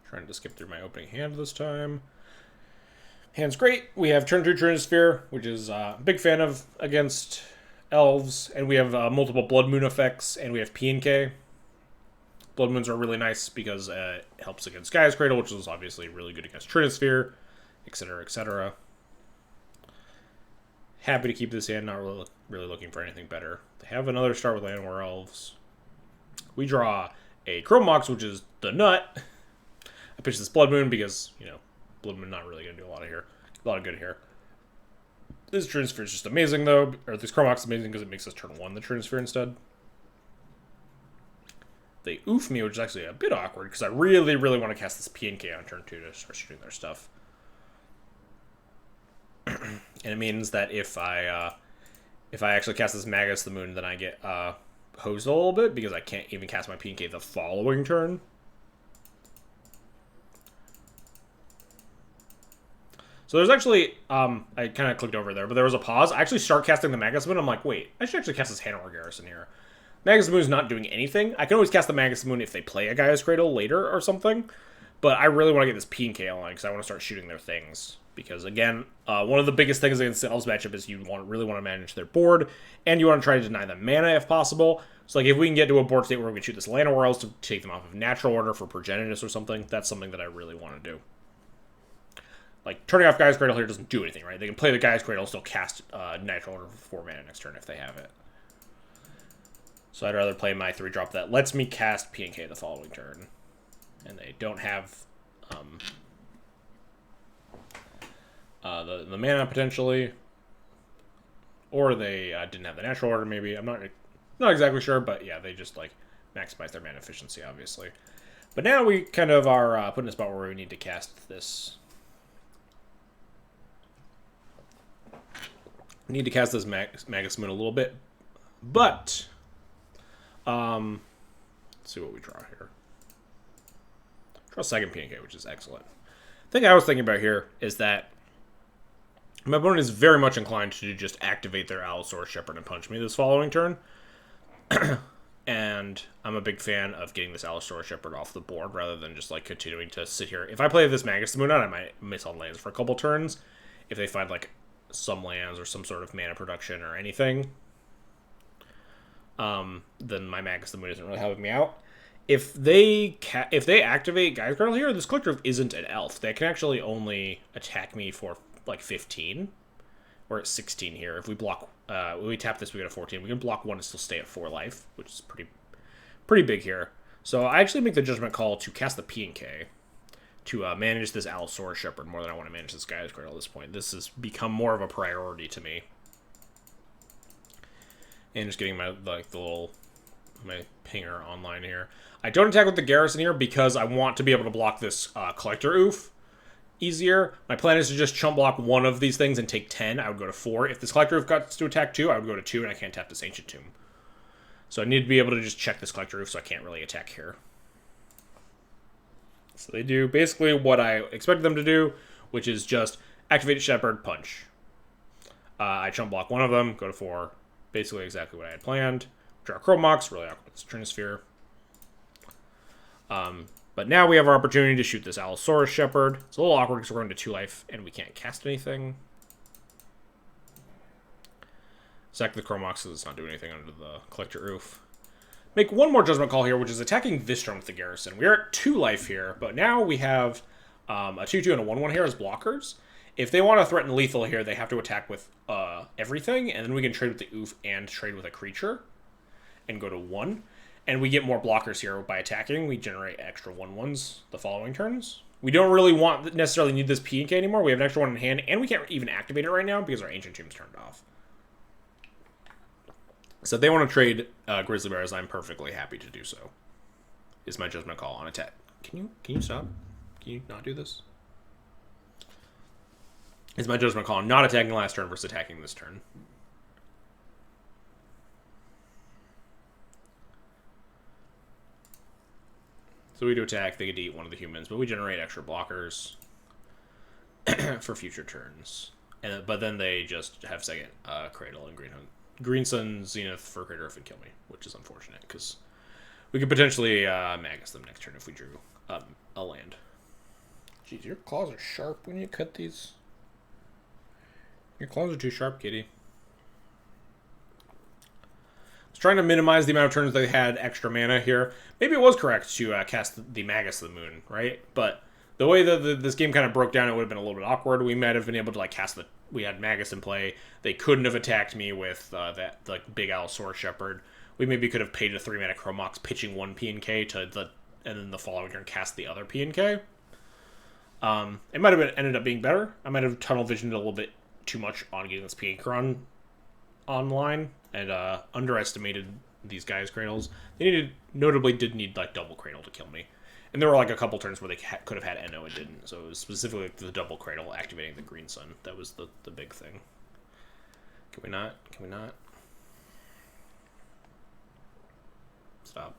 Trying to skip through my opening hand this time. Hand's great. We have turn 2 Trinisphere, which is a big fan of against elves, and we have multiple Blood Moon effects, and we have PNK. Blood Moons are really nice because it helps against Gaia's Cradle, which is obviously really good against Trinisphere, etc., etc. Happy to keep this in, not really looking for anything better. They have another start with Llanowar Elves. We draw a Chrome Mox, which is the nut. I pitch this Blood Moon because, you know, Blood Moon not really going to do a lot of good here. This Trinisphere is just amazing, though. Or this Chrome Mox is amazing because it makes us turn 1 the Trinisphere instead. They oof me, which is actually a bit awkward because I really, really want to cast this PNK on turn 2 to start shooting their stuff. And it means that if I actually cast this Magus the Moon, then I get hosed a little bit because I can't even cast my PNK the following turn. So there's actually, I kind of clicked over there, but there was a pause. I actually start casting the Magus Moon. I'm like, wait, I should actually cast this Llanowar Garrison here. Magus Moon is not doing anything. I can always cast the Magus Moon if they play a Gaia's Cradle later or something. But I really want to get this PNK online because I want to start shooting their things. Because, again, one of the biggest things against the Elves matchup is you really want to manage their board, and you want to try to deny them mana if possible. So, like, if we can get to a board state where we can shoot this Llanowar Elves to take them off of natural order for Progenitus or something, that's something that I really want to do. Like, turning off Gaia's Cradle here doesn't do anything, right? They can play the Gaia's Cradle and still cast natural order for 4 mana next turn if they have it. So I'd rather play my 3-drop that lets me cast PNK the following turn. And they don't have the mana potentially, or they didn't have the natural order. Maybe I'm not exactly sure, but yeah, they just like maximize their mana efficiency, obviously. But now we kind of are put in a spot where we need to cast this. We need to cast this Magus Moon a little bit, but let's see what we draw here. Draw a second PNK, which is excellent. The thing I was thinking about here is that my opponent is very much inclined to just activate their Allosaurus Shepherd and punch me this following turn. And I'm a big fan of getting this Allosaurus Shepherd off the board rather than just like continuing to sit here. If I play this Magus Moon out, I might miss on lands for a couple turns. if they find like some lands or some sort of mana production or anything, then my Magus the Moon isn't really helping me out. If they activate Guy's Girdle here, this Collector isn't an elf. They can actually only attack me for like 15. We're at 16 here. If we block, when we tap this, we get a 14. We can block 1 and still stay at 4 life, which is pretty big here. So I actually make the judgment call to cast the P&K to manage this Allosaurus Shepherd more than I want to manage this Guy's Girdle at this point. This has become more of a priority to me. And just getting my my pinger online here. I don't attack with the Garrison here because I want to be able to block this Collector Oof easier. My plan is to just chump block 1 of these things and take 10. I would go to 4. If this Collector Oof got to attack 2, I would go to 2, and I can't tap this Ancient Tomb. So I need to be able to just check this Collector Oof, so I can't really attack here. So they do basically what I expected them to do, which is just activate Shepherd, punch. I chump block 1 of them, go to 4. Basically exactly what I had planned. Draw Chromox, really awkward with this Trinisphere. But now we have our opportunity to shoot this Allosaurus Shepherd. It's a little awkward because we're going to 2 life and we can't cast anything. Sack the Chromox because it's not doing anything under the Collector Roof. Make one more judgment call here, which is attacking this turn with the Garrison. We are at 2 life here, but now we have a 2/2 and a 1/1 here as blockers. If they want to threaten lethal here, they have to attack with everything, and then we can trade with the Oof and trade with a creature and go to 1. And we get more blockers here by attacking. We generate extra 1/1s the following turns. We don't really necessarily need this P&K anymore. We have an extra 1 in hand, and we can't even activate it right now because our Ancient Tomb's turned off. So if they want to trade Grizzly Bears, I'm perfectly happy to do so. Is my judgment call on attack. Can you stop? Can you not do this? Is my judgment call on not attacking last turn versus attacking this turn. So we do attack, they get to eat one of the humans, but we generate extra blockers for future turns. But then they just have second Cradle and Green Sun Zenith for Crater Roof and kill me, which is unfortunate because we could potentially Magus them next turn if we drew a land. Jeez, your claws are sharp when you cut these. Your claws are too sharp, kitty. I was trying to minimize the amount of turns they had extra mana here. Maybe it was correct to cast the Magus of the Moon, right? But the way that this game kind of broke down, it would have been a little bit awkward. We might have been able to like cast the. We had Magus in play. They couldn't have attacked me with that like big Allosaurus Shepherd. We maybe could have paid a 3-mana Chromox, pitching 1 P&K to the, and then the following turn cast the other P&K. It might have ended up being better. I might have tunnel visioned a little bit too much on getting this P&K online and underestimated these guys' cradles. They notably did need like double cradle to kill me. And there were like a couple turns where they could have had Eno and didn't. So it was specifically the double cradle activating the Green Sun. That was the big thing. Can we not? Can we not? Stop.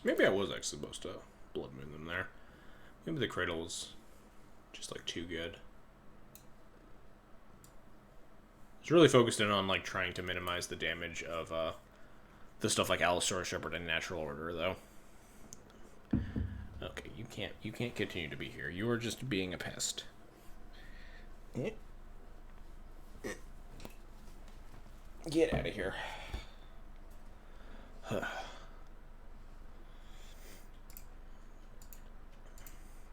Maybe I was actually supposed to Blood Moon them there. Maybe the cradle was just like too good. It's really focused in on like trying to minimize the damage of the stuff like Allosaurus Shepherd in Natural Order, though. Okay, you can't continue to be here. You are just being a pest. Get out of here.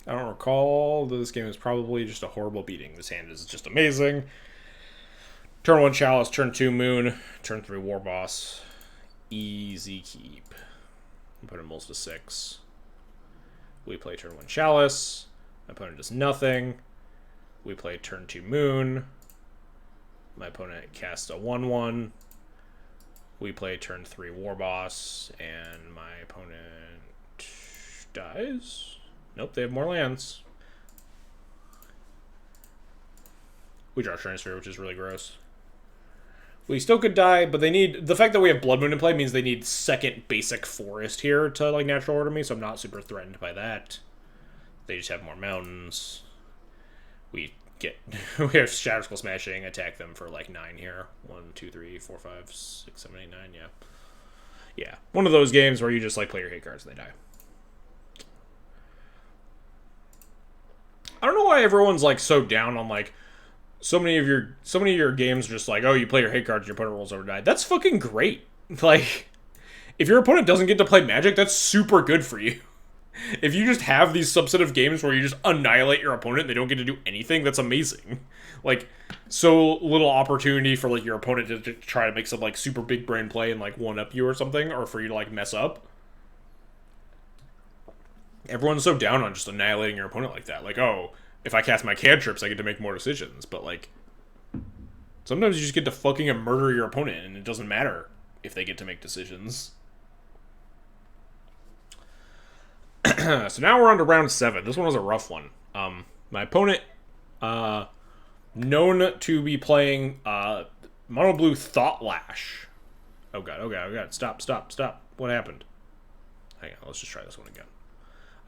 I don't recall. This game is probably just a horrible beating. This hand is just amazing. Turn 1 Chalice, turn 2 Moon, turn 3 War Boss. Easy keep. Put him mulls to 6. We play turn 1 Chalice. My opponent does nothing. We play turn 2 Moon. My opponent casts a 1/1. We play turn 3 War Boss, and my opponent dies. Nope, they have more lands. We draw Trinisphere, which is really gross. We still could die, but they need... The fact that we have Blood Moon in play means they need second basic forest here to, like, Natural Order me, so I'm not super threatened by that. They just have more mountains. We get... we have Shatter Skull Smashing, attack them for, like, 9 here. 1, 2, 3, 4, 5, 6, 7, 8, 9, yeah. Yeah, one of those games where you just like play your hate cards and they die. I don't know why everyone's like so down on like so many of your games are just like, oh, you play your hate cards, your opponent rolls over die. That's fucking great. Like, if your opponent doesn't get to play Magic, that's super good for you. If you just have these subset of games where you just annihilate your opponent, they don't get to do anything, that's amazing. Like, so little opportunity for like your opponent to try to make some like super big brain play and like one up you or something, or for you to like mess up. Everyone's so down on just annihilating your opponent like that. Like, oh, if I cast my cantrips, I get to make more decisions. But like, sometimes you just get to fucking murder your opponent, and it doesn't matter if they get to make decisions. So now we're on to round 7. This one was a rough one. My opponent, known to be playing mono blue Thought Lash. Oh god. Stop. What happened? Hang on, let's just try this one again.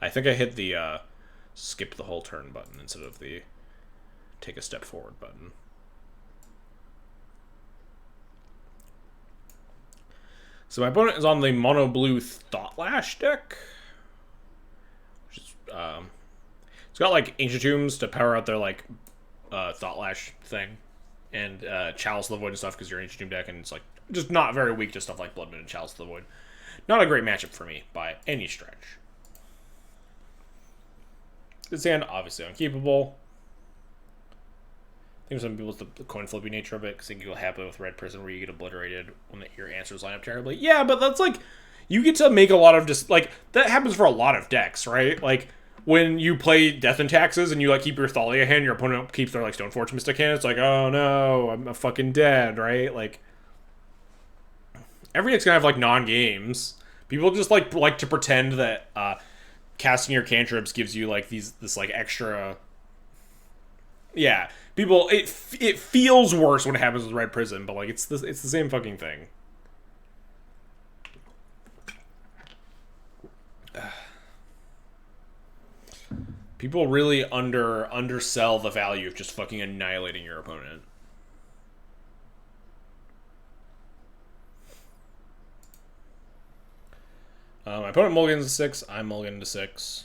I think I hit the skip the whole turn button instead of the take a step forward button. So my opponent is on the mono blue Thought Lash deck. It's got like Ancient Tombs to power out their like Thought Lash thing, and Chalice of the Void and stuff because you're Ancient Tomb deck, and it's like just not very weak to stuff like Blood Moon and Chalice of the Void. Not a great matchup for me by any stretch. This hand obviously unkeepable. I think some people with the coin flippy nature of it, because I think you'll happen with Red Prison where you get obliterated when your answers line up terribly. Yeah, but that's like, you get to make a lot of just like that happens for a lot of decks, right? Like when you play Death and Taxes and you like keep your Thalia hand, your opponent keeps their like Stoneforge Mystic hand. It's like, oh no, I'm fucking dead, right? Like every deck's gonna have like non-games. People just like to pretend that casting your cantrips gives you like this like extra. Yeah, people. It feels worse when it happens with Red Prison, but like it's the same fucking thing. People really undersell the value of just fucking annihilating your opponent. My opponent mulligans to 6. I'm mulligan to 6.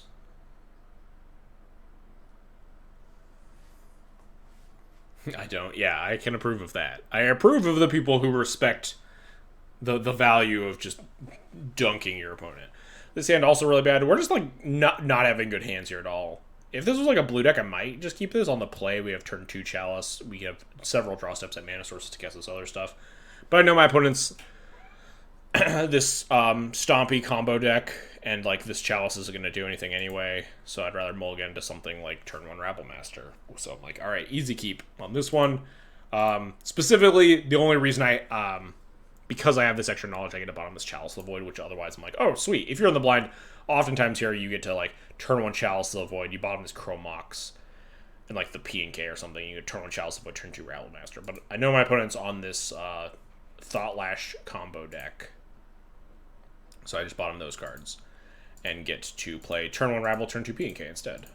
I don't. Yeah, I can approve of that. I approve of the people who respect the value of just dunking your opponent. This hand also really bad. We're just like not having good hands here at all. If this was like a blue deck, I might just keep this on the play. We have turn 2 Chalice. We have several draw steps at mana sources to cast this other stuff. But I know my opponent's this stompy combo deck, and like this Chalice isn't going to do anything anyway, so I'd rather mulligan to something like turn 1 Rabble Master. So I'm like, alright, easy keep on this one. Specifically, the only reason because I have this extra knowledge, I get to bottom this Chalice of the Void, which otherwise I'm like, oh, sweet. If you're in the blind, oftentimes here you get to like turn 1 Chalice of the Void, you bottom this Chromox, and like the P and K or something, you get turn 1 Chalice of the Void, turn 2 Rabble Master. But I know my opponent's on this Thought Lash combo deck. So I just bottom those cards and get to play turn 1 Rabble, turn 2 P and K instead.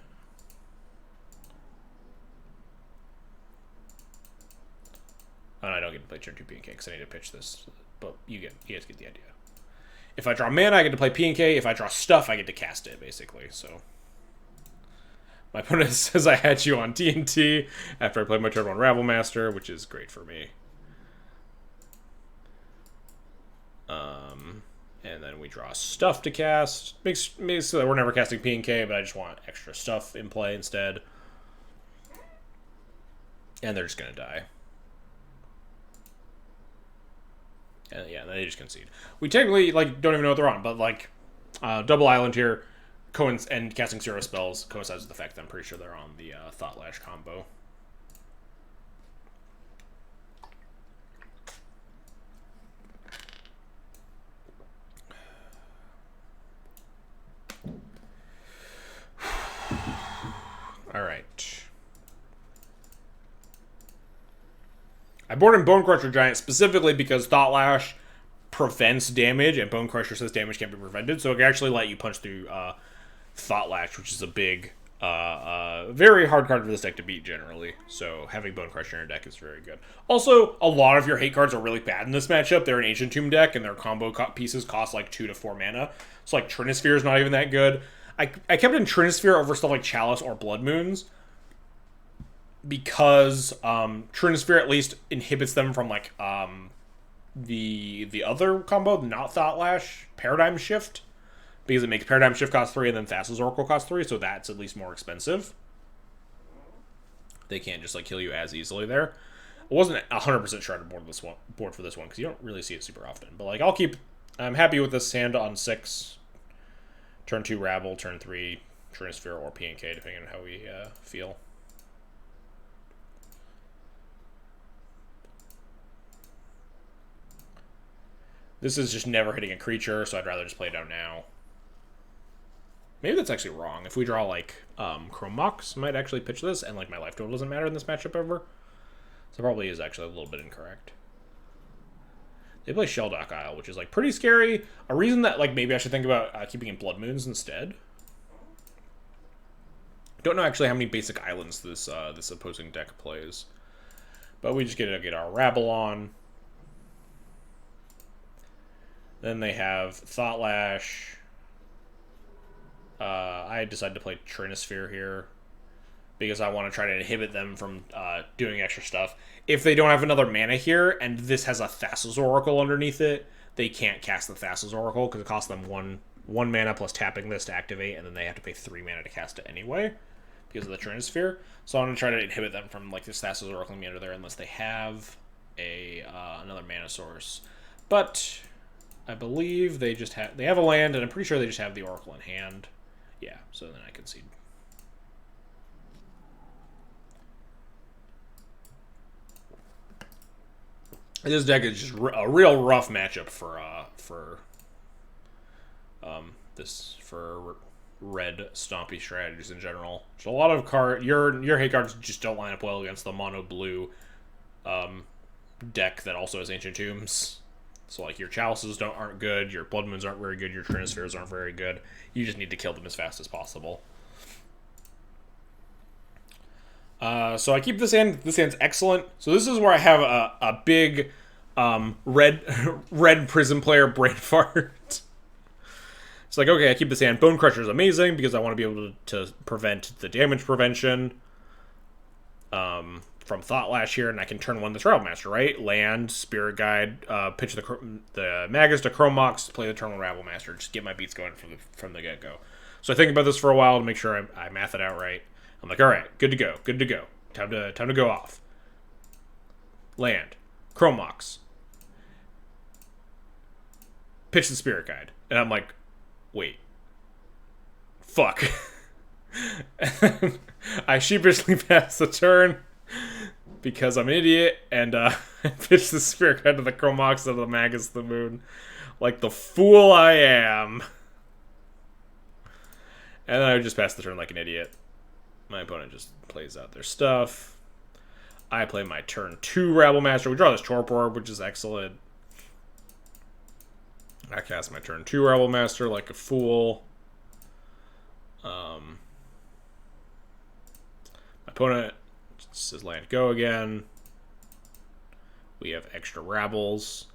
And I don't get to play turn 2 P and K because I need to pitch this, but you guys get the idea. If I draw mana, I get to play P and K. If I draw stuff, I get to cast it, basically. So my opponent says I had you on TNT after I played my turn 1 Rabble Master, which is great for me. And then we draw stuff to cast. Makes so that we're never casting P and K, but I just want extra stuff in play instead. And they're just going to die. And yeah, they just concede. We technically like don't even know what they're on, but like double island here, and casting 0 spells coincides with the fact that I'm pretty sure they're on the Thought Lash combo. All right. I board in Bone Crusher Giant specifically because Thought Lash prevents damage, and Bone Crusher says damage can't be prevented, so it can actually let you punch through Thought Lash, which is a big Very hard card for this deck to beat generally, so having Bone Crusher in your deck is very good. Also, a lot of your hate cards are really bad in this matchup. They're an Ancient Tomb deck, and their combo pieces cost like 2 to 4 mana. So like Trinisphere is not even that good. I kept in Trinisphere over stuff like Chalice or Blood Moons because Trinisphere at least inhibits them from like the other combo, not Thought Lash, Paradigm Shift. Because it makes Paradigm Shift cost 3 and then Thassa's Oracle cost 3, so that's at least more expensive. They can't just like kill you as easily there. I wasn't 100% sure I'd board for this one because you don't really see it super often. But like I'm happy with this hand on 6. Turn 2 Rabble, turn 3 Trinisphere or PNK, depending on how we feel. This is just never hitting a creature, so I'd rather just play it out now. Maybe that's actually wrong. If we draw, like, Chrome Mox, might actually pitch this, and, like, my life total doesn't matter in this matchup ever. So it probably is actually a little bit incorrect. They play Shelldock Isle, which is, like, pretty scary. A reason that, like, maybe I should think about keeping in Blood Moons instead. Don't know actually how many basic islands this this opposing deck plays. But we just get our Rabble on. Then they have Thought Lash. I decided to play Trinisphere here because I want to try to inhibit them from doing extra stuff. If they don't have another mana here, and this has a Thassa's Oracle underneath it, they can't cast the Thassa's Oracle because it costs them one mana plus tapping this to activate, and then they have to pay 3 mana to cast it anyway because of the Trinisphere. So I'm going to try to inhibit them from like this Thassa's Oracle under there unless they have another mana source. But I believe they have a land, and I'm pretty sure they just have the Oracle in hand. Yeah, so then I concede. This deck is just a real rough matchup for red stompy strategies in general. There's a lot of your hate cards just don't line up well against the mono blue deck that also has Ancient Tombs. So, like, your Chalices aren't good, your Blood Moons aren't very good, your Trinispheres aren't very good. You just need to kill them as fast as possible. So I keep this hand. This hand's excellent. So this is where I have a big red prison player brain fart. It's like, okay, I keep this hand. Bone Crusher is amazing because I want to be able to prevent the damage prevention. From Thought Lash here, and I can turn one this Rabble Master, right? Land, Spirit Guide, pitch the Magus to Chrome Mox, play the turn one Rabble Master, just get my beats going from the get-go. So I think about this for a while to make sure I math it out right. I'm like, all right, good to go. Time to go off. Land, Chrome Mox, pitch the Spirit Guide, and I'm like, wait, fuck. I sheepishly pass the turn because I'm an idiot, and pitch the Spirit Guide to the Chrome Mox of the Magus of the Moon like the fool I am. And then I just pass the turn like an idiot. My opponent just plays out their stuff. I play my turn 2 Rabble Master. We draw this Torpor Orb, which is excellent. I cast my turn 2 Rabble Master like a fool. My opponent says land go again. We have extra Rabbles.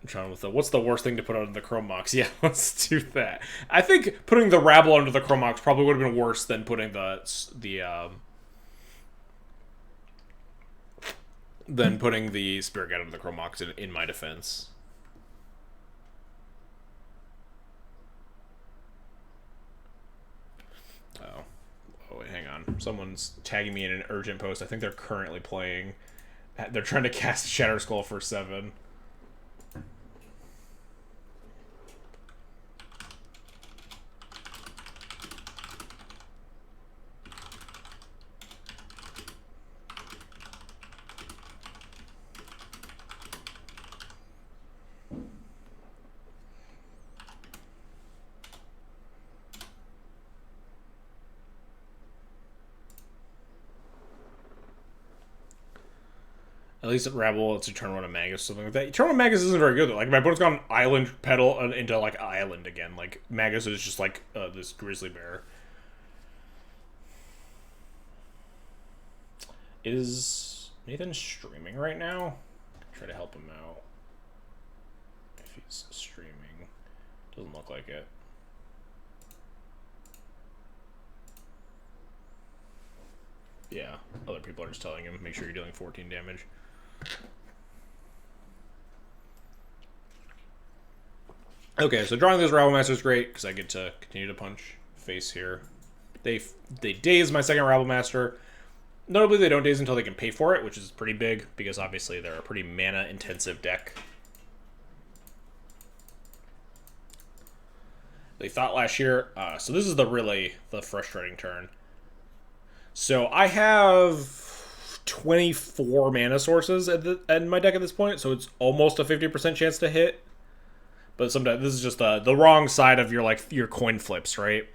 I'm trying with what's the worst thing to put under the Chrome Mox? Yeah, let's do that. I think putting the Rabble under the Chrome Mox probably would have been worse than putting the Spirit Guide under the Chrome Mox in my defense. Oh, wait, hang on. Someone's tagging me in an urgent post. I think they're currently playing. They're trying to cast Shatter Skull for 7. At least at Rabble, it's a turn 1 of Magus, something like that. Turn 1 Magus isn't very good, though. Like, my opponent's gone Island Petal into, like, Island again. Like, Magus is just, like, this Grizzly Bear. Is Nathan streaming right now? Try to help him out. If he's streaming. Doesn't look like it. Yeah, other people are just telling him, make sure you're dealing 14 damage. Okay, so drawing this Rabble Master is great, because I get to continue to punch face here. They daze my second Rabble Master. Notably, they don't daze until they can pay for it, which is pretty big, because obviously they're a pretty mana-intensive deck. They thought last year, so this is the frustrating turn. So I have 24 mana sources in my deck at this point, so it's almost a 50% chance to hit. But sometimes this is just the wrong side of your coin flips, right?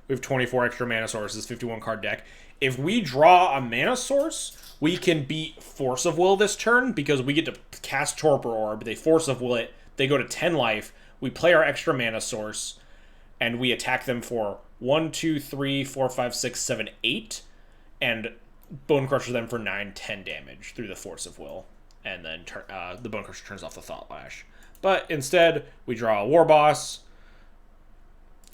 We have 24 extra mana sources, 51 card deck. If we draw a mana source, we can beat Force of Will this turn because we get to cast Torpor Orb. They Force of Will it. They go to 10 life. We play our extra mana source, and we attack them for 1, 2, 3, 4, 5, 6, 7, 8, and Bone Crusher them for 9, 10 damage through the Force of Will. And then the Bone Crusher turns off the Thought Lash. But instead, we draw a War Boss.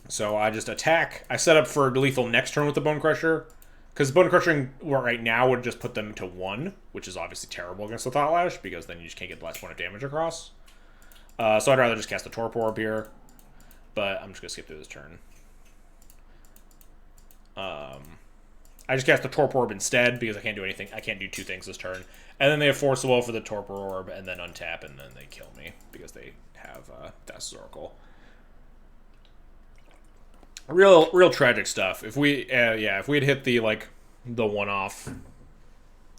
So I just attack. I set up for lethal next turn with the Bone Crusher. Because Bone Crushing right now would just put them to 1, which is obviously terrible against the Thought Lash, because then you just can't get the last point of damage across. So I'd rather just cast the Torpor Orb here. But I'm just going to skip through this turn. I just cast the Torpor Orb instead, because I can't do anything. I can't do two things this turn. And then they have Force of Will for the Torpor Orb, and then untap, and then they kill me, because they have Thassa's Oracle. Real tragic stuff. If we, if we had hit the one-off,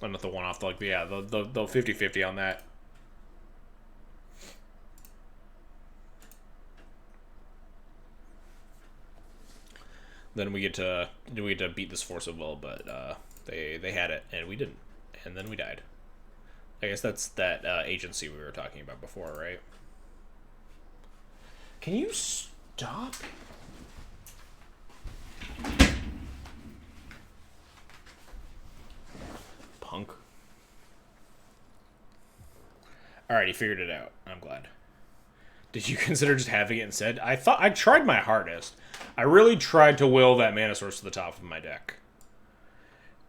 not the one-off, the 50-50 on that. Then we get to beat this Force of Will, but they had it and we didn't, and then we died. I guess that's that agency we were talking about before, right? Can you stop? Punk. Alright, he figured it out. I'm glad. Did you consider just having it instead? I tried my hardest. I really tried to will that mana source to the top of my deck.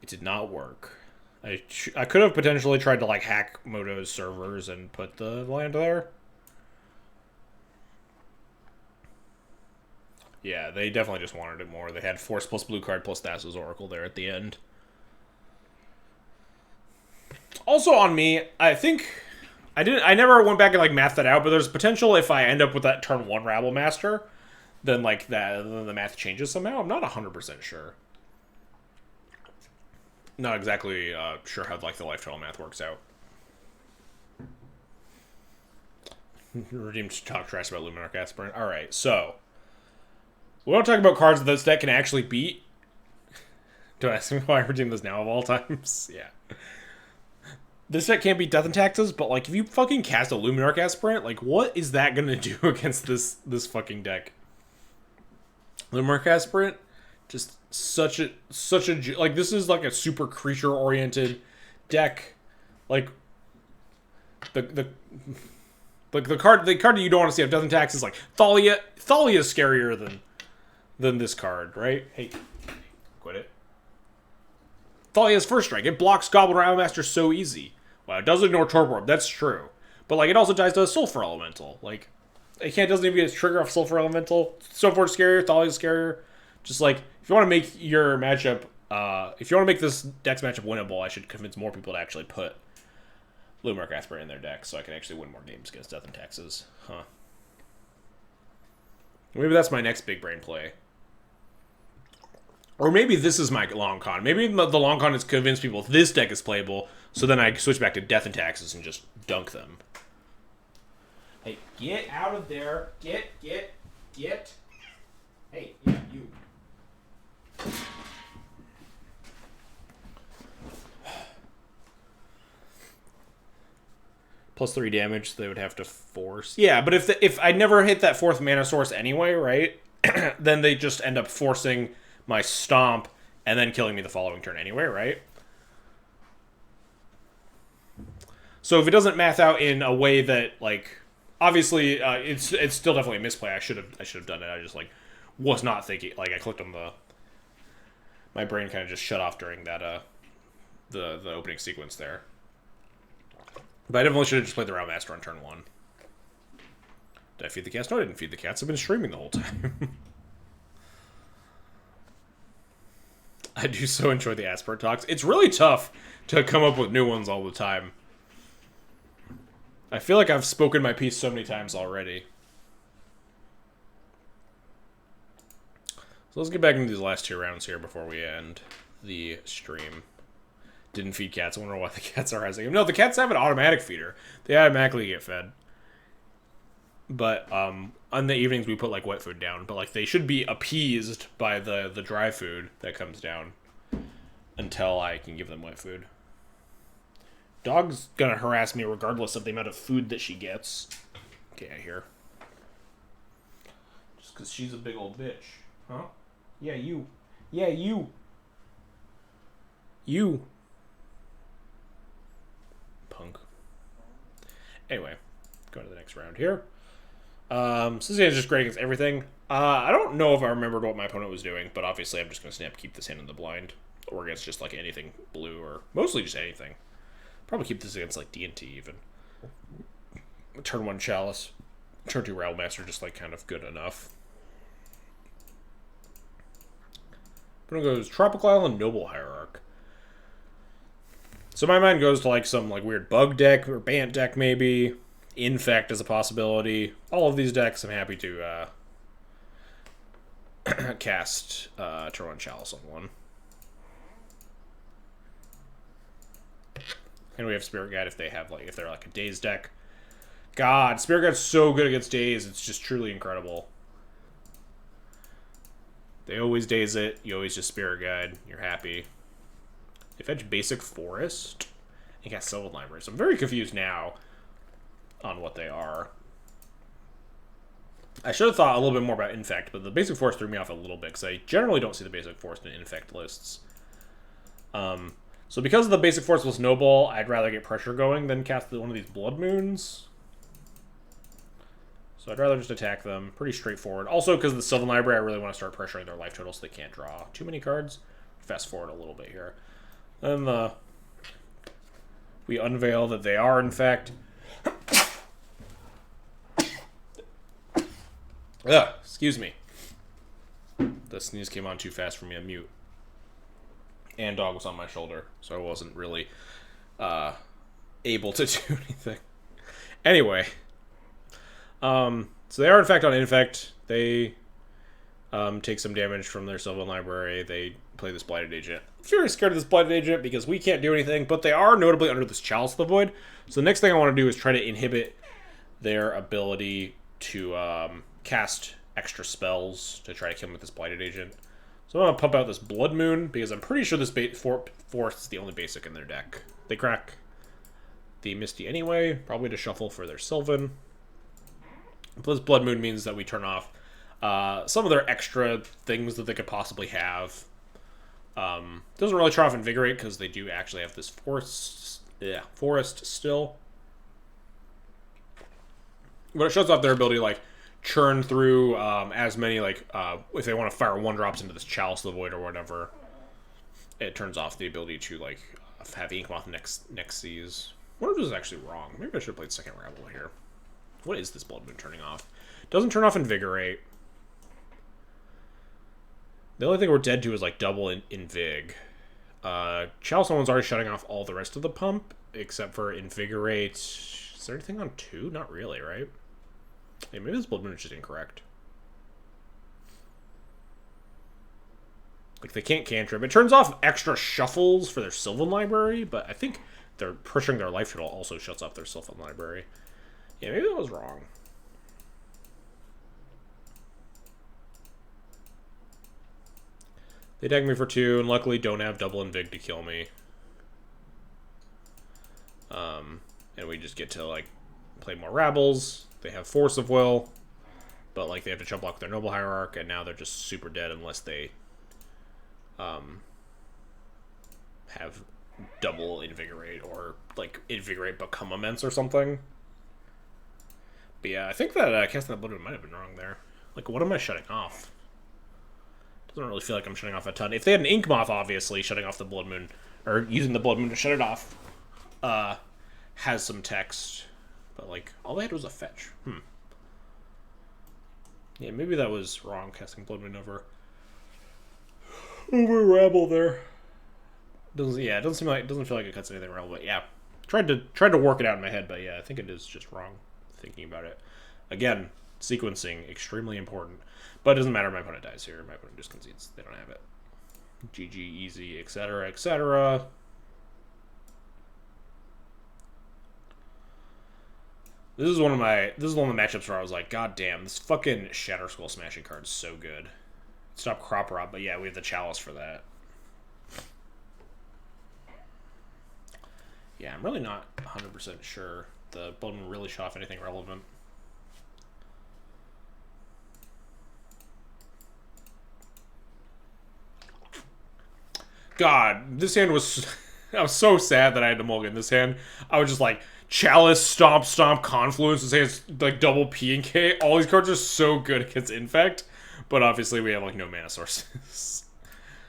It did not work. I could have potentially tried to hack Moto's servers and put the land there. Yeah, they definitely just wanted it more. They had Force plus blue card plus Thassa's Oracle there at the end. Also on me, I think I never went back and mathed that out, but there's potential if I end up with that turn 1 Rabble Master, then then the math changes somehow. I'm not 100% sure. Not exactly sure how the life total math works out. Redeemed talk trash about Luminarch Aspirant. Alright, so we want to talk about cards that this deck can actually beat. Don't ask me why I redeem this now of all times. Yeah. This deck can't beat Death and Taxes, but if you fucking cast a Luminarch Aspirant, what is that gonna do against this fucking deck? Luminarch Aspirant, just such a this is a super creature oriented deck. The card that you don't want to see of Death and Taxes is Thalia. Thalia is scarier than this card, right? Hey, quit it. Thalia's first strike. It blocks Goblin Rabble Master so easy. Well, it does ignore Torpor Orb, that's true. But it also dies to a Sulfur Elemental. It doesn't even get a trigger off Sulfur Elemental. Stoneforge scarier, Thalia's scarier. Just if you want to make your matchup, if you want to make this deck's matchup winnable, I should convince more people to actually put Luminarch Aspirant in their deck so I can actually win more games against Death and Taxes. Huh. Maybe that's my next big brain play. Or maybe this is my long con. Maybe the long con is convince people this deck is playable, so then I switch back to Death and Taxes and just dunk them. Hey, get out of there. Get. Hey, yeah, you. Plus 3 damage, so they would have to force. Yeah, but if I never hit that 4th mana source anyway, right? Then they just end up forcing my Stomp and then killing me the following turn anyway, right? So if it doesn't math out in a way that, like, obviously it's still definitely a misplay. I should have done it. I just like was not thinking. Like I clicked on the. My brain kind of just shut off during that the opening sequence there. But I definitely should have just played the Round Master on turn 1. Did I feed the cats? No, I didn't feed the cats. I've been streaming the whole time. I do so enjoy the Asper talks. It's really tough to come up with new ones all the time. I feel like I've spoken my piece so many times already. So let's get back into these last 2 rounds here before we end the stream. Didn't feed cats. I wonder why the cats are rising. No, the cats have an automatic feeder. They automatically get fed. But on the evenings we put like wet food down. But like they should be appeased by the dry food that comes down until I can give them wet food. Dog's gonna harass me regardless of the amount of food that she gets. Okay, I hear. Just because she's a big old bitch. Huh? Yeah, you. Yeah, you. You. Punk. Anyway, go to the next round here. Sissy is just great against everything. I don't know if I remembered what my opponent was doing, but obviously I'm just going to snap keep this hand in the blind. Or against just like anything blue, or mostly just anything. Probably keep this against like D&T even. Turn 1 Chalice. Turn 2 Rattle Master, just like kind of good enough. Then goes Tropical Island Noble Hierarch. So my mind goes to like some like weird bug deck or Bant deck maybe. Infect is a possibility. All of these decks I'm happy to cast turn 1 Chalice on one. And we have Spirit Guide if they have like if they're like a Daze deck. God, Spirit Guide's so good against Daze, it's just truly incredible. They always Daze it, you always just Spirit Guide, you're happy. They fetch Basic Forest and cast Sylvan Library. So I'm very confused now on what they are. I should have thought a little bit more about Infect, but the Basic Forest threw me off a little bit because I generally don't see the Basic Forest in Infect lists. So because the Basic Forest was Noble, I'd rather get Pressure going than cast one of these Blood Moons. So I'd rather just attack them. Pretty straightforward. Also, because of the Sylvan Library, I really want to start pressuring their life total so they can't draw too many cards. Fast forward a little bit here. Then we unveil that they are, in fact... Ugh, excuse me. The sneeze came on too fast for me to mute. And dog was on my shoulder, so I wasn't really able to do anything. Anyway... so they are in fact on Infect. They take some damage from their Sylvan Library. They play this Blighted Agent. I'm very scared of this Blighted Agent because we can't do anything, but they are notably under this Chalice of the Void. So the next thing I want to do is try to inhibit their ability to cast extra spells to try to kill them with this Blighted Agent. So I'm going to pump out this Blood Moon because I'm pretty sure this Forest is the only basic in their deck. They crack the Misty anyway, probably to shuffle for their Sylvan. This Blood Moon means that we turn off some of their extra things that they could possibly have. Doesn't really turn off Invigorate because they do actually have this forest still. But it shuts off their ability to like churn through as many like if they want to fire 1-drops into this Chalice of the Void or whatever. It turns off the ability to like have Inkmoth Nexus. What if this is actually wrong? Maybe I should have played second Rabble here. What is this Blood Moon turning off? Doesn't turn off Invigorate. The only thing we're dead to is like double Invig. Chalice one's already shutting off all the rest of the pump, except for Invigorate. Is there anything on 2? Not really, right? Hey, maybe this Blood Moon is just incorrect. Like, they can't cantrip. It turns off extra shuffles for their Sylvan Library, but I think they're pushing their life total also shuts off their Sylvan Library. Yeah, maybe that was wrong. They attack me for 2, and luckily don't have double Invig to kill me. And we just get to, like, play more Rabbles. They have Force of Will, but, like, they have to chump block their Noble Hierarch, and now they're just super dead unless they have double Invigorate or, like, Invigorate Become Immense or something. But yeah, I think that casting that Blood Moon might have been wrong there. Like, what am I shutting off? Doesn't really feel like I'm shutting off a ton. If they had an Ink Moth, obviously, shutting off the Blood Moon, or using the Blood Moon to shut it off, has some text. But, like, all they had was a fetch. Yeah, maybe that was wrong, casting Blood Moon over Rabble there. It doesn't feel like it cuts anything relevant. Yeah, tried to work it out in my head, but yeah, I think it is just wrong. Thinking about it, again, sequencing extremely important, but it doesn't matter. My opponent dies here. My opponent just concedes. They don't have it. GG, easy, etc., etc. This is one of the matchups where I was like, God damn, this fucking Shatter Skull Smashing card is so good. Stop Crop Rob, but yeah, we have the Chalice for that. Yeah, I'm really not 100% sure the Blood Moon really shot off anything relevant. God, this hand was... I was so sad that I had to mulligan this hand. I was just like, Chalice, Stomp, Stomp, Confluence. This hand's like double P and K. All these cards are so good against Infect. But obviously we have like no mana sources.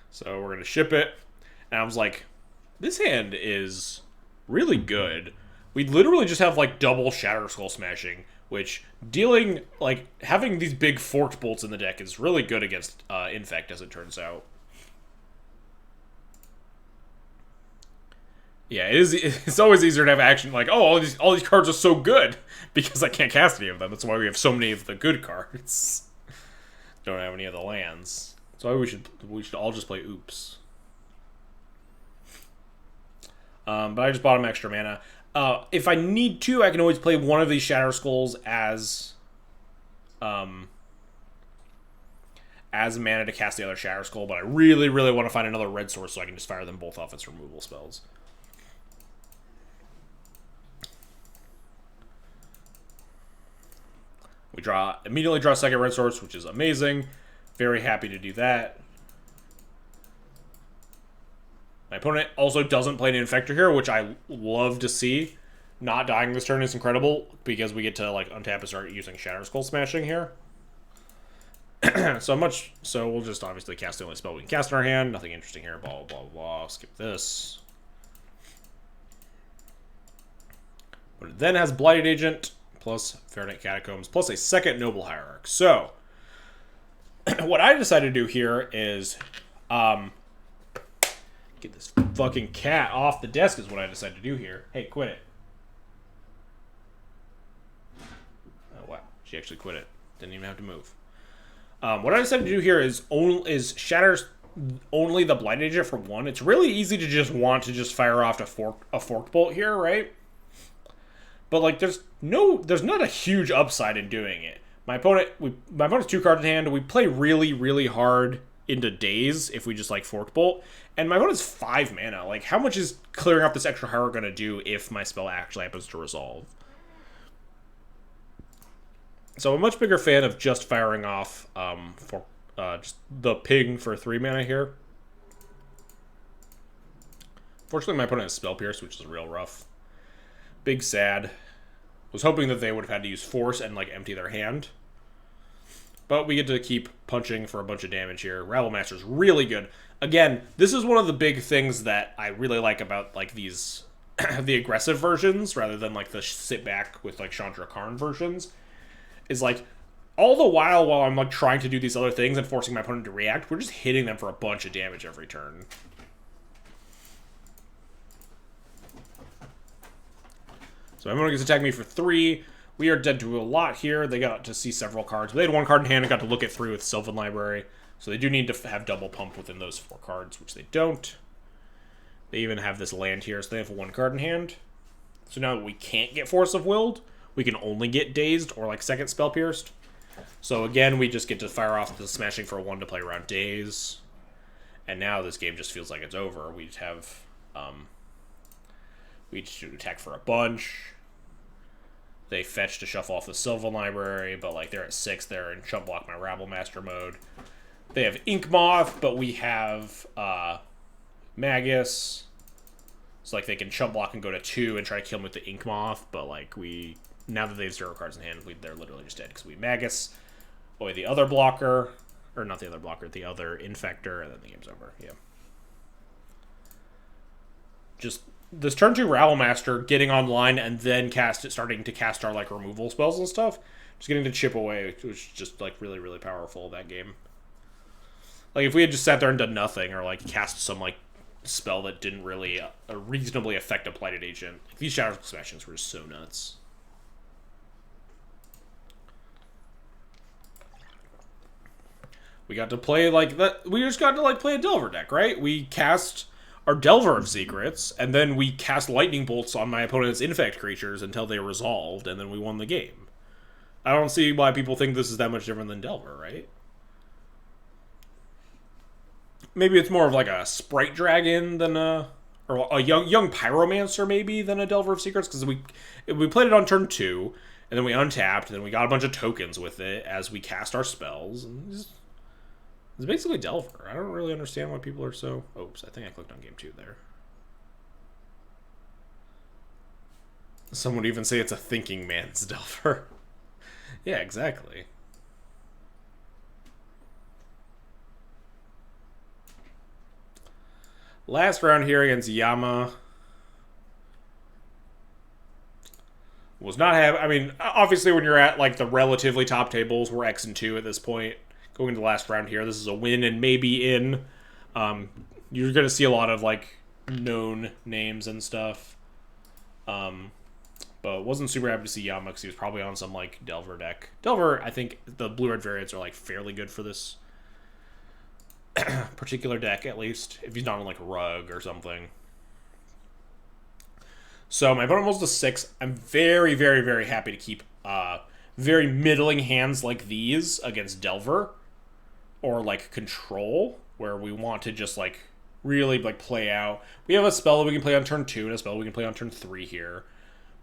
So we're going to ship it. And I was like, this hand is really good. We literally just have like double Shatter Skull Smashing, which dealing, like, having these big forked bolts in the deck is really good against Infect, as it turns out. Yeah, it's always easier to have action like, oh, all these cards are so good because I can't cast any of them. That's why we have so many of the good cards. Don't have any of the lands. That's why we should all just play Oops. But I just bought him extra mana. If I need to, I can always play one of these Shatter Skulls as mana to cast the other Shatter Skull, but I really, really want to find another red source so I can just fire them both off as removal spells. We immediately draw a second red source, which is amazing. Very happy to do that. My opponent also doesn't play an Infector here, which I love to see. Not dying this turn is incredible, because we get to like untap and start using Shatter Skull Smashing here. So we'll just obviously cast the only spell we can cast in our hand. Nothing interesting here. Blah, blah, blah. Skip this. But it then has Blighted Agent, plus Fahrenheit Catacombs, plus a second Noble Hierarch. So, what I decided to do here is, get this fucking cat off the desk is what I decided to do here. Hey, quit it. Oh, wow. She actually quit it. Didn't even have to move. What I decided to do here is shatters only the Blighted Agent for one. It's really easy to just fire off a forked bolt here, right? But like, there's not a huge upside in doing it. My opponent's 2 cards in hand. We play really, really hard into Daze if we just like forked bolt, and my opponent's 5 mana. Like, how much is clearing up this extra hierarch gonna do if my spell actually happens to resolve? So I'm a much bigger fan of just firing off just the ping for 3 mana here. Fortunately, my opponent has Spell Pierce, which is real rough. Big sad. Was hoping that they would have had to use Force and like empty their hand. But we get to keep punching for a bunch of damage here. Rabble Master's really good. Again, this is one of the big things that I really like about like these the aggressive versions rather than like the sit back with like Chandra Karn versions. Is like all the while I'm like trying to do these other things and forcing my opponent to react, we're just hitting them for a bunch of damage every turn. So my opponent gets to attack me for 3. We are dead to a lot here. They got to see several cards. They had 1 card in hand and got to look it through with Sylvan Library. So they do need to have double pump within those 4 cards, which they don't. They even have this land here, so they have 1 card in hand. So now we can't get Force of Willed. We can only get Dazed or like second Spell Pierced. So again, we just get to fire off the Smashing for 1 to play around Daze. And now this game just feels like it's over. We have... we just attack for a bunch. They fetch to shuffle off the Sylvan Library, but like they're at 6 there in Chump Block my Rabble Master mode. They have Ink Moth, but we have Magus. So, like, they can chump block and go to 2 and try to kill him with the Ink Moth, but, like, now that they have 0 cards in hand, they're literally just dead because we Magus away the other blocker, or not the other blocker, the other Infector, and then the game's over. Yeah. Just this turn 2 Rabble Master getting online and then starting to cast our, like, removal spells and stuff. Just getting to chip away, which was just, like, really, really powerful that game. Like, if we had just sat there and done nothing, or, like, cast some, like, spell that didn't really reasonably affect a Blighted Agent, like, these Shadow Smashes were just so nuts. We got to play, like, that. We just got to, like, play a Delver deck, right? We cast our Delver of Secrets, and then we cast Lightning Bolts on my opponent's Infect creatures until they resolved, and then we won the game. I don't see why people think this is that much different than Delver, right? Maybe it's more of like a Sprite Dragon than or a young Pyromancer maybe than a Delver of Secrets, because we played it on turn 2, and then we untapped, and then we got a bunch of tokens with it as we cast our spells. And it's basically Delver. I don't really understand why people are so... Oops, I think I clicked on game 2 there. Some would even say it's a thinking man's Delver. Yeah, exactly. Last round here against Yama was not I mean, obviously when you're at, like, the relatively top tables, we're X and 2 at this point. Going into the last round here, this is a win and maybe in. You're going to see a lot of, like, known names and stuff. But wasn't super happy to see Yama because he was probably on some, like, Delver deck. Delver, I think the blue-red variants are, like, fairly good for this particular deck, at least. If he's not on, like, Rug or something. So my opponent rolls to 6. I'm very, very, very happy to keep very middling hands like these against Delver. Or, like, Control, where we want to just, like, really, like, play out. We have a spell that we can play on turn 2 and a spell we can play on turn 3 here.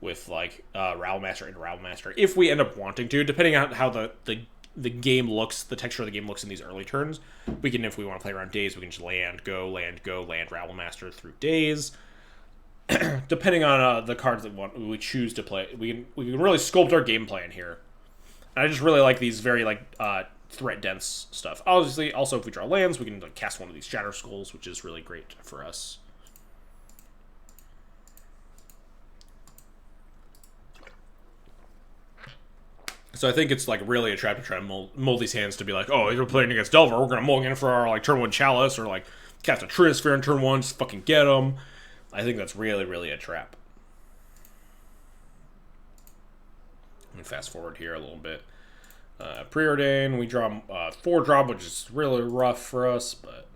With, like, Rabble Master and Rabble Master, if we end up wanting to, depending on how the game looks, the texture of the game looks in these early turns, we can, if we want to play around days, we can just land, go, land, Rabble Master through days. Depending on the cards that we choose to play, we can really sculpt our game plan here. And I just really like these very, like, threat-dense stuff. Obviously, also, if we draw lands, we can, like, cast one of these Shatter Skulls, which is really great for us. So I think it's, like, really a trap to try to mold these hands to be like, oh, you're playing against Delver, we're going to mulligan for our, like, turn 1 Chalice, or, like, cast a Trinisphere in turn 1, just fucking get them. I think that's really, really a trap. Let me fast forward here a little bit. Preordain, we draw 4 drop, which is really rough for us, but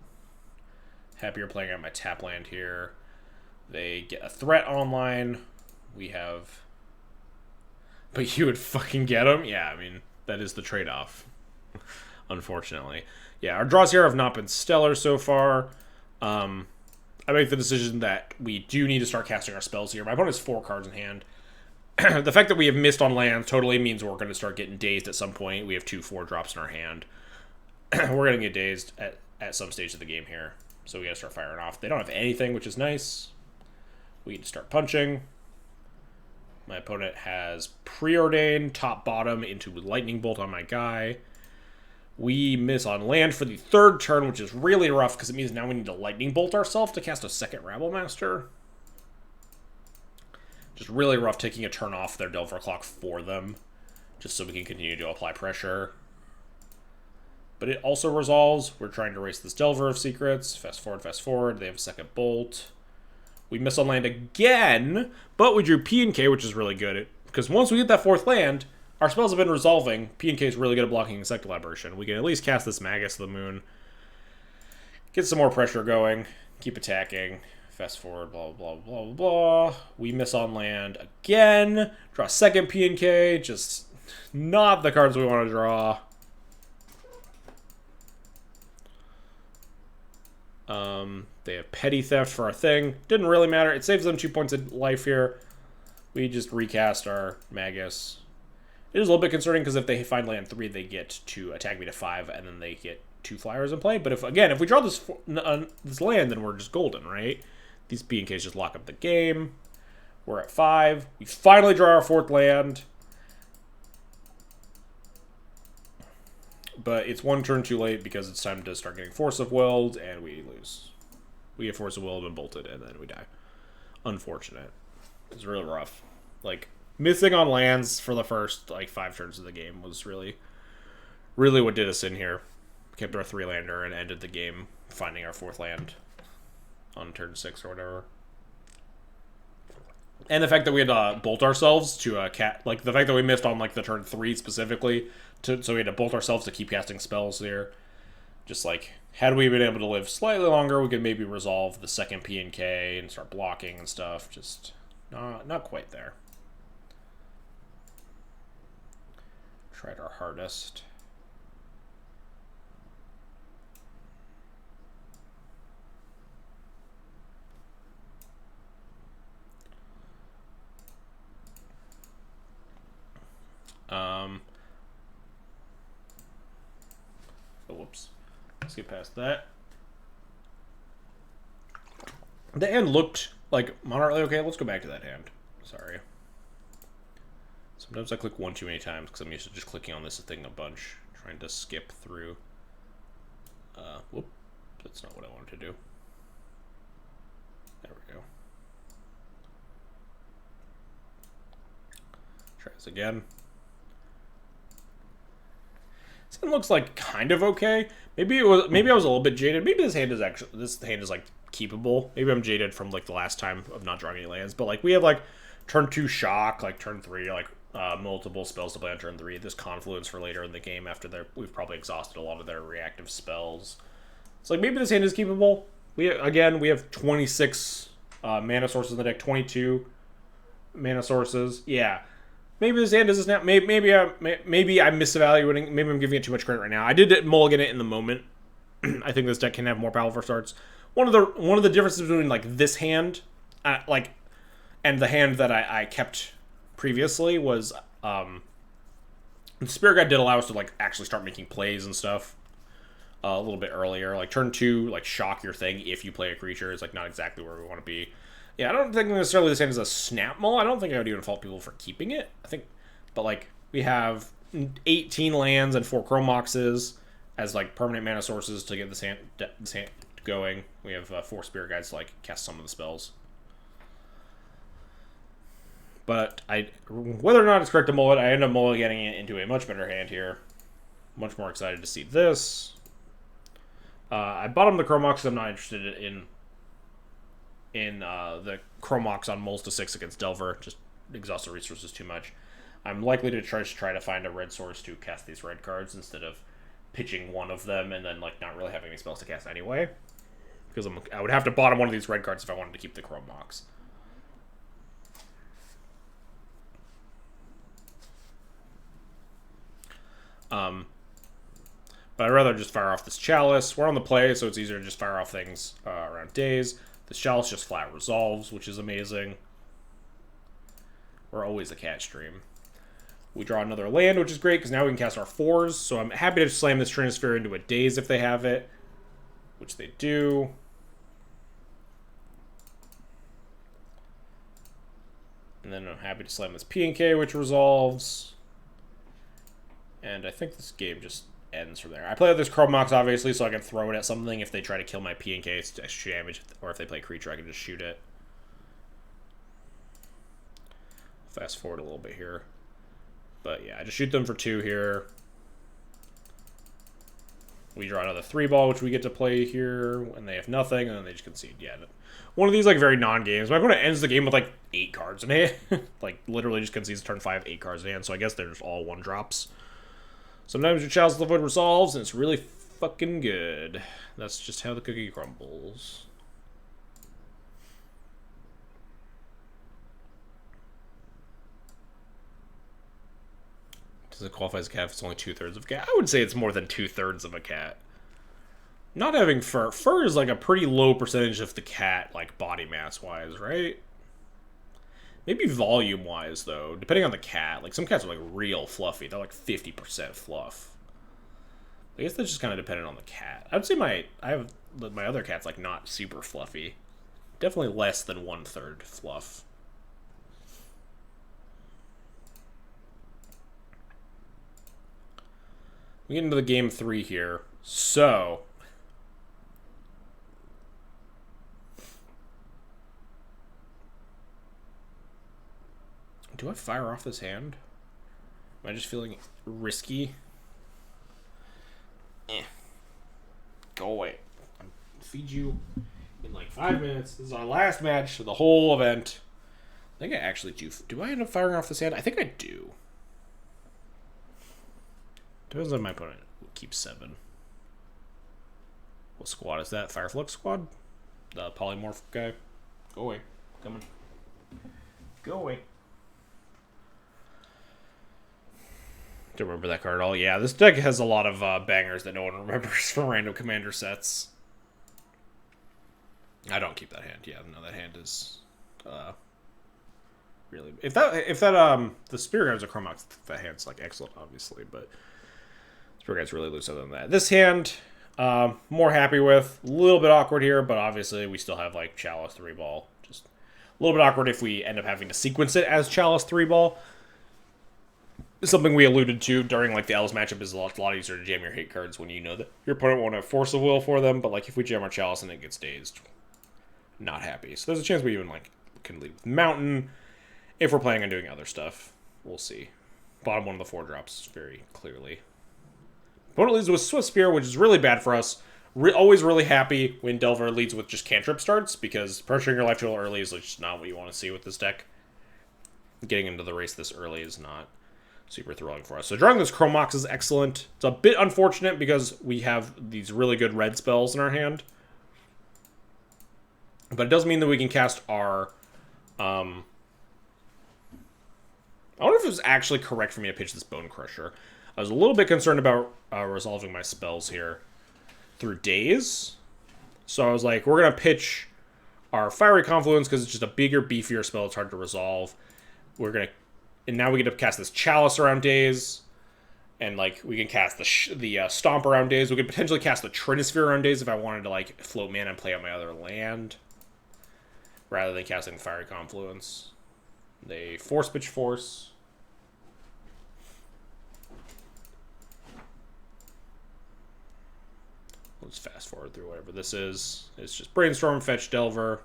happier playing out my tap land here. They get a threat online. We have... But you would fucking get them? Yeah, I mean, that is the trade-off, unfortunately. Yeah, our draws here have not been stellar so far. I make the decision that we do need to start casting our spells here. My opponent has 4 cards in hand. The fact that we have missed on lands totally means we're going to start getting dazed at some point. We have 2 4-drops in our hand. We're going to get dazed at some stage of the game here. So we got to start firing off. They don't have anything, which is nice. We need to start punching. My opponent has Preordain, top bottom into Lightning Bolt on my guy. We miss on land for the 3rd turn, which is really rough because it means now we need to Lightning Bolt ourselves to cast a 2nd Rabble Master. Just really rough taking a turn off their Delver Clock for them, just so we can continue to apply pressure. But it also resolves. We're trying to erase this Delver of Secrets. Fast forward. They have a 2nd Bolt. We miss on land again, but we drew P and K, which is really good. Because once we get that 4th land, our spells have been resolving. P and K is really good at blocking Insectile Aberration. We can at least cast this Magus of the Moon. Get some more pressure going. Keep attacking. Fast forward, blah, blah, blah, blah, blah. We miss on land again. Draw 2nd P and K. Just not the cards we want to draw. They have Petty Theft for our thing. Didn't really matter. It saves them 2 points of life here. We just recast our Magus. It is a little bit concerning because if they find land 3, they get to attack me to 5, and then they get 2 flyers in play. But if we draw this land, then we're just golden, right? These B&Ks just lock up the game. We're at 5. We finally draw our 4th land. But it's 1 turn too late because it's time to start getting Force of Willed, and we lose. We get Force of Willed and bolted, and then we die. Unfortunate. It's really rough. Like, missing on lands for the first, 5 turns of the game was really what did us in here. Kept our 3-lander and ended the game finding our 4th land on turn 6 or whatever. And the fact that we had to bolt ourselves to a cat, like the fact that we missed on the turn 3 specifically, so we had to bolt ourselves to keep casting spells here. Just had we been able to live slightly longer, we could maybe resolve the second P&K and start blocking and stuff. Just not quite there. Tried our hardest. Oh, whoops. Let's get past that. The hand looked moderately okay. Let's go back to that hand. Sorry. Sometimes I click one too many times because I'm used to just clicking on this thing a bunch, trying to skip through. Whoop. That's not what I wanted to do. There we go. Try this again. This hand looks kind of okay. Maybe I was a little bit jaded. Maybe this hand is keepable. Maybe I'm jaded from the last time of not drawing any lands. But we have turn 2 shock, turn 3 multiple spells to play on turn 3. This confluence for later in the game after we've probably exhausted a lot of their reactive spells. It's maybe this hand is keepable. We have 26 mana sources in the deck, 22 mana sources. Yeah. Maybe this hand is now. Maybe I'm misevaluating. Maybe I'm giving it too much credit right now. I did mulligan it in the moment. I think this deck can have more powerful starts. One of the differences between this hand, and the hand that I kept previously was the Spirit Guide did allow us to actually start making plays and stuff a little bit earlier. Turn 2, shock your thing if you play a creature is not exactly where we want to be. Yeah, I don't think necessarily this hand is a snap mull. I don't think I would even fault people for keeping it. I think, but we have 18 lands and 4 Chromoxes as permanent mana sources to get this hand going. We have 4 Spirit Guides to cast some of the spells. But whether or not it's correct to mull it, I end up mulliganing it into a much better hand here. Much more excited to see this. I bottomed the Chromox because I'm not interested in the Chromox on mulls to 6 against Delver. Just exhaust the resources too much. I'm likely to try to find a red source to cast these red cards instead of pitching one of them and then not really having any spells to cast anyway. Because I would have to bottom one of these red cards if I wanted to keep the Chromox. But I'd rather just fire off this Chalice. We're on the play, so it's easier to just fire off things around days. This Chalice just flat resolves, which is amazing. We're always a cat stream. We draw another land, which is great, because now we can cast our 4s. So I'm happy to slam this Trinisphere into a Daze if they have it, which they do. And then I'm happy to slam this P&K, which resolves. And I think this game just ends from there. I play with this Chromox, obviously, so I can throw it at something if they try to kill my P&K. It's extra damage, or if they play creature, I can just shoot it. Fast forward a little bit here. But yeah, I just shoot them for 2 here. We draw another 3-ball, which we get to play here, and they have nothing, and then they just concede. Yeah, one of these like very non-games. My opponent ends the game with like 8 cards in hand. Like literally just concedes turn 5, 8 cards in hand. So I guess they're just all 1-drops. Sometimes your Chalice of the Void resolves, and it's really fucking good. That's just how the cookie crumbles. Does it qualify as a cat if it's only 2/3 of a cat? I would say it's more than 2/3 of a cat. Not having fur. Fur is like a pretty low percentage of the cat, like body mass wise, right? Maybe volume wise though, depending on the cat. Like some cats are like real fluffy. They're like 50% fluff. I guess that's just kind of dependent on the cat. I would say my other cat's like not super fluffy. definitely less than 1/3 fluff. We get into the game 3 here. So, do I fire off this hand? Am I just feeling risky? Go away. I'll feed you in like 5 minutes. This is our last match of the whole event. I think I actually do. Do I end up firing off this hand? I think I do. Depends on my opponent. We'll keep 7. What squad is that? Fireflux squad? The polymorph guy? Go away. Come on. Go away. Don't remember that card at all. Yeah, this deck has a lot of bangers that no one remembers from random commander sets. I don't keep that hand. Yeah, no, that hand is really. If that the Spirit Guide's a Chromox, that hand's like excellent, obviously, but Spirit Guide's really loose other than that. This hand, more happy with. A little bit awkward here, but obviously we still have like Chalice 3-ball. Just a little bit awkward if we end up having to sequence it as Chalice 3-ball. Something we alluded to during like the Elves matchup is a lot easier to jam your hate cards when you know that your opponent won't have Force of Will for them. But like if we jam our Chalice and it gets dazed, not happy. So there's a chance we even like can lead with Mountain if we're planning on doing other stuff. We'll see. Bottom one of the 4 drops very clearly. Opponent leads with Swift Spear, which is really bad for us. Always really happy when Delver leads with just cantrip starts because pressuring your life total early is like just not what you want to see with this deck. Getting into the race this early is not super thrilling for us. So drawing this Chromox is excellent. It's a bit unfortunate because we have these really good red spells in our hand. But it does mean that we can cast our... I wonder if it was actually correct for me to pitch this Bone Crusher. I was a little bit concerned about resolving my spells here through Daze. So I was like, we're going to pitch our Fiery Confluence because it's just a bigger, beefier spell. It's hard to resolve. We're going to... And now we get to cast this Chalice around Daze. And, like, we can cast the Stomp around Daze. We could potentially cast the Trinisphere around Daze if I wanted to, like, float mana and play on my other land. Rather than casting Fiery Confluence. They Force Pitch Force. Let's fast forward through whatever this is. It's just Brainstorm, Fetch, Delver.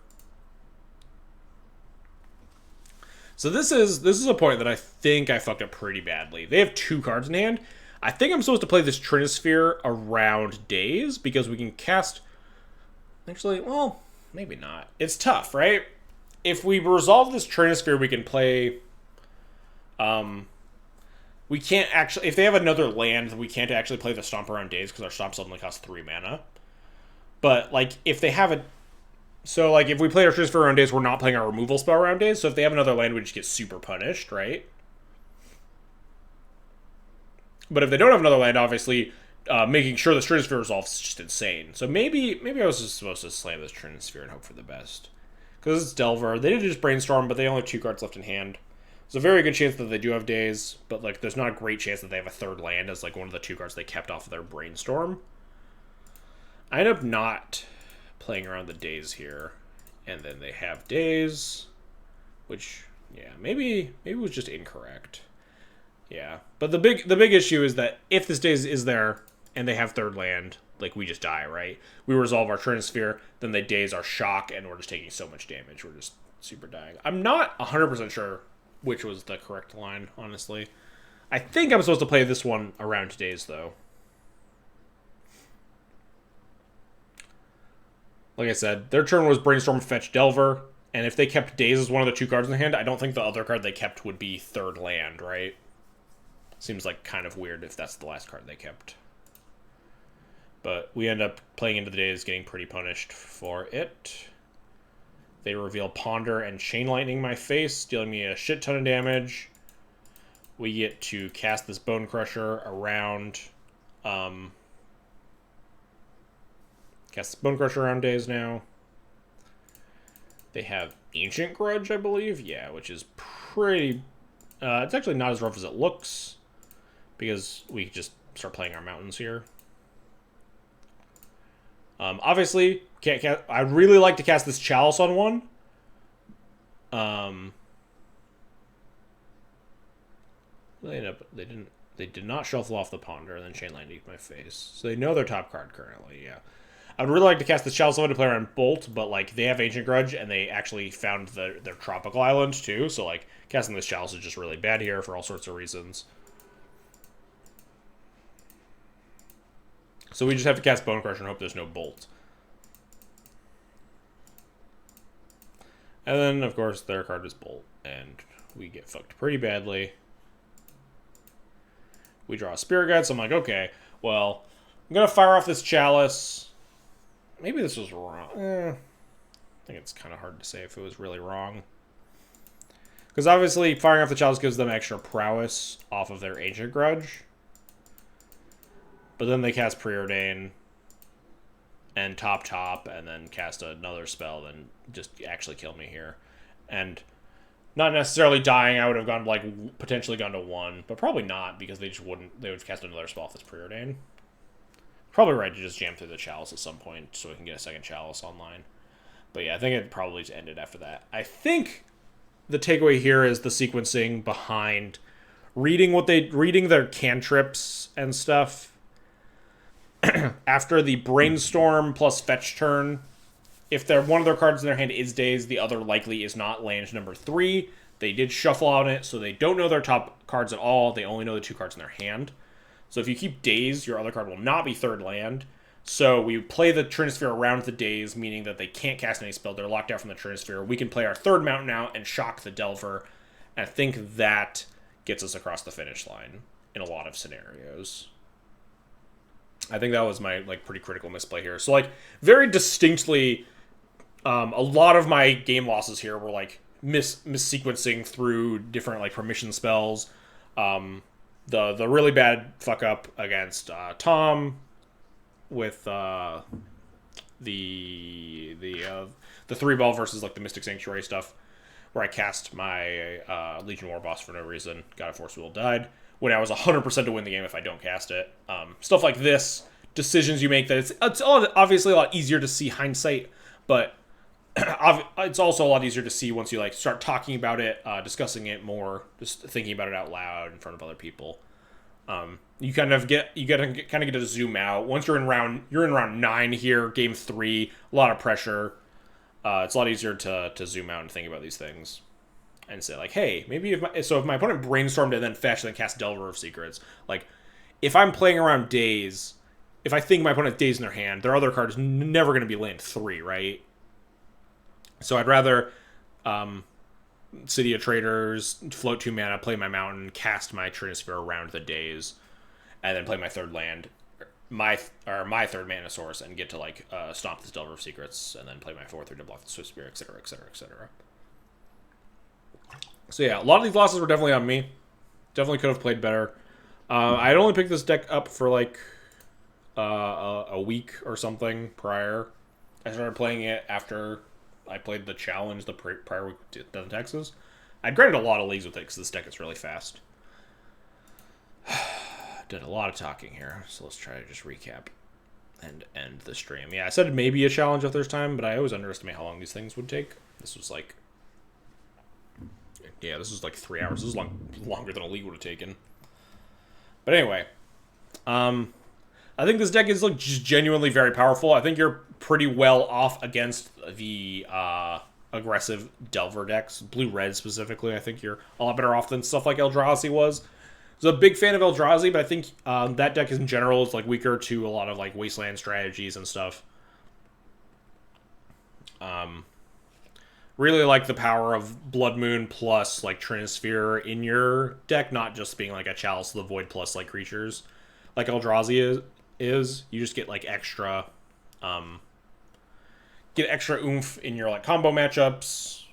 So this is a point that I think I fucked up pretty badly. They have 2 cards in hand. I think I'm supposed to play this Trinisphere around Daze because we can cast... Actually, well, maybe not. It's tough, right? If we resolve this Trinisphere, we can play... we can't actually... If they have another land, we can't actually play the Stomp around Daze because our Stomp only costs 3 mana. But, like, if they have a... So, like, if we play our Trinisphere around Daze, we're not playing our removal spell around Daze. So if they have another land, we just get super punished, right? But if they don't have another land, obviously, making sure the Trinisphere resolves is just insane. So maybe I was just supposed to slam this Trinisphere and hope for the best. Because it's Delver. They did just Brainstorm, but they only have 2 cards left in hand. There's a very good chance that they do have Daze, but, like, there's not a great chance that they have a 3rd land as, like, one of the 2 cards they kept off of their Brainstorm. I end up not playing around the Daze here, and then they have Daze, which, yeah, maybe it was just incorrect. Yeah, but the big issue is that if this Daze is there and they have 3rd land, like, we just die, right? We resolve our Trinisphere, then they Daze our Shock, and we're just taking so much damage. We're just super dying. I'm not 100% sure which was the correct line, honestly. I think I'm supposed to play this one around Daze, though. Like I said, their turn was Brainstorm, Fetch, Delver, and if they kept Daze as one of the 2 cards in the hand, I don't think the other card they kept would be 3rd land, right? Seems like kind of weird if that's the last card they kept. But we end up playing into the Daze, getting pretty punished for it. They reveal Ponder and Chain Lightning my face, dealing me a shit ton of damage. We get to cast this Bone Crusher around... Cast Bone Crusher around Daze now. They have Ancient Grudge, I believe. Yeah, which is pretty... it's actually not as rough as it looks. Because we just start playing our mountains here. Obviously, can't cast. I'd really like to cast this Chalice on one. They didn't. They did not shuffle off the Ponder and then Chain Lightning my face. So they know their top card currently. Yeah. I'd really like to cast the Chalice on to play around Bolt, but like they have Ancient Grudge and they actually found their tropical island too. So like casting this Chalice is just really bad here for all sorts of reasons. So we just have to cast Bone Crusher and hope there's no Bolt. And then, of course, their card is Bolt. And we get fucked pretty badly. We draw a Spirit Guide, so I'm like, okay, well, I'm going to fire off this Chalice. Maybe this was wrong. I think it's kind of hard to say if it was really wrong. Because obviously, firing off the Chalice gives them extra prowess off of their Ancient Grudge. But then they cast Preordain and top, and then cast another spell, then just actually kill me here. And not necessarily dying, I would have gone like potentially gone to 1, but probably not because they just wouldn't. They would cast another spell if it's Preordain. Probably right to just jam through the Chalice at some point so we can get a second Chalice online. But yeah, I think it probably just ended after that. I think the takeaway here is the sequencing behind reading their cantrips and stuff. After the Brainstorm plus Fetch turn, if one of their cards in their hand is Daze, the other likely is not land number 3. They did shuffle on it, so they don't know their top cards at all. They only know the 2 cards in their hand. So if you keep Daze, your other card will not be third land. So we play the Trinisphere around the Daze, meaning that they can't cast any spell. They're locked out from the Trinisphere. We can play our third mountain out and shock the Delver. And I think that gets us across the finish line in a lot of scenarios. I think that was my like pretty critical misplay here. So like very distinctly, a lot of my game losses here were like missequencing through different like permission spells. The really bad fuck up against Tom with the 3-ball versus like the Mystic Sanctuary stuff, where I cast my Legion War Boss for no reason, got a Force Will, died. When I was 100% to win the game if I don't cast it. Stuff like this, decisions you make that it's obviously a lot easier to see hindsight, but it's also a lot easier to see once you like start talking about it, discussing it more, just thinking about it out loud in front of other people. You kind of get to zoom out. Once you're in round 9 here, game 3, a lot of pressure. It's a lot easier to zoom out and think about these things. And say, like, hey, maybe if my opponent brainstormed and then fetched and then cast Delver of Secrets, like, if I'm playing around Daze, if I think my opponent has Daze in their hand, their other card is never going to be land 3, right? So I'd rather City of Traders, float 2 mana, play my mountain, cast my Trinisphere around the Daze, and then play my third land, my third mana source, and get to, like, stomp this Delver of Secrets, and then play my 4/3 to block the Swift Spear, etc., etc., etc. So yeah, a lot of these losses were definitely on me. Definitely could have played better. I had only picked this deck up for like a week or something prior. I started playing it after I played the challenge the prior week to Texas. I'd granted a lot of leagues with it because this deck is really fast. Did a lot of talking here, so let's try to just recap and end the stream. Yeah, I said maybe a challenge if there's time, but I always underestimate how long these things would take. This was like... Yeah, this was like 3 hours. This is longer than a league would have taken. But anyway, I think this deck is like just genuinely very powerful. I think you're pretty well off against the aggressive Delver decks, blue-red specifically. I think you're a lot better off than stuff like Eldrazi was. I was a big fan of Eldrazi, but I think that deck in general is like weaker to a lot of like Wasteland strategies and stuff. Really like the power of Blood Moon plus like Trinisphere in your deck, not just being like a Chalice of the Void plus like creatures, like Eldrazi is. You just get like extra, oomph in your like combo matchups,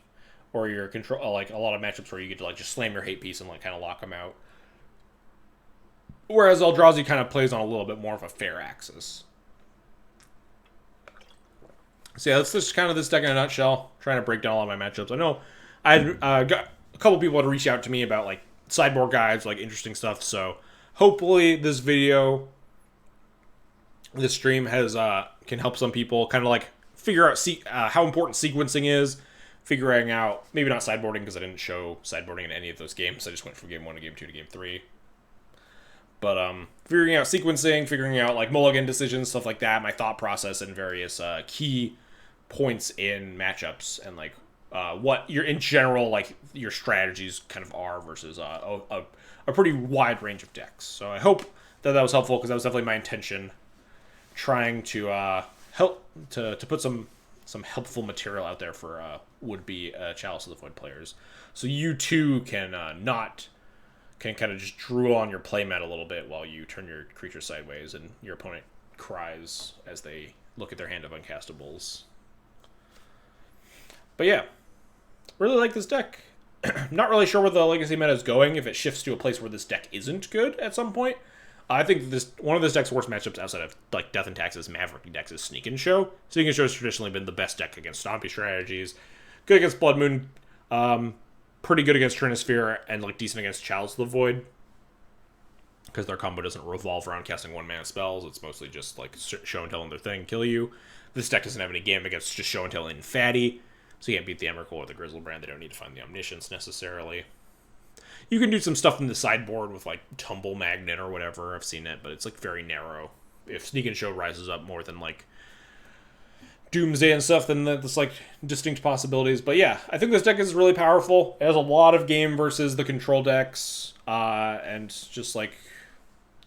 or your control, like a lot of matchups where you get to like just slam your hate piece and like kind of lock them out. Whereas Eldrazi kind of plays on a little bit more of a fair axis. So yeah, that's just kind of this deck in a nutshell. Trying to break down a lot of my matchups. I know I had got a couple people to reach out to me about like sideboard guides, like interesting stuff. So hopefully this video this stream has can help some people kind of like figure out how important sequencing is, figuring out maybe not sideboarding because I didn't show sideboarding in any of those games. I just went from game 1 to game 2 to game 3. But figuring out sequencing, figuring out like mulligan decisions, stuff like that, my thought process and various key points in matchups and like what your in general like your strategies kind of are versus a pretty wide range of decks. So I hope that was helpful because that was definitely my intention, trying to help to put some helpful material out there for would-be Chalice of the Void players, so you too can kind of just drool on your playmat a little bit while you turn your creature sideways and your opponent cries as they look at their hand of uncastables. But yeah, really like this deck. Not really sure where the Legacy meta is going, if it shifts to a place where this deck isn't good at some point. I think one of this deck's worst matchups outside of like Death and Taxes, Maverick decks is Sneak and Show. Sneak and Show has traditionally been the best deck against Stompy strategies. Good against Blood Moon, pretty good against Trinisphere, and like decent against Chalice of the Void. Because their combo doesn't revolve around casting 1-mana spells. It's mostly just like Show and Tell and their thing, kill you. This deck doesn't have any game against just Show and Tell and Fatty. So you can't beat the Emrakul or the Grizzlebrand. They don't need to find the Omniscience necessarily. You can do some stuff in the sideboard with like Tumble Magnet or whatever. I've seen it, but it's like very narrow. If Sneak and Show rises up more than like Doomsday and stuff, then that's like distinct possibilities. But yeah, I think this deck is really powerful. It has a lot of game versus the control decks, and just like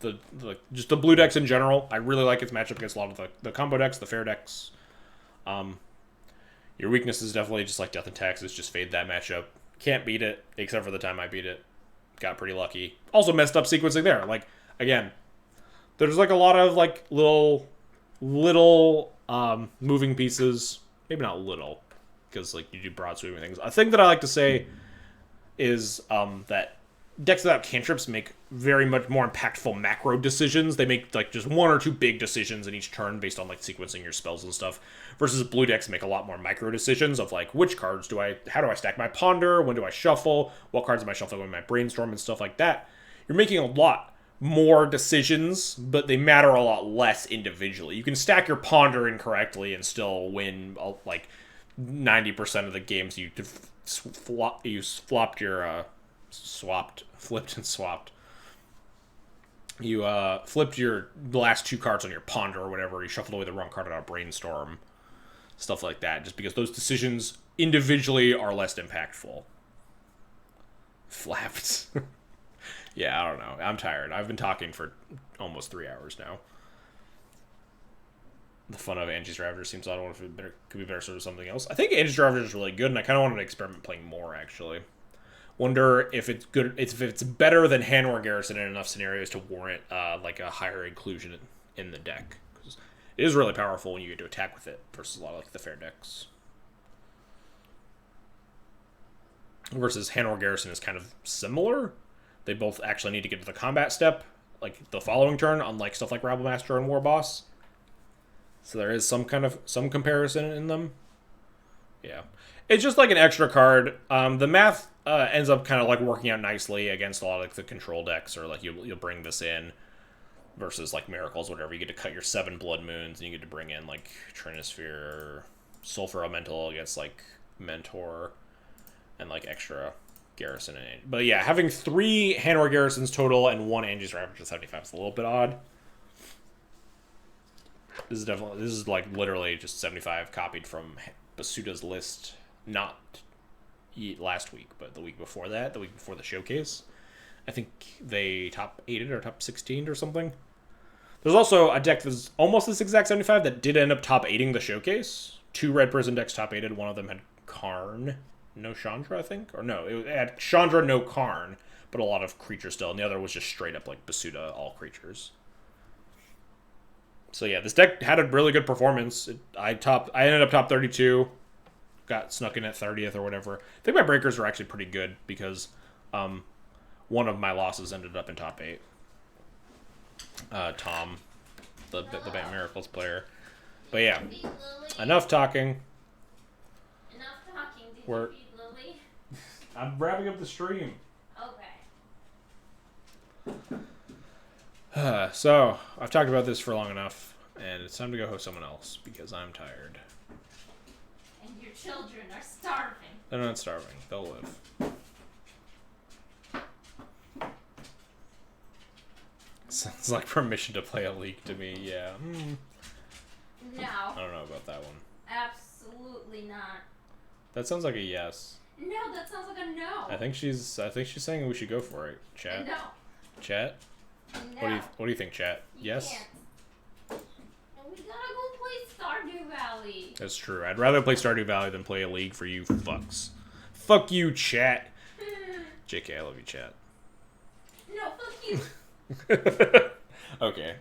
the blue decks in general. I really like its matchup against a lot of the combo decks, the fair decks. Your weakness is definitely just like Death and Taxes, just fade that matchup. Can't beat it, except for the time I beat it. Got pretty lucky. Also messed up sequencing there. Like, again, there's like a lot of like little moving pieces. Maybe not little, because like you do broad sweeping things. A thing that I like to say is that decks without cantrips make very much more impactful macro decisions. They make like just one or two big decisions in each turn based on like sequencing your spells and stuff. Versus blue decks make a lot more micro decisions of like which cards how do I stack my Ponder, when do I shuffle, what cards am I shuffling with my Brainstorm and stuff like that. You're making a lot more decisions, but they matter a lot less individually. You can stack your Ponder incorrectly and still win like 90% of the games you flipped and swapped. You flipped the last two cards on your Ponder or whatever. You shuffled away the wrong card on a Brainstorm. Stuff like that. Just because those decisions individually are less impactful. Flapped. Yeah, I don't know. I'm tired. I've been talking for almost 3 hours now. The fun of Angie's Ravager seems odd. I wonder if it could be better sort of something else. I think Angie's Ravager is really good, and I kind of wanted to experiment playing more, actually. Wonder if it's good, if it's better than Hanwar Garrison in enough scenarios to warrant like a higher inclusion in the deck. It is really powerful when you get to attack with it versus a lot of like the fair decks. Versus Hanwar Garrison is kind of similar. They both actually need to get to the combat step, like the following turn, unlike stuff like Rabblemaster and War Boss. So there is some comparison in them. Yeah. It's just like an extra card. The math ends up kind of like working out nicely against a lot of like the control decks, or like you'll bring this in versus like Miracles, whatever. You get to cut your 7 Blood Moons, and you get to bring in like Trinisphere, Sulfur Elemental against like Mentor, and like extra Garrison. But yeah, having 3 Hanwar Garrisons total and 1 Angie's Ravager 75 is a little bit odd. This is like literally just 75 copied from Basuta's list, not last week, but the week before that, the week before the showcase. I think they top 8'd or top 16'd or something. There's also a deck that's almost this exact 75 that did end up top 8'ing the showcase. 2 Red Prison decks top 8'd. One of them had Karn, no Chandra, I think? Or no, it had Chandra, no Karn, but a lot of creatures still. And the other was just straight up like Basuta, all creatures. So yeah, this deck had a really good performance. I ended up top 32. Got snuck in at 30th or whatever. I think my breakers were actually pretty good because one of my losses ended up in top 8. Tom, the Bat Miracles player. But yeah, enough talking. Enough talking. Did you feed Lily? I'm wrapping up the stream. Okay. So, I've talked about this for long enough. And it's time to go host someone else because I'm tired. And your children are starving. They're not starving. They'll live. Sounds like permission to play a league to me. Yeah. No. I don't know about that one. Absolutely not. That sounds like a yes. No, that sounds like a no. I think she's saying we should go for it. Chat. No. Chat. No. What do you think, chat? You Yes. can't. And we gotta go play Stardew Valley. That's true. I'd rather play Stardew Valley than play a league for you fucks. Fuck you, chat. JK, I love you, chat. No, fuck you. Okay.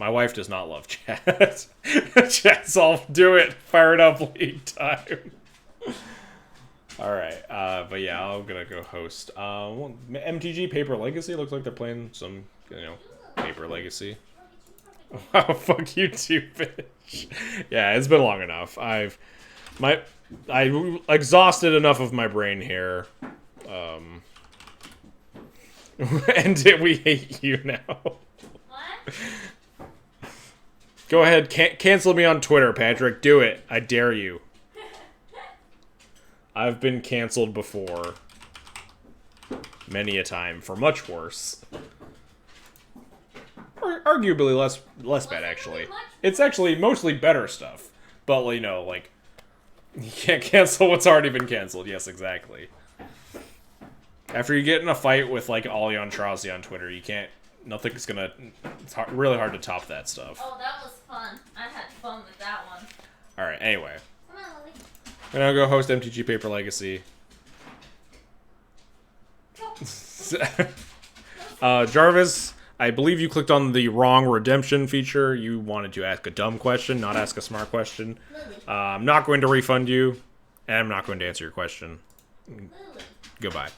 My wife does not love chat. Chat's all do it. Fire it up, league time. Alright, but yeah, I'm gonna go host. MTG Paper Legacy looks like they're playing some, Paper Legacy. Oh, fuck you too, bitch. Yeah, it's been long enough. I exhausted enough of my brain here. And we hate you now. What? Go ahead, cancel me on Twitter, Patrick. Do it. I dare you. I've been canceled before. Many a time, for much worse. Arguably less bad, actually. It's actually mostly better stuff. But, you can't cancel what's already been canceled. Yes, exactly. After you get in a fight with, Alion Trozzi on Twitter, you can't... Nothing's gonna... It's really hard to top that stuff. Oh, that was fun. I had fun with that one. Alright, anyway. Come on, Lily. I'm gonna go host MTG Paper Legacy. Jarvis, I believe you clicked on the wrong redemption feature. You wanted to ask a dumb question, not ask a smart question. Lily. I'm not going to refund you, and I'm not going to answer your question. Lily. Goodbye.